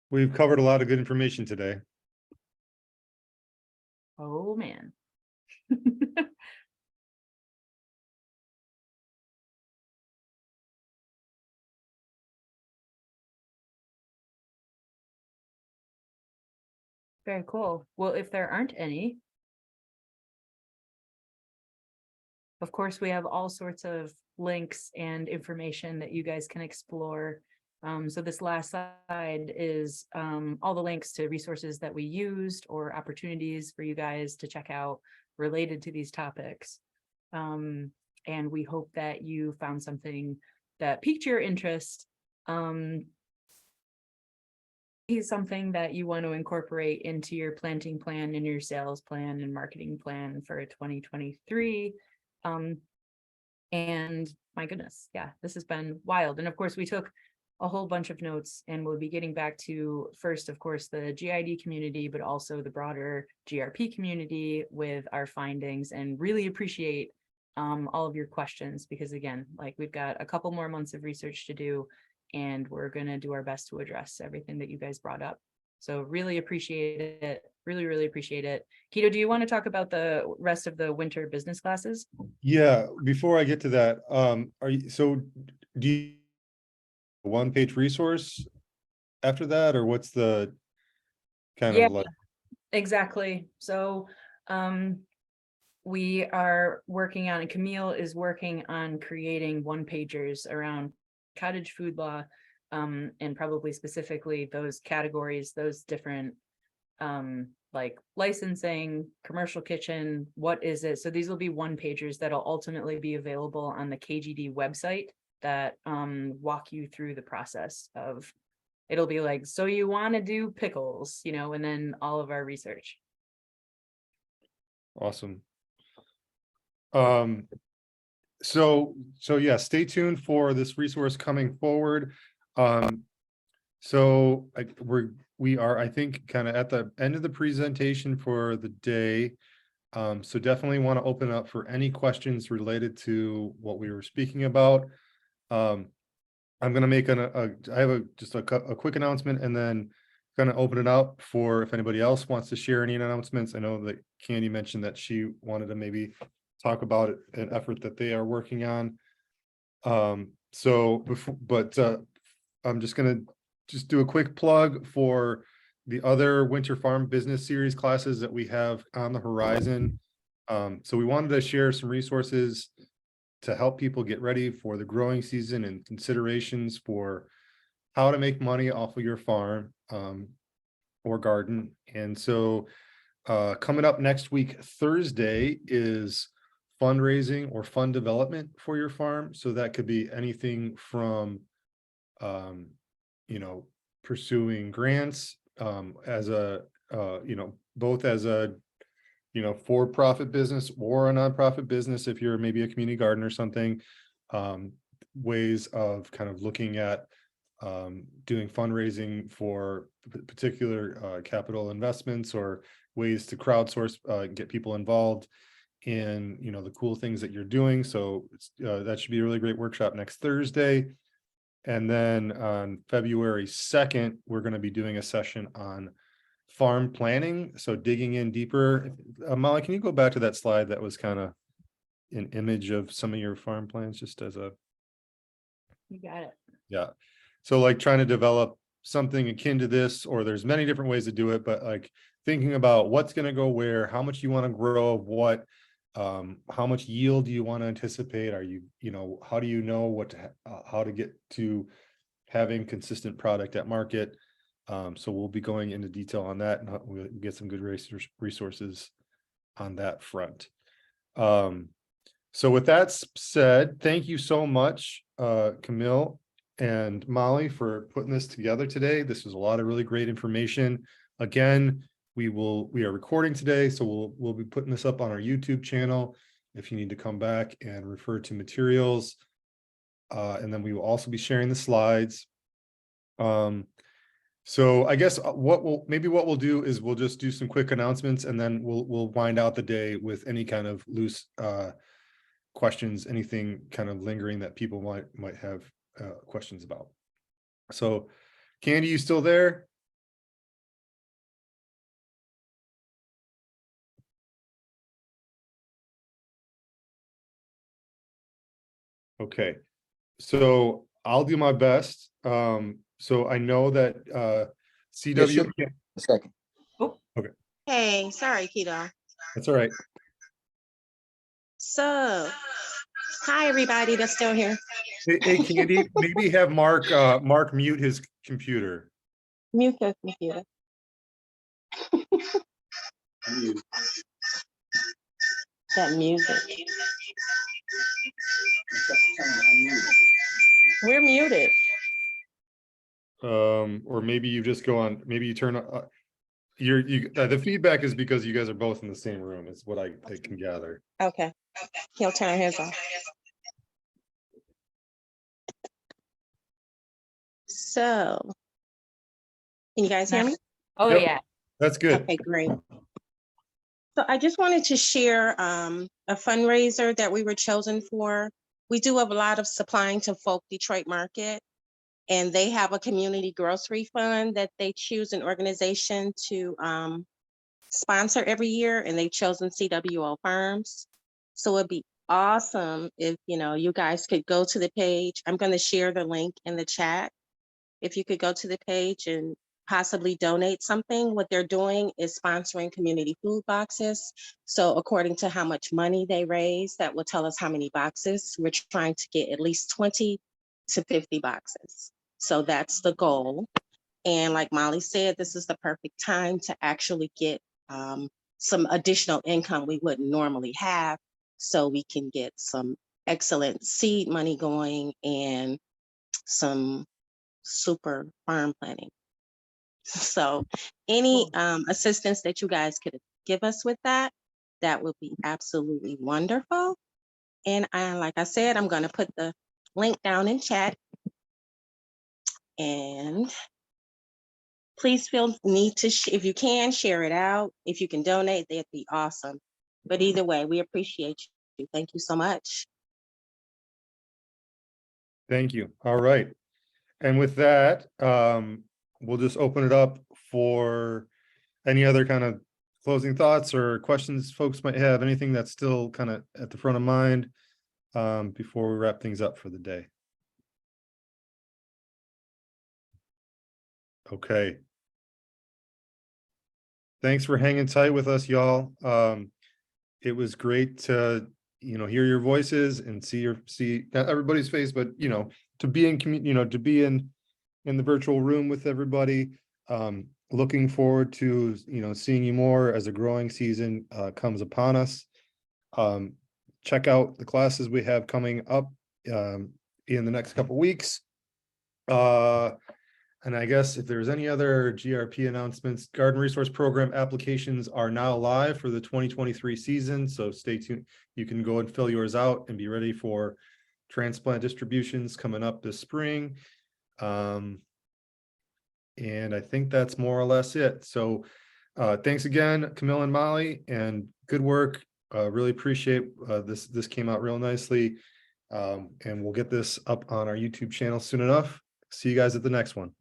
We've covered a lot of good information today. Oh, man. Very cool. Well, if there aren't any, of course, we have all sorts of links and information that you guys can explore. So this last slide is all the links to resources that we used or opportunities for you guys to check out related to these topics. And we hope that you found something that piqued your interest. Is something that you want to incorporate into your planting plan and your sales plan and marketing plan for 2023. And my goodness, yeah, this has been wild. And of course, we took a whole bunch of notes, and we'll be getting back to first, of course, the GID community, but also the broader GRP community with our findings, and really appreciate all of your questions, because again, like we've got a couple more months of research to do, and we're going to do our best to address everything that you guys brought up. So really appreciate it. Really appreciate it. Keto, do you want to talk about the rest of the winter business classes? Yeah, before I get to that, do you one-page resource after that, or what's the kind of like? Exactly. So we are working on, and Camille is working on creating one-pagers around cottage food law, and probably specifically those categories, those different like licensing, commercial kitchen, what is it? So these will be one-pagers that'll ultimately be available on the KGD website that walk you through the process of, it'll be like, so you want to do pickles, you know, and then all of our research. Awesome. So yeah, stay tuned for this resource coming forward. So we are, I think, kind of at the end of the presentation for the day. So definitely want to open up for any questions related to what we were speaking about. I'm going to make I have just a quick announcement, and then going to open it up for if anybody else wants to share any announcements. I know that Candy mentioned that she wanted to maybe talk about an effort that they are working on. I'm just going to do a quick plug for the other Winter Farm Business Series classes that we have on the horizon. So we wanted to share some resources to help people get ready for the growing season and considerations for how to make money off of your farm or garden. And so coming up next week, Thursday, is fundraising or fund development for your farm. So that could be anything from you know, pursuing grants, as a, you know, both as a, you know, for-profit business or a nonprofit business, if you're maybe a community garden or something, ways of kind of looking at doing fundraising for particular capital investments, or ways to crowdsource, get people involved in, you know, the cool things that you're doing. So that should be a really great workshop next Thursday. And then on February 2nd, we're going to be doing a session on farm planning. So digging in deeper. Molly, can you go back to that slide that was kind of an image of some of your farm plans, just as a, You got it. yeah. So like trying to develop something akin to this, or there's many different ways to do it, but like thinking about what's going to go where, how much you want to grow of what, how much yield do you want to anticipate? Are you, you know, how do you know what to, how to get to having consistent product at market? So we'll be going into detail on that, and we'll get some good resources on that front. So with that said, thank you so much, Camille and Molly, for putting this together today. This was a lot of really great information. Again, we are recording today, so we'll be putting this up on our YouTube channel if you need to come back and refer to materials. And then we will also be sharing the slides. So I guess what we'll do is we'll just do some quick announcements, and then we'll wind out the day with any kind of loose questions, anything kind of lingering that people might have questions about. So Candy, you still there? Okay, so I'll do my best. So I know that CW. A second. Hey, sorry, Keto. That's all right. So, hi, everybody that's still here. Hey, Candy, maybe have Mark mute his computer. Mute the computer. That music. We're muted. Or maybe you just go on, maybe you turn the feedback is because you guys are both in the same room, is what I can gather. Okay. He'll turn his off. So, can you guys hear me? Oh, Yep. yeah. That's good. Okay, great. So I just wanted to share a fundraiser that we were chosen for. We do a lot of supplying to Folk Detroit Market, and they have a community grocery fund that they choose an organization to sponsor every year, and they've chosen CWO Farms. So it'd be awesome if, you know, you guys could go to the page. I'm going to share the link in the chat. If you could go to the page and possibly donate something. What they're doing is sponsoring community food boxes. So according to how much money they raise, that will tell us how many boxes. We're trying to get at least 20 to 50 boxes. So that's the goal. And like Molly said, this is the perfect time to actually get some additional income we wouldn't normally have, so we can get some excellent seed money going and some super farm planning. So any assistance that you guys could give us with that, that would be absolutely wonderful. And like I said, I'm going to put the link down in chat. And please feel need to, if you can, share it out. If you can donate, that'd be awesome. But either way, we appreciate you. Thank you so much. Thank you. All right. And with that, we'll just open it up for any other kind of closing thoughts or questions folks might have, anything that's still kind of at the front of mind before we wrap things up for the day. Okay. Thanks for hanging tight with us, y'all. It was great to, hear your voices and see not everybody's face, but, to be in to be in the virtual room with everybody. Looking forward to, seeing you more as the growing season comes upon us. Check out the classes we have coming up in the next couple weeks. And I guess if there's any other GRP announcements, Garden Resource Program applications are now live for the 2023 season. So stay tuned. You can go and fill yours out and be ready for transplant distributions coming up this spring. And I think that's more or less it. So thanks again, Camille and Molly, and good work. Really appreciate this came out real nicely. And we'll get this up on our YouTube channel soon enough. See you guys at the next one.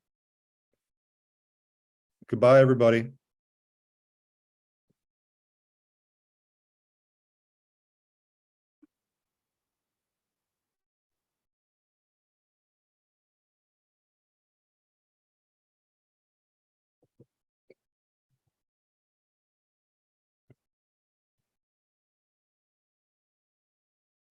Goodbye, everybody.